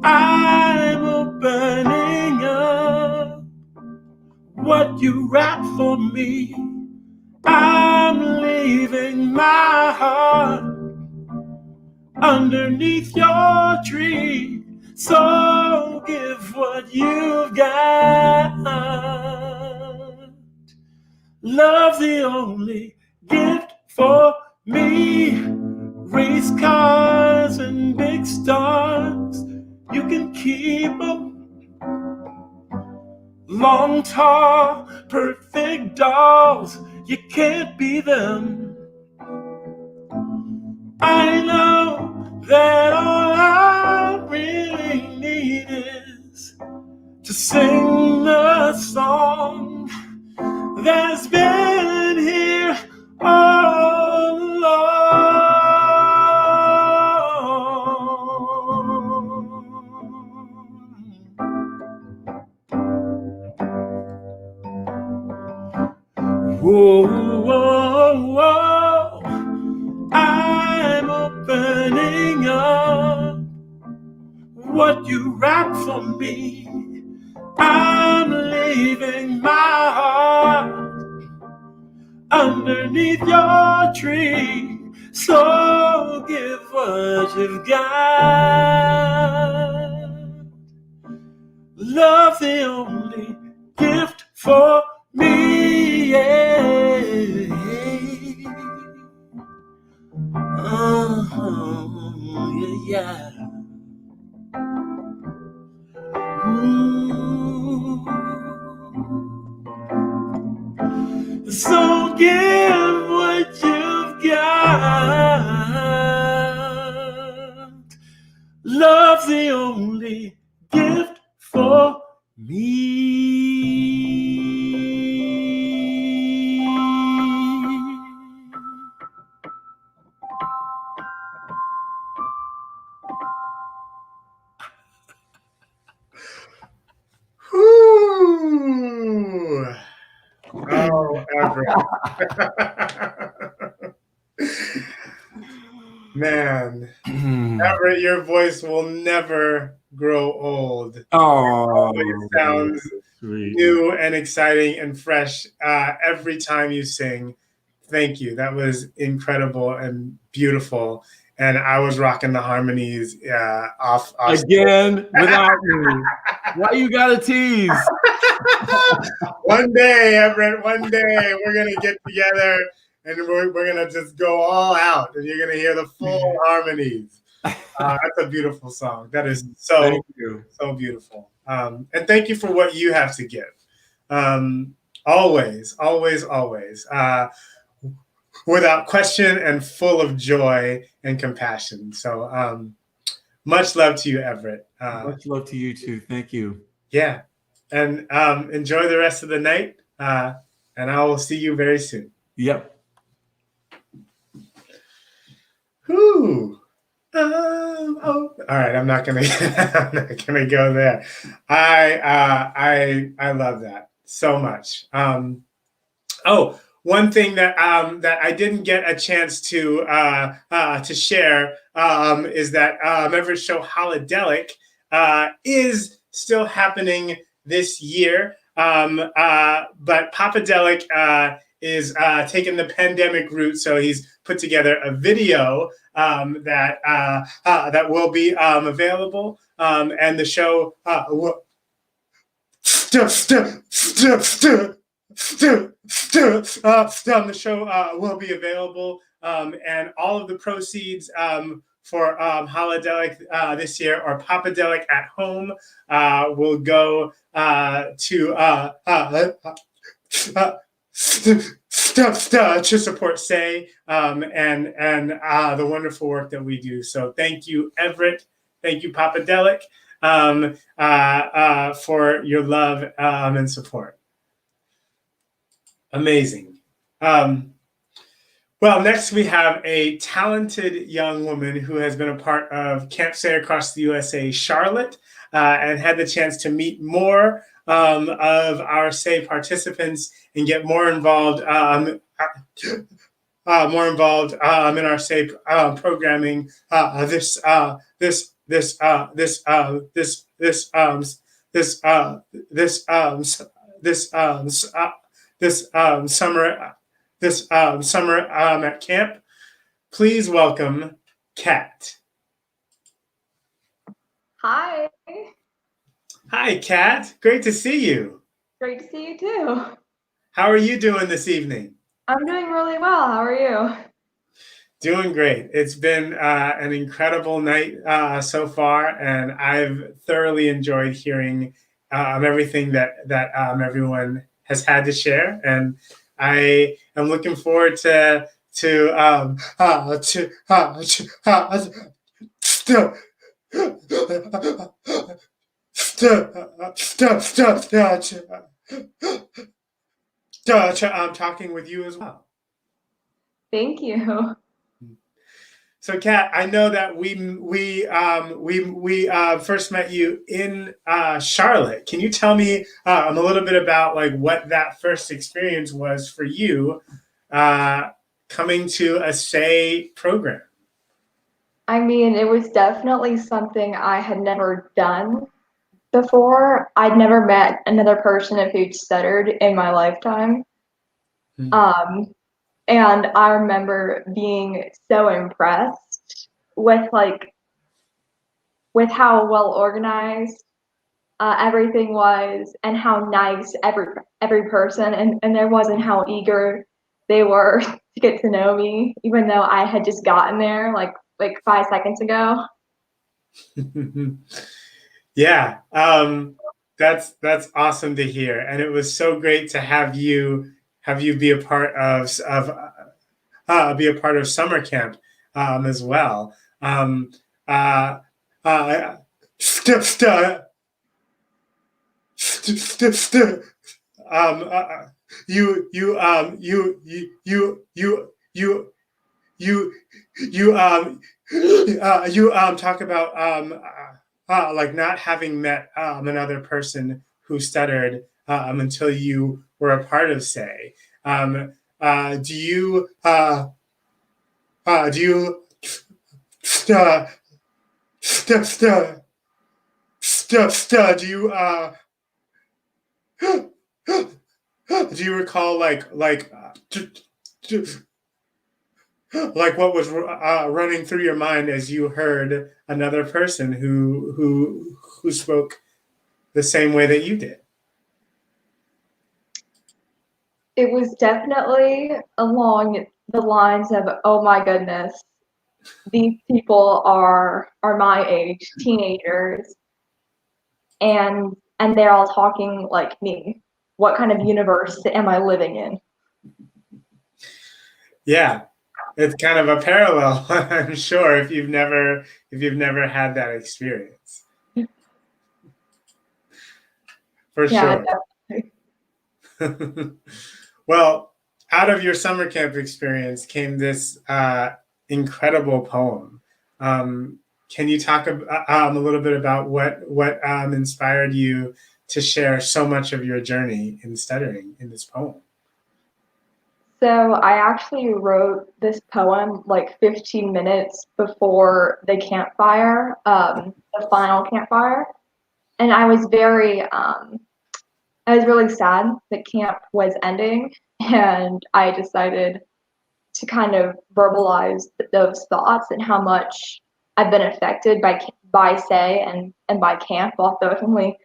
I'm opening up what you wrap for me. I'm leaving my heart underneath your tree. So give what you've got. Love's the only gift for me. Race cars and big stars, you can keep them. Long, tall, perfect dolls, you can't be them. I know that all I really need is to sing the song that's been here all along. Whoa, whoa, whoa, I'm opening up what you wrap for me. I'm leaving my heart underneath your tree. So give what you've got. Love's the only gift for me. Yeah. Yeah. Ooh. So give what you've got. Love's the only gift for me. Everett. Man, Everett, your voice will never grow old. Oh, Always sounds sweet. new and exciting and fresh every time you sing. Thank you. That was incredible and beautiful. And I was rocking the harmonies off again without me. Why you gotta tease? One day, Everett, one day we're gonna get together and we're gonna just go all out, and you're gonna hear the full harmonies. That's a beautiful song. That is so beautiful. And thank you for what you have to give. Always, always, always. Without question and full of joy and compassion. So much love to you, Everett. Much love to you too. Thank you. Yeah. And enjoy the rest of the night. And I will see you very soon. Yep. Whew. All right. I'm not gonna go there. I love that so much. One thing that that I didn't get a chance to share is that Everett Show Papadelic is still happening this year, but Papadelic is taking the pandemic route, so he's put together a video that will be available, and the show the show will be available, and all of the proceeds for Papadelic this year, or Papadelic at Home, will go to support Say and the wonderful work that we do. So thank you, Everett. Thank you, Papadelic, for your love and support. Amazing. Well, next we have a talented young woman who has been a part of Camp Say across the USA, Charlotte, and had the chance to meet more of our Say participants and get more involved in our Say programming this summer at camp. Please welcome Kat. Hi. Hi, Kat. Great to see you. Great to see you too. How are you doing this evening? I'm doing really well. How are you? Doing great. It's been an incredible night so far, and I've thoroughly enjoyed hearing everything that everyone has had to share, and I am looking forward to talking with you as well. Thank you. So, Kat, I know that we first met you in Charlotte. Can you tell me a little bit about like what that first experience was for you coming to a Say program? I mean, it was definitely something I had never done before. I'd never met another person who stuttered in my lifetime. And I remember being so impressed with how well organized everything was, and how nice every person and there was, and how eager they were to get to know me, even though I had just gotten there like 5 seconds ago. Yeah, that's awesome to hear, and it was so great to have you be a part of summer camp as well. You talk about like not having met another person who stuttered until you were a part of Say. Do you do you recall like what was running through your mind as you heard another person who spoke the same way that you did? It was definitely along the lines of, oh my goodness, these people are my age, teenagers, and they're all talking like me. What kind of universe am I living in? Yeah, it's kind of a parallel, I'm sure, if you've never had that experience. For Yeah, sure. Well, out of your summer camp experience came this incredible poem. Can you talk a little bit about what inspired you to share so much of your journey in stuttering in this poem? So I actually wrote this poem like 15 minutes before the campfire, the final campfire, and I was really sad that camp was ending, and I decided to kind of verbalize those thoughts and how much I've been affected by Say and by camp, although I've only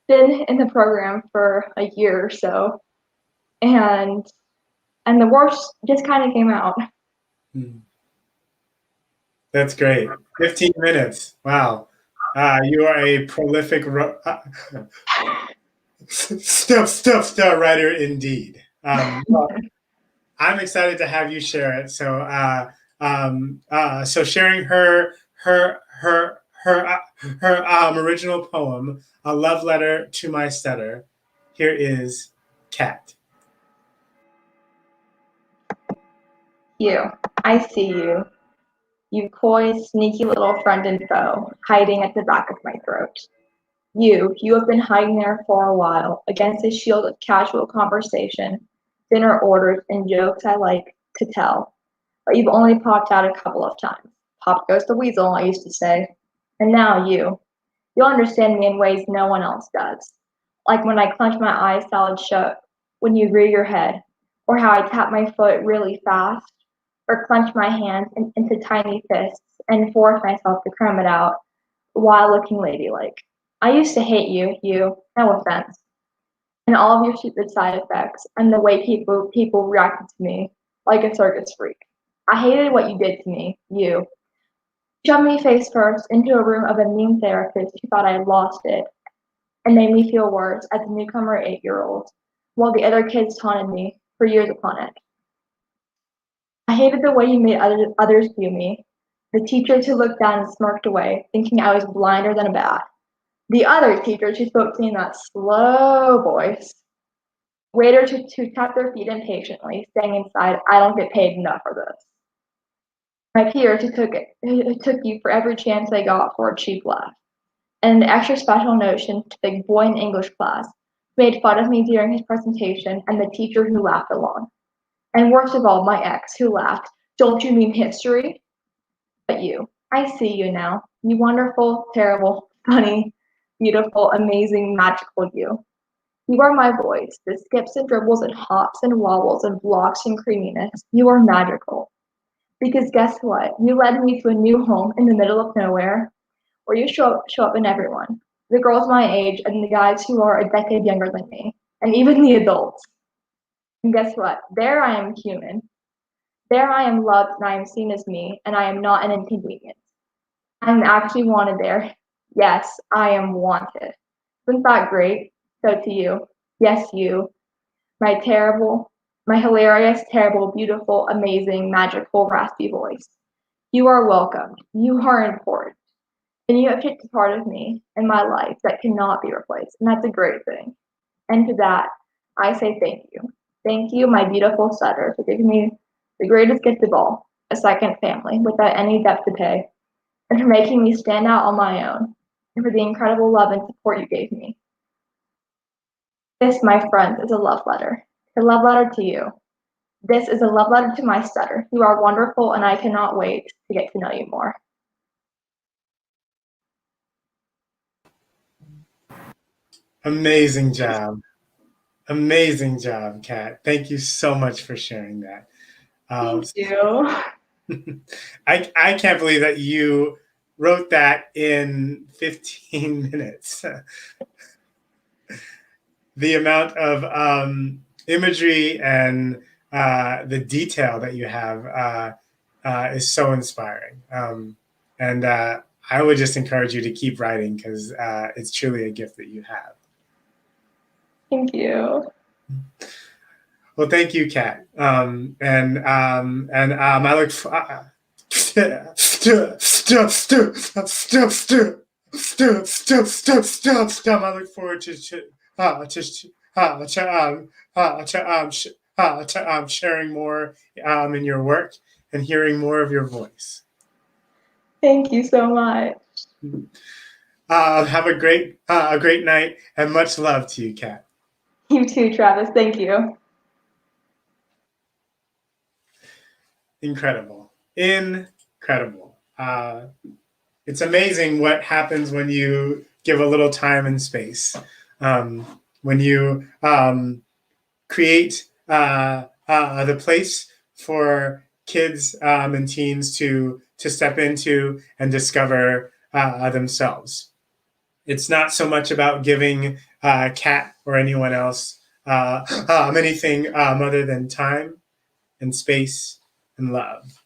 been in the program for a year or so, and the worst just kind of came out. That's great. 15 minutes. Wow. You are a prolific stuff writer indeed. Well, I'm excited to have you share it. So, so sharing her original poem, A Love Letter to My Stutter. Here is Kat. You, I see you. You coy, sneaky little friend and foe, hiding at the back of my throat. You have been hiding there for a while, against a shield of casual conversation, dinner orders, and jokes I like to tell. But you've only popped out a couple of times. Pop goes the weasel, I used to say. And now you'll understand me in ways no one else does. Like when I clench my eyes solid shut, when you rear your head, or how I tap my foot really fast, or clench my hands into tiny fists and force myself to cram it out while looking ladylike. I used to hate you, no offense, and all of your stupid side effects and the way people reacted to me like a circus freak. I hated what you did to me, you. Shoved me face first into a room of a mean therapist who thought I had lost it and made me feel worse as a newcomer 8-year-old, while the other kids taunted me for years upon it. I hated the way you made others view me, the teachers who looked down and smirked away, thinking I was blinder than a bat. The other teachers who spoke to me in that slow voice. Waiters who tap their feet impatiently, saying inside, I don't get paid enough for this. My peers who took you for every chance they got for a cheap laugh. And an extra special notion to the boy in English class who made fun of me during his presentation and the teacher who laughed along. And worst of all, my ex who laughed, don't you mean history? But you, I see you now. You wonderful, terrible, funny, beautiful, amazing, magical you. You are my voice, the skips and dribbles and hops and wobbles and blocks and creaminess. You are magical. Because guess what? You led me to a new home in the middle of nowhere where you show up in everyone. The girls my age and the guys who are a decade younger than me, and even the adults. And guess what? There I am human. There I am loved and I am seen as me, and I am not an inconvenience. I am actually wanted there. Yes, I am wanted. Isn't that great? So to you, yes, you, my hilarious, terrible, beautiful, amazing, magical, raspy voice. You are welcome. You are important. And you have shaped a part of me and my life that cannot be replaced. And that's a great thing. And to that, I say thank you. Thank you, my beautiful stutter, for giving me the greatest gift of all, a second family, without any debt to pay, and for making me stand out on my own, and for the incredible love and support you gave me. This, my friends, is a love letter to you. This is a love letter to my stutter. You are wonderful, and I cannot wait to get to know you more. Amazing job. Amazing job, Kat. Thank you so much for sharing that. Thank you. I can't believe that you wrote that in 15 minutes. The amount of imagery and the detail that you have is so inspiring. And I would just encourage you to keep writing because it's truly a gift that you have. Thank you. Well, thank you, Kat. And I look for I look forward to sharing more in your work and hearing more of your voice. Thank you so much. Have a great night and much love to you, Kat. You too, Travis. Thank you. Incredible. It's amazing what happens when you give a little time and space. When you create the place for kids and teens to step into and discover themselves. It's not so much about giving Kat or anyone else anything other than time and space and love.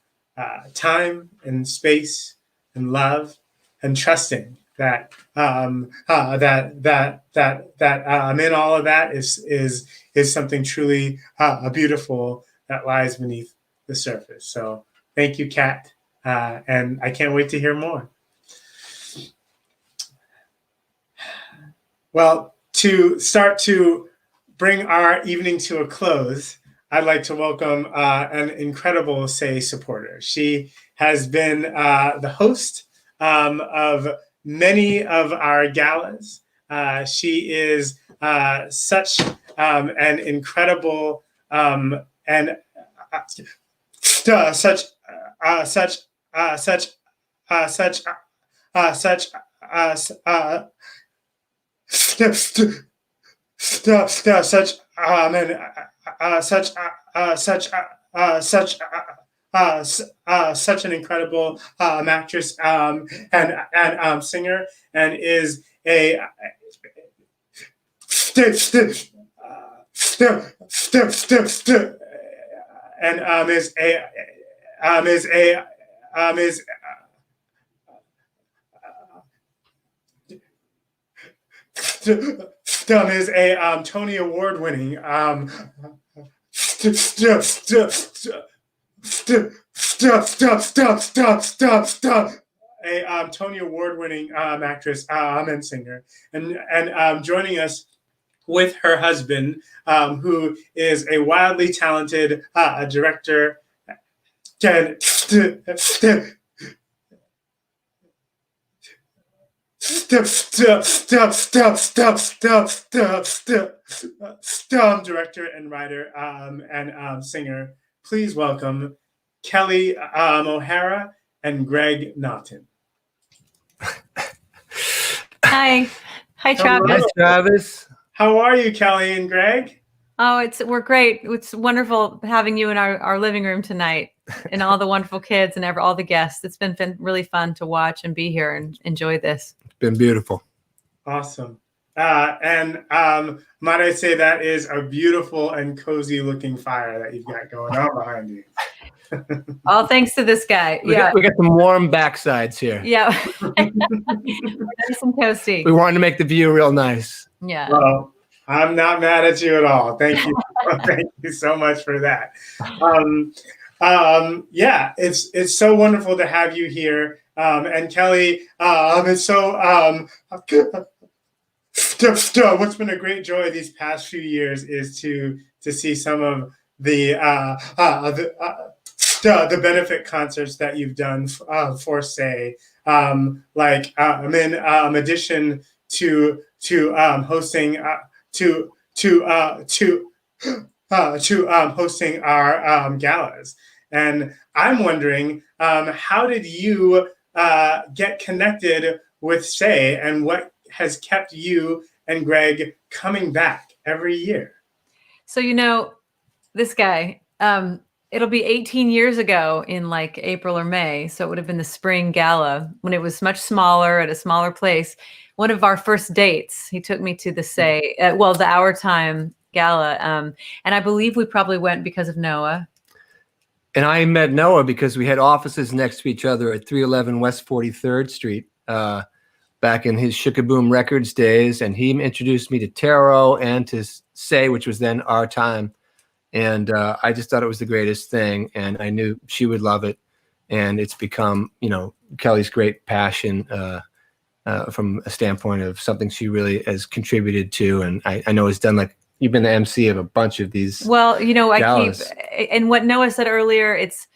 Time and space and love and trusting that in all of that is something truly beautiful that lies beneath the surface. So thank you, Kat, and I can't wait to hear more. Well, to start to bring our evening to a close, I'd like to welcome an incredible SAY supporter. She has been the host of many of our galas. She is such an incredible and such an incredible actress and singer, and is a Tony Award winning Tony Award winning actress and singer, and joining us with her husband, who is a wildly talented director. Director and writer and singer. Please welcome Kelli O'Hara and Greg Naughton. Hi, Travis. Hello. Hi, Travis. How are you, Kelli and Greg? Oh, we're great. It's wonderful having you in our living room tonight, and all the wonderful kids and all the guests. It's been really fun to watch and be here and enjoy this. It's been beautiful. Awesome. And might I say that is a beautiful and cozy looking fire that you've got going on behind you. All thanks to this guy. We got some warm backsides here. Yeah. Nice and toasty. We wanted to make the view real nice. Yeah. Well, I'm not mad at you at all. Thank you. Thank you so much for that. Yeah, it's so wonderful to have you here. And Kelli, it's so what's been a great joy these past few years is to see some of the benefit concerts that you've done for SAY, in addition to hosting hosting our galas. And I'm wondering, how did you get connected with Say, and what has kept you and Greg coming back every year? So, you know, this guy, it'll be 18 years ago in like April or May. So it would have been the spring gala when it was much smaller at a smaller place. One of our first dates, he took me to the Say, the Our Time gala. And I believe we probably went because of Noah. And I met Noah because we had offices next to each other at 311 West 43rd Street back in his Shookaboom Records days. And he introduced me to Taro and to Say, which was then Our Time. And I just thought it was the greatest thing. And I knew she would love it. And it's become, you know, Kelli's great passion from a standpoint of something she really has contributed to. And I know has done, like, you've been the MC of a bunch of these. Well, you know, galas. And what Noah said earlier, it's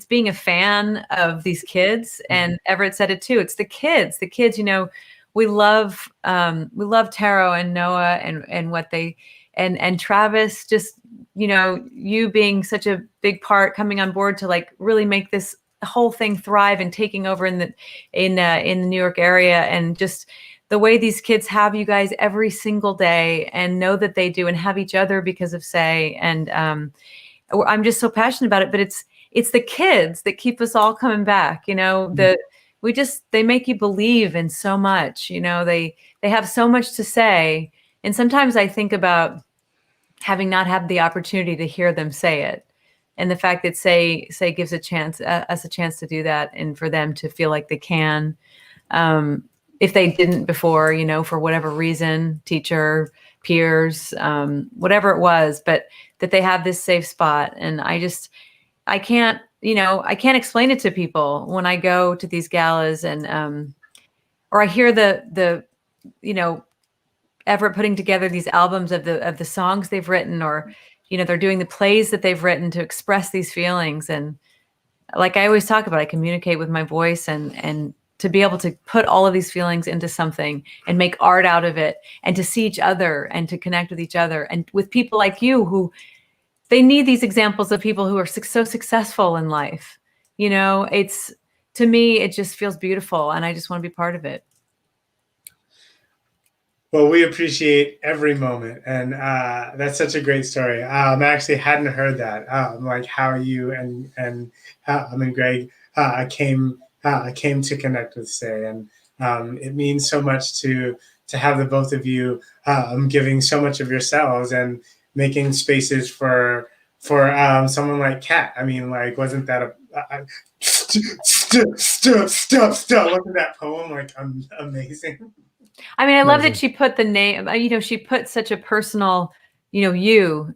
being a fan of these kids, and Everett said it too. It's the kids, you know, we love Taro and Noah and what they, and Travis, just, you know, you being such a big part, coming on board to like really make this whole thing thrive and taking over in the New York area, and just the way these kids have you guys every single day and know that they do, and have each other because of Say. And I'm just so passionate about it, but it's the kids that keep us all coming back. You know, they make you believe in so much, you know, they have so much to say. And sometimes I think about having not had the opportunity to hear them say it. And the fact that Say gives us a chance to do that, and for them to feel like they can, if they didn't before, you know, for whatever reason, teacher, peers, whatever it was, but that they have this safe spot. And I can't explain it to people when I go to these galas, and or I hear the you know, Everett putting together these albums of the songs they've written, or, you know, they're doing the plays that they've written to express these feelings. And like I always talk about, I communicate with my voice, and to be able to put all of these feelings into something and make art out of it, and to see each other and to connect with each other, and with people like you who they need these examples of people who are so successful in life. You know, to me, it just feels beautiful, and I just want to be part of it. Well, we appreciate every moment, and that's such a great story. I actually hadn't heard that, like how you and Greg came to connect with Say, and it means so much to have the both of you giving so much of yourselves and making spaces for someone like Kat. I mean, like, wasn't that wasn't that poem like amazing? I mean, I love that she put the name, you know, she put such a personal, you know, you,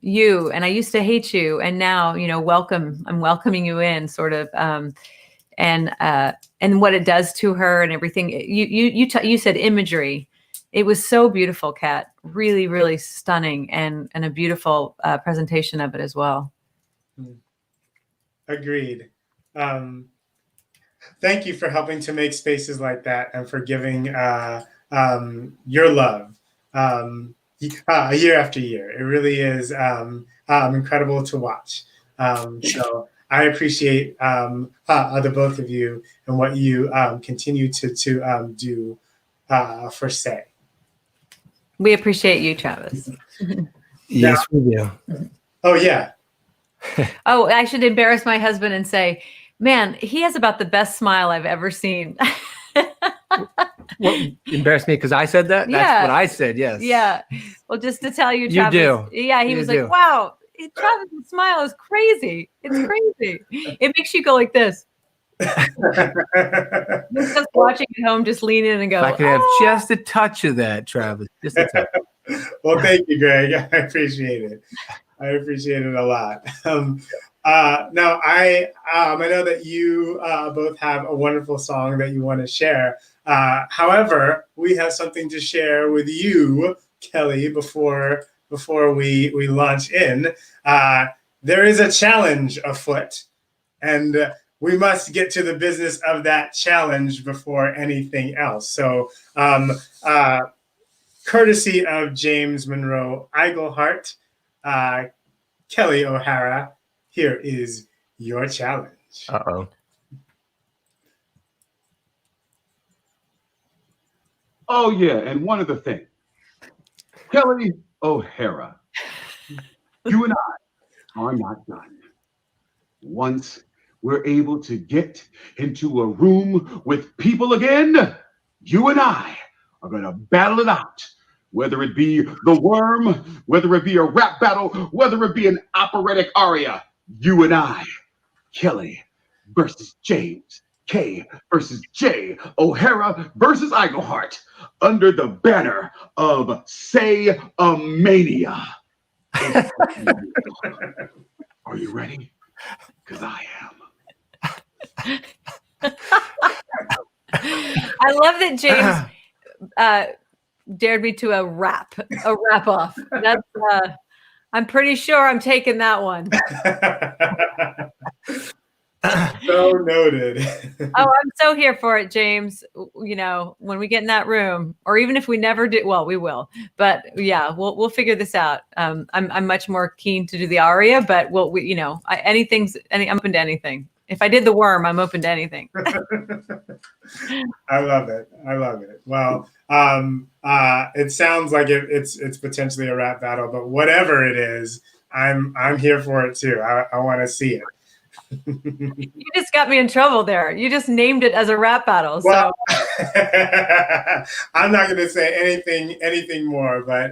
and I used to hate you, and now, you know, I'm welcoming you in, sort of, and what it does to her and everything. You said imagery. It was so beautiful, Kat. Really, really stunning, and a beautiful presentation of it as well. Agreed. Thank you for helping to make spaces like that, and for giving your love year after year. It really is incredible to watch. So I appreciate the both of you and what you continue to do for Say. We appreciate you, Travis. Yes, we do. Oh, yeah. Oh, I should embarrass my husband and say, man, he has about the best smile I've ever seen. Well, embarrass me because I said that? Yeah. That's what I said, yes. Yeah. Well, just to tell you, You Travis. do. Yeah, he You was do. like, wow, Travis' smile is crazy. It's crazy. It makes you go like this. Just watching at home, just lean in and go, If I could have just a touch of that, Travis. Just a touch. Well, thank you, Greg. I appreciate it. I appreciate it a lot. Now, I know that you both have a wonderful song that you want to share. However, we have something to share with you, Kelli, before we launch in. There is a challenge afoot, and we must get to the business of that challenge before anything else. So, courtesy of James Monroe Iglehart, Kelli O'Hara, here is your challenge. Uh-oh. Oh, yeah, and one other thing. Kelli O'Hara, you and I are not done. Once we're able to get into a room with people again, you and I are going to battle it out. Whether it be the worm, whether it be a rap battle, whether it be an operatic aria, you and I, Kelli versus James, K versus J, O'Hara versus Iglehart, under the banner of Say a Mania. Are you ready? Because I am. I love that James dared me to a rap off. That's I'm pretty sure I'm taking that one. So noted. Oh, I'm so here for it, James. You know, when we get in that room, or even if we never do, well, we will. But yeah, we'll figure this out. I'm much more keen to do the aria, but I'm open to anything. If I did the worm, I'm open to anything. I love it. Well, it sounds like it's potentially a rap battle, but whatever it is, I'm here for it too. I want to see it. You just got me in trouble there. You just named it as a rap battle. Well, I'm not going to say anything more, but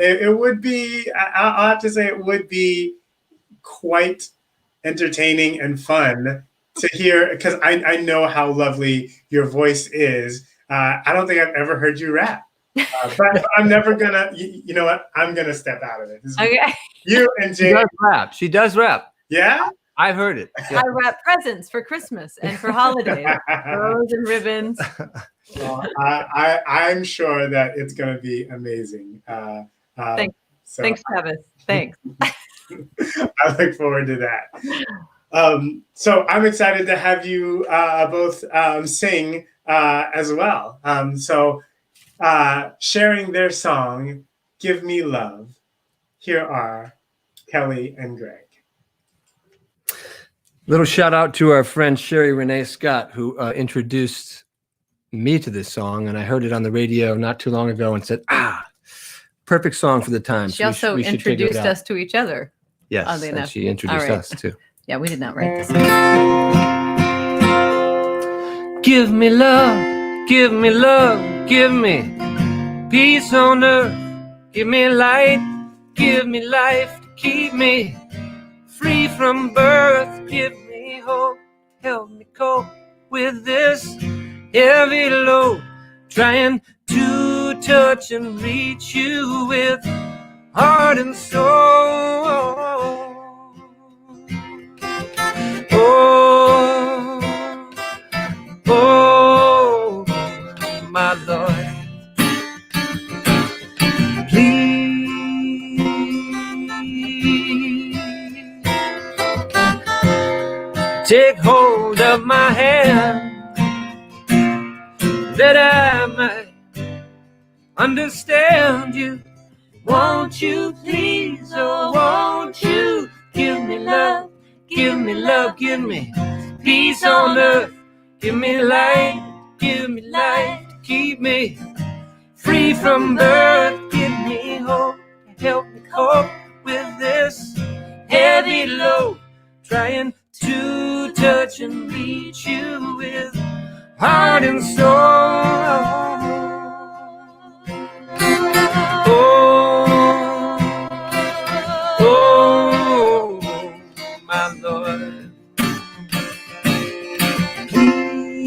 it would be. I'll have to say it would be quite entertaining and fun to hear, because I know how lovely your voice is. I don't think I've ever heard you rap, but I'm never gonna. You know what? I'm gonna step out of it. Okay. You and Jay. She does rap. Yeah. I've heard it. Yeah. I wrap presents for Christmas and for holidays, bows and ribbons. Well, I'm sure that it's going to be amazing. Thanks, Travis. Thanks. I look forward to that. So I'm excited to have you both sing as well. Sharing their song, Give Me Love. Here are Kelli and Greg. Little shout out to our friend Sherry Renee Scott, who introduced me to this song, and I heard it on the radio not too long ago and said, perfect song for the time. She also introduced us to each other. Yes, and she introduced us too. Yeah, we did not write this. Give me love, give me love, give me peace on earth, give me light, give me life to keep me free from birth, give me hope, help me cope with this heavy load, trying to touch and reach you with heart and soul. Oh, my Lord, please take hold of my hand, that I might understand you. Won't you please, oh, won't you give me love, give me love, give me peace on earth, give me light to keep me free from birth, give me hope, help me cope with this heavy load, trying to touch and reach you with heart and soul. Oh, my Lord, please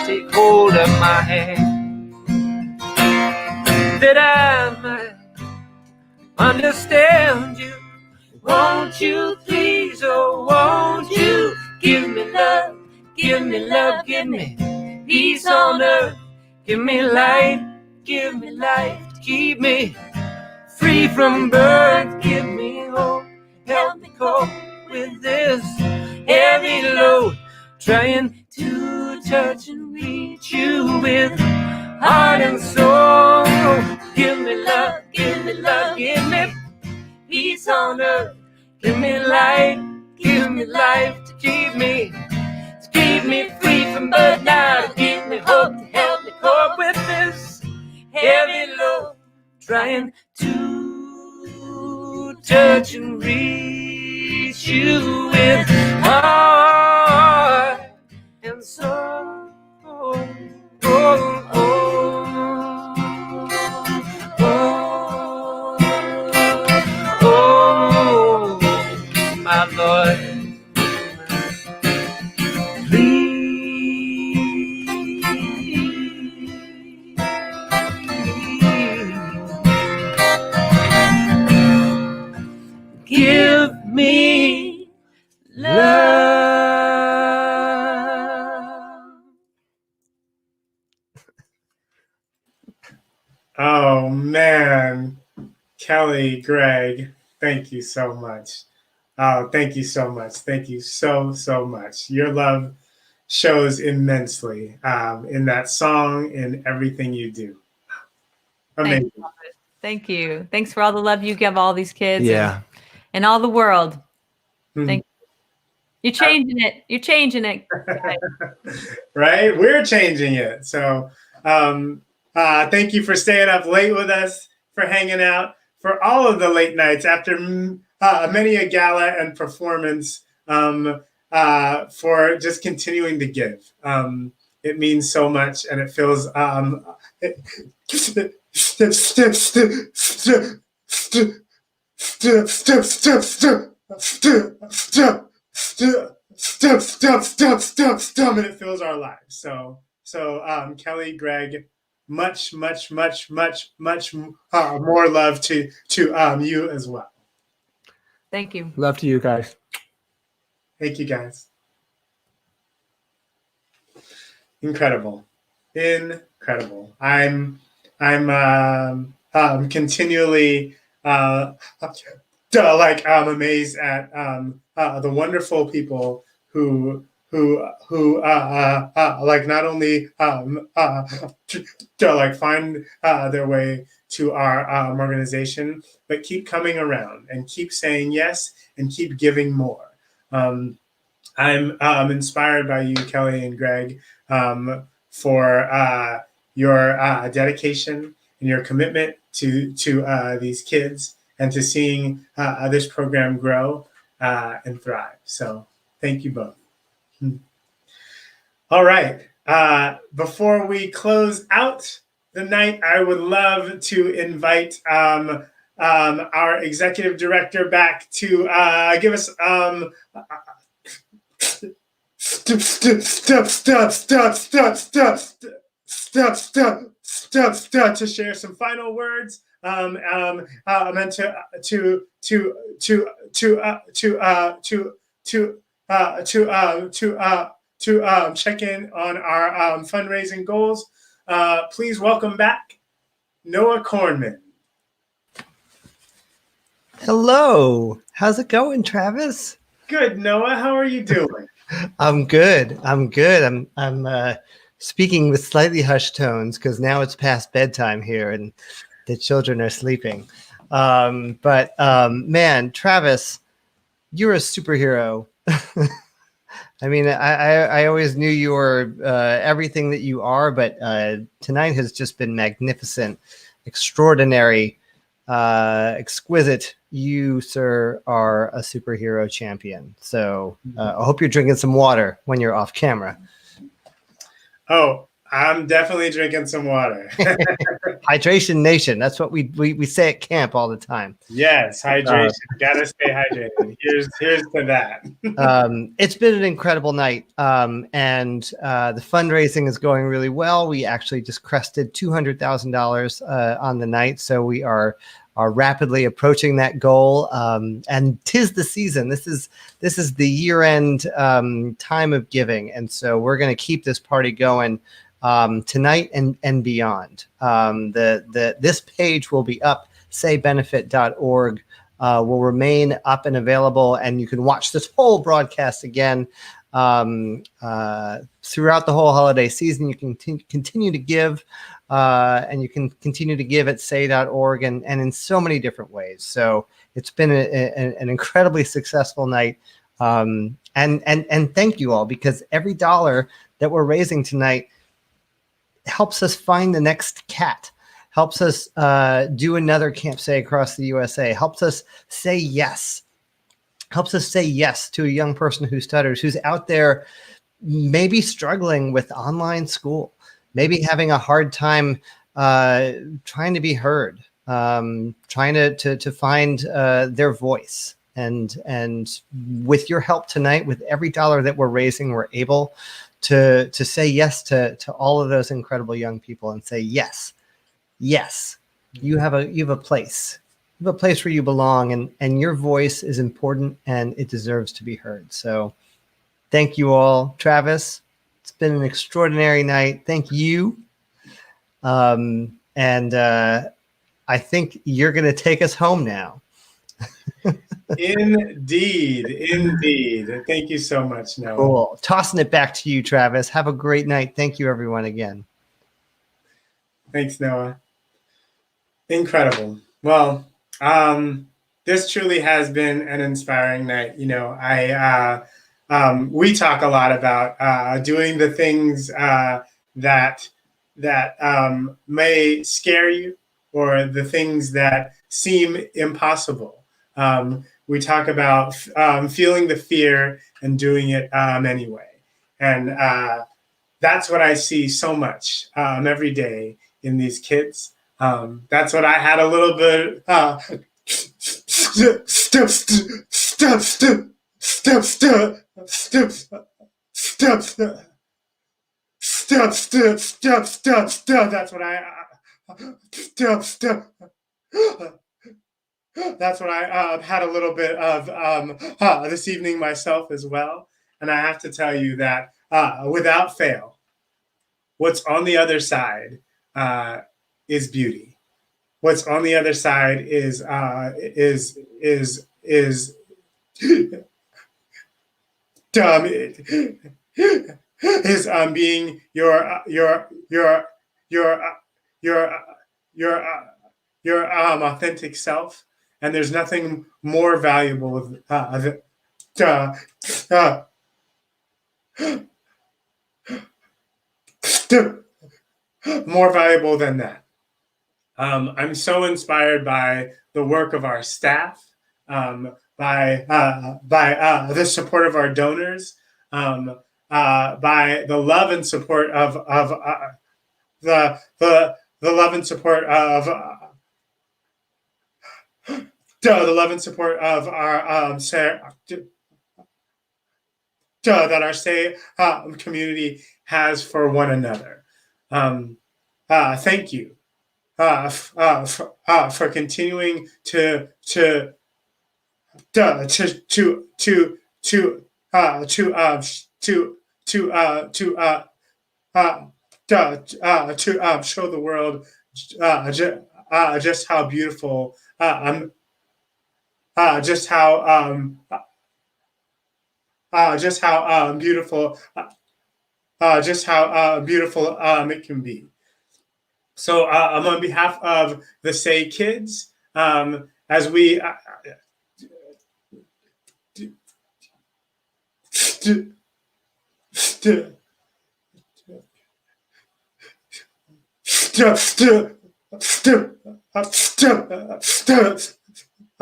take hold of my hand, that I might understand you. Won't you please, oh, won't you give me love, give me love, give me peace on earth, give me light to keep me free from birth, give me hope, help me cope with this heavy load, trying to touch and reach you with heart and soul. Give me life to keep me free from burnout. Give me hope to help me cope with this heavy load. Trying to touch and reach you with heart and soul. Oh, oh, oh, oh, my Lord. Give me love. Oh man, Kelli, Greg, thank you so much. Oh, thank you so much. Thank you so much. Your love shows immensely in that song, in everything you do. Amazing. Thank you. Thanks for all the love you give all these kids. Yeah. And all the world. Thank you. You're changing it. You're changing it. Right? We're changing it. So thank you for staying up late with us, for hanging out, for all of the late nights after many a gala and performance, for just continuing to give. It means so much, and it feels and it fills our lives. So Kelli, Greg, much more love to you as well. Thank you. Love to you guys. Thank you guys. Incredible. I'm continually I'm amazed at the wonderful people who not only find their way to our organization, but keep coming around and keep saying yes and keep giving more. I'm inspired by you, Kelli and Greg, for your dedication and your commitment to these kids and to seeing this program grow and thrive. So thank you both. All right. Before we close out the night, I would love to invite our executive director back to give us to share some final words. Meant to check in on our fundraising goals. Please welcome back Noah Kornman. Hello. How's it going, Travis? Good, Noah. How are you doing? I'm good. I'm speaking with slightly hushed tones because now it's past bedtime here and the children are sleeping. Man, Travis, you're a superhero. I mean, I always knew you were everything that you are, but tonight has just been magnificent, extraordinary, exquisite. You, sir, are a superhero champion. So I hope you're drinking some water when you're off camera. Oh, I'm definitely drinking some water. Hydration Nation. That's what we say at camp all the time. Yes, hydration. Gotta stay hydrated. Here's to that. It's been an incredible night. And the fundraising is going really well. We actually just crested $200,000 on the night. So we are rapidly approaching that goal. And 'tis the season. This is the year-end time of giving. And so we're going to keep this party going tonight and beyond. This page will be up, saybenefit.org, will remain up and available, and you can watch this whole broadcast again throughout the whole holiday season. You can continue to give, and you can continue to give at say.org and in so many different ways. So It's been an incredibly successful night. And thank you all, because every dollar that we're raising tonight helps us find the next cat, helps us do another Camp Say across the USA, helps us say yes to a young person who stutters, who's out there maybe struggling with online school, maybe having a hard time trying to be heard, trying to find their voice. And with your help tonight, with every dollar that we're raising, we're able to say yes to all of those incredible young people and say, yes, you have a place. You have a place where you belong, and your voice is important and it deserves to be heard. So thank you all. Travis, it's been an extraordinary night. Thank you. And I think you're going to take us home now. Indeed. Thank you so much, Noah. Cool. Tossing it back to you, Travis. Have a great night. Thank you, everyone, again. Thanks, Noah. Incredible. Well, this truly has been an inspiring night. You know, we talk a lot about doing the things that may scare you, or the things that seem impossible. We talk about feeling the fear and doing it anyway. And that's what I see so much every day in these kids. That's what I had a little bit. That's what I. That's what I had a little bit of this evening myself as well. And I have to tell you that without fail, what's on the other side is beauty. What's on the other side is being your authentic self. And there's nothing more valuable more valuable than that. I'm so inspired by the work of our staff, by the support of our donors, by the love and support of the love and support of the love and support of our that our Say community has for one another. Thank you for continuing to show the world just how beautiful just how beautiful it can be. So on behalf of the Say kids, as we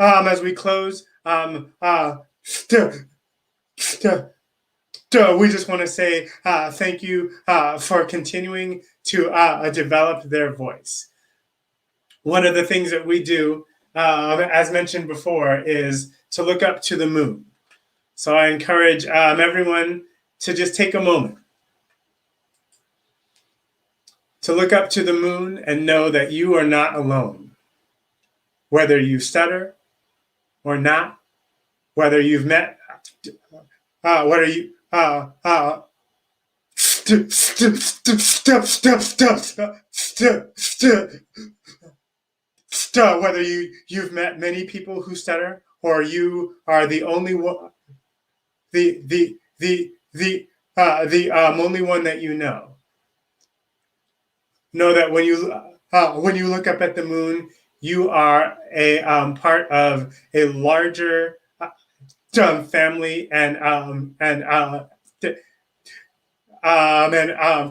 as we close, we just want to say thank you for continuing to develop their voice. One of the things that we do, as mentioned before, is to look up to the moon. So I encourage everyone to just take a moment to look up to the moon and know that you are not alone. Whether you stutter or not, whether you've met, whether you whether you've met many people who stutter, or you are the only one, the only one that you know. Know that when you look up at the moon, you are a part of a larger family and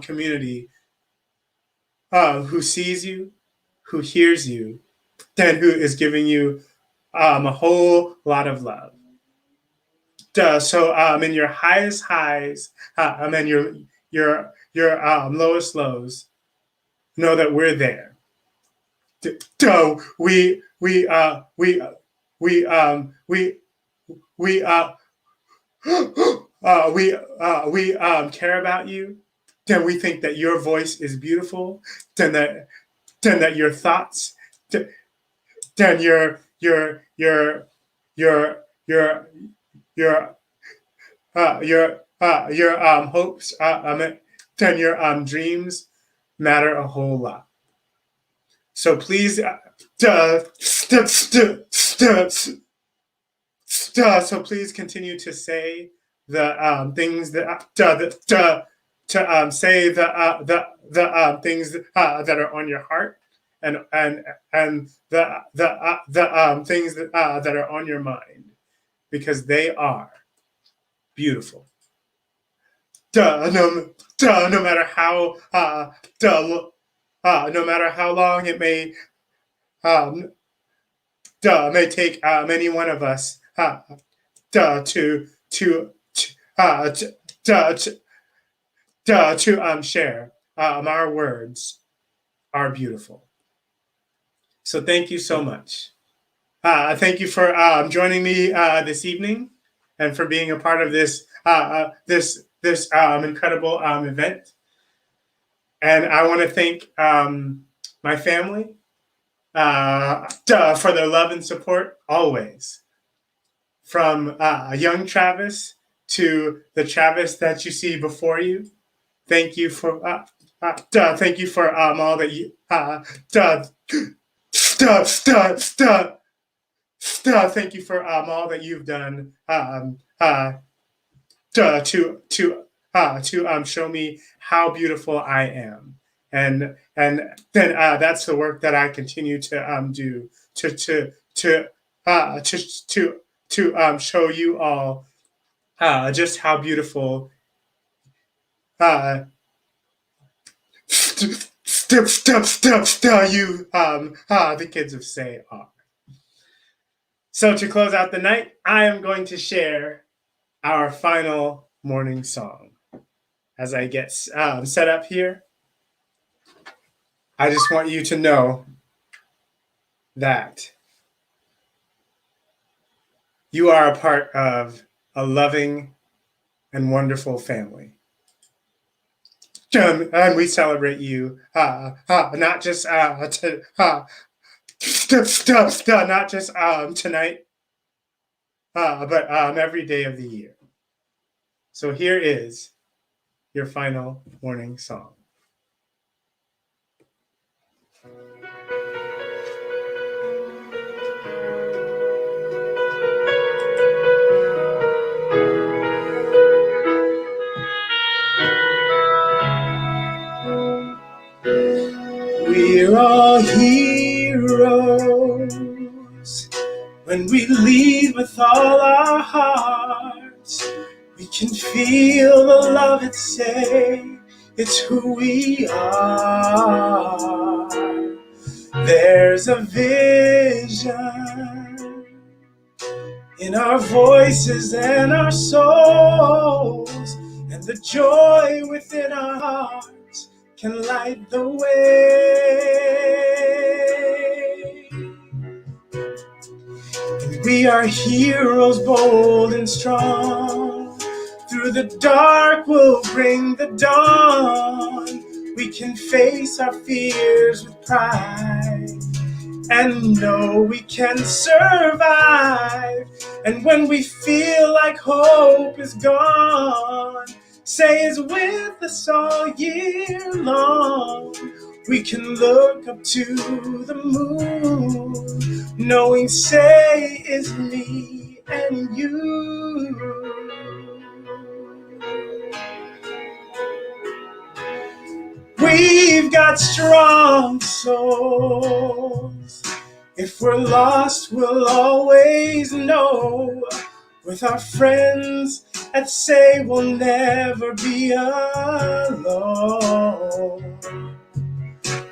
community who sees you, who hears you, and who is giving you a whole lot of love. So in your highest highs and your lowest lows, know that we're there. We care about you. Then we think that your voice is beautiful. Then that your thoughts, then your hopes, then your dreams matter a whole lot. So please, so please continue to say the things that say the things that are on your heart, and the things that are on your mind, because they are beautiful. No matter how no matter how long it may take any one of us to share. Our words are beautiful. So thank you so much. Thank you for joining me this evening, and for being a part of this this incredible event. And I want to thank my family for their love and support always. From young Travis to the Travis that you see before you. Thank you for all that you thank you for all that you've done to show me how beautiful I am. And then that's the work that I continue to do to show you all just how beautiful you the kids of Say are. So to close out the night, I am going to share our final morning song. As I get set up here, I just want you to know that you are a part of a loving and wonderful family. And we celebrate you not just not just tonight, but every day of the year. So here is your final morning song. We're all heroes when we lead with all our hearts. We can feel the love it say, it's who we are. There's a vision in our voices and our souls, and the joy within our hearts can light the way. And we are heroes, bold and strong. Through the dark we'll bring the dawn. We can face our fears with pride and know we can survive. And when we feel like hope is gone, Say is with us all year long. We can look up to the moon, knowing Say is me and you. We've got strong souls If we're lost, we'll always know. With our friends that say we'll never be alone.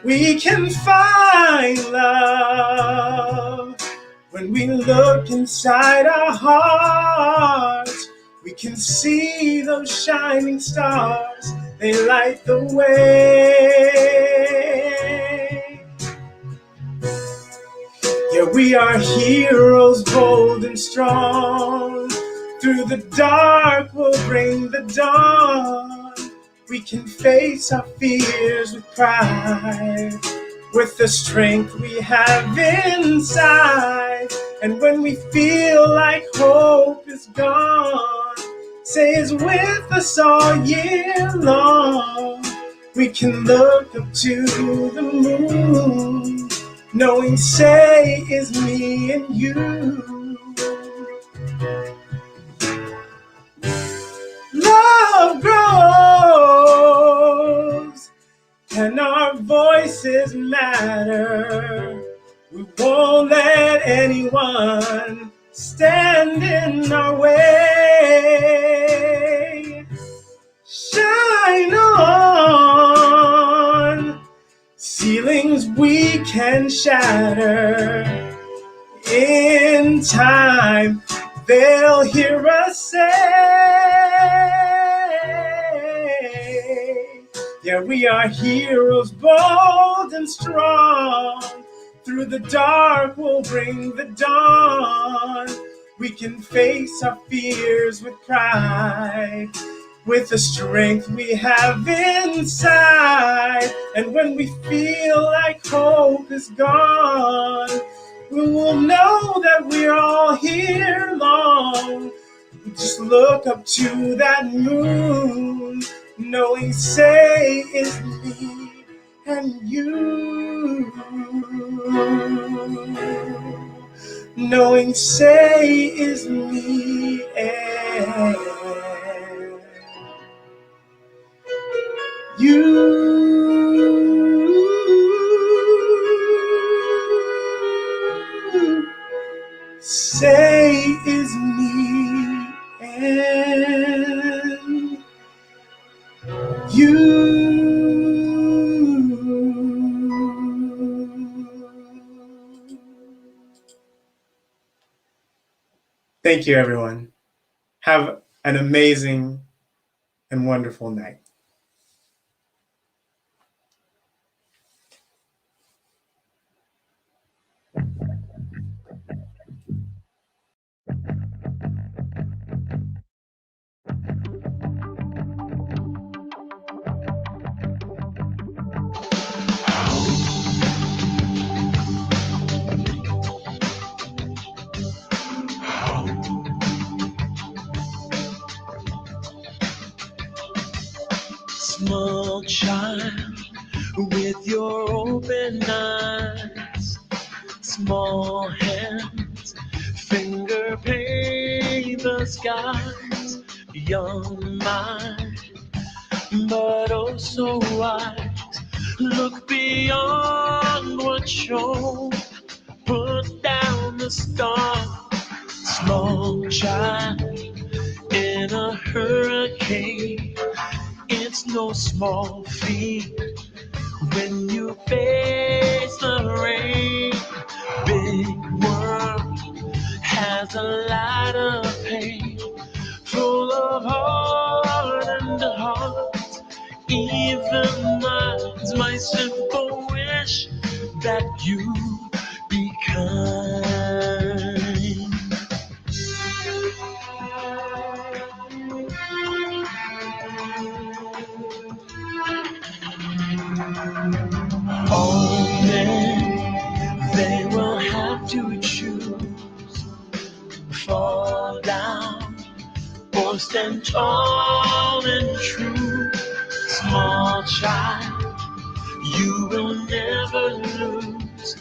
We can find love when we look inside our hearts. We can see those shining stars, they light the way. Yeah, we are heroes, bold and strong. Through the dark we'll bring the dawn. We can face our fears with pride, with the strength we have inside. And when we feel like hope is gone, say is with us all year long. We can look up to the moon, knowing say is me and you. Love grows, and our voices matter. We won't let anyone stand in our way. Shine on, ceilings we can shatter. In time, they'll hear us say, yeah, we are heroes, bold and strong. Through the dark, we'll bring the dawn. We can face our fears with pride, with the strength we have inside. And when we feel like hope is gone, we will know that we're all here long. Just look up to that moon, knowing say is me and you. Knowing say is me and you. Say is me and you. Thank you, everyone. Have an amazing and wonderful night. Small child with your open eyes, small hands, finger paint the skies, young mind, but oh so wise. Look beyond what's shown, put down the storm. Small child in a hurricane, it's no small feat when you face the rain. Big world has a lot of pain, full of heart and heart. Even mine's my simple wish that you be kind. All men, they will have to choose, fall down or stand tall and true. Small child, you will never lose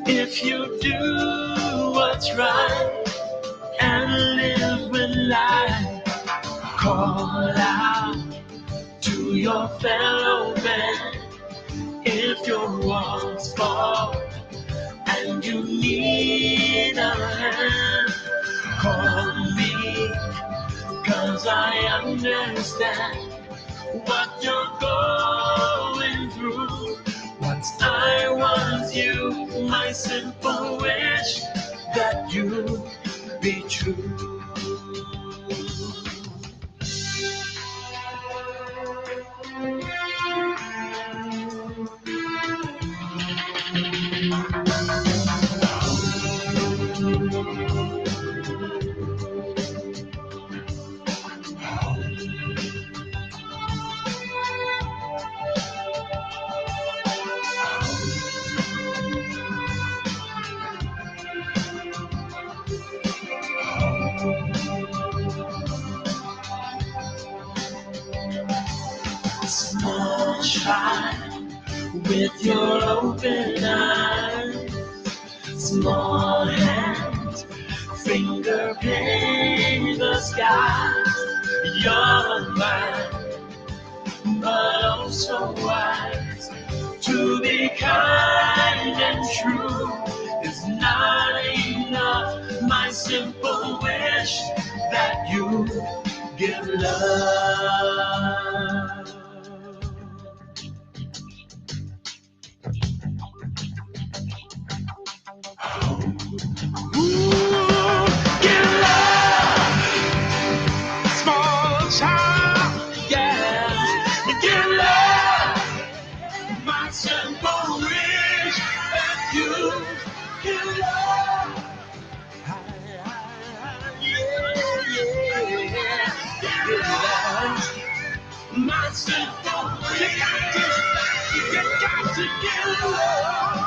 if you do what's right and live with life. Call out to your fellow man if your walls fall and when you need a hand, call me, 'cause I understand what you're going through. Once I was you, my simple wish that you be true. Small child with your open eyes, small hands, finger paint the sky. You're mine, but oh so wise. To be kind and true is not enough. My simple wish that you give love. Give love, small child, yeah. Give love, my simple wish that you give love. Yeah. Give love, my simple wish. You got to give love.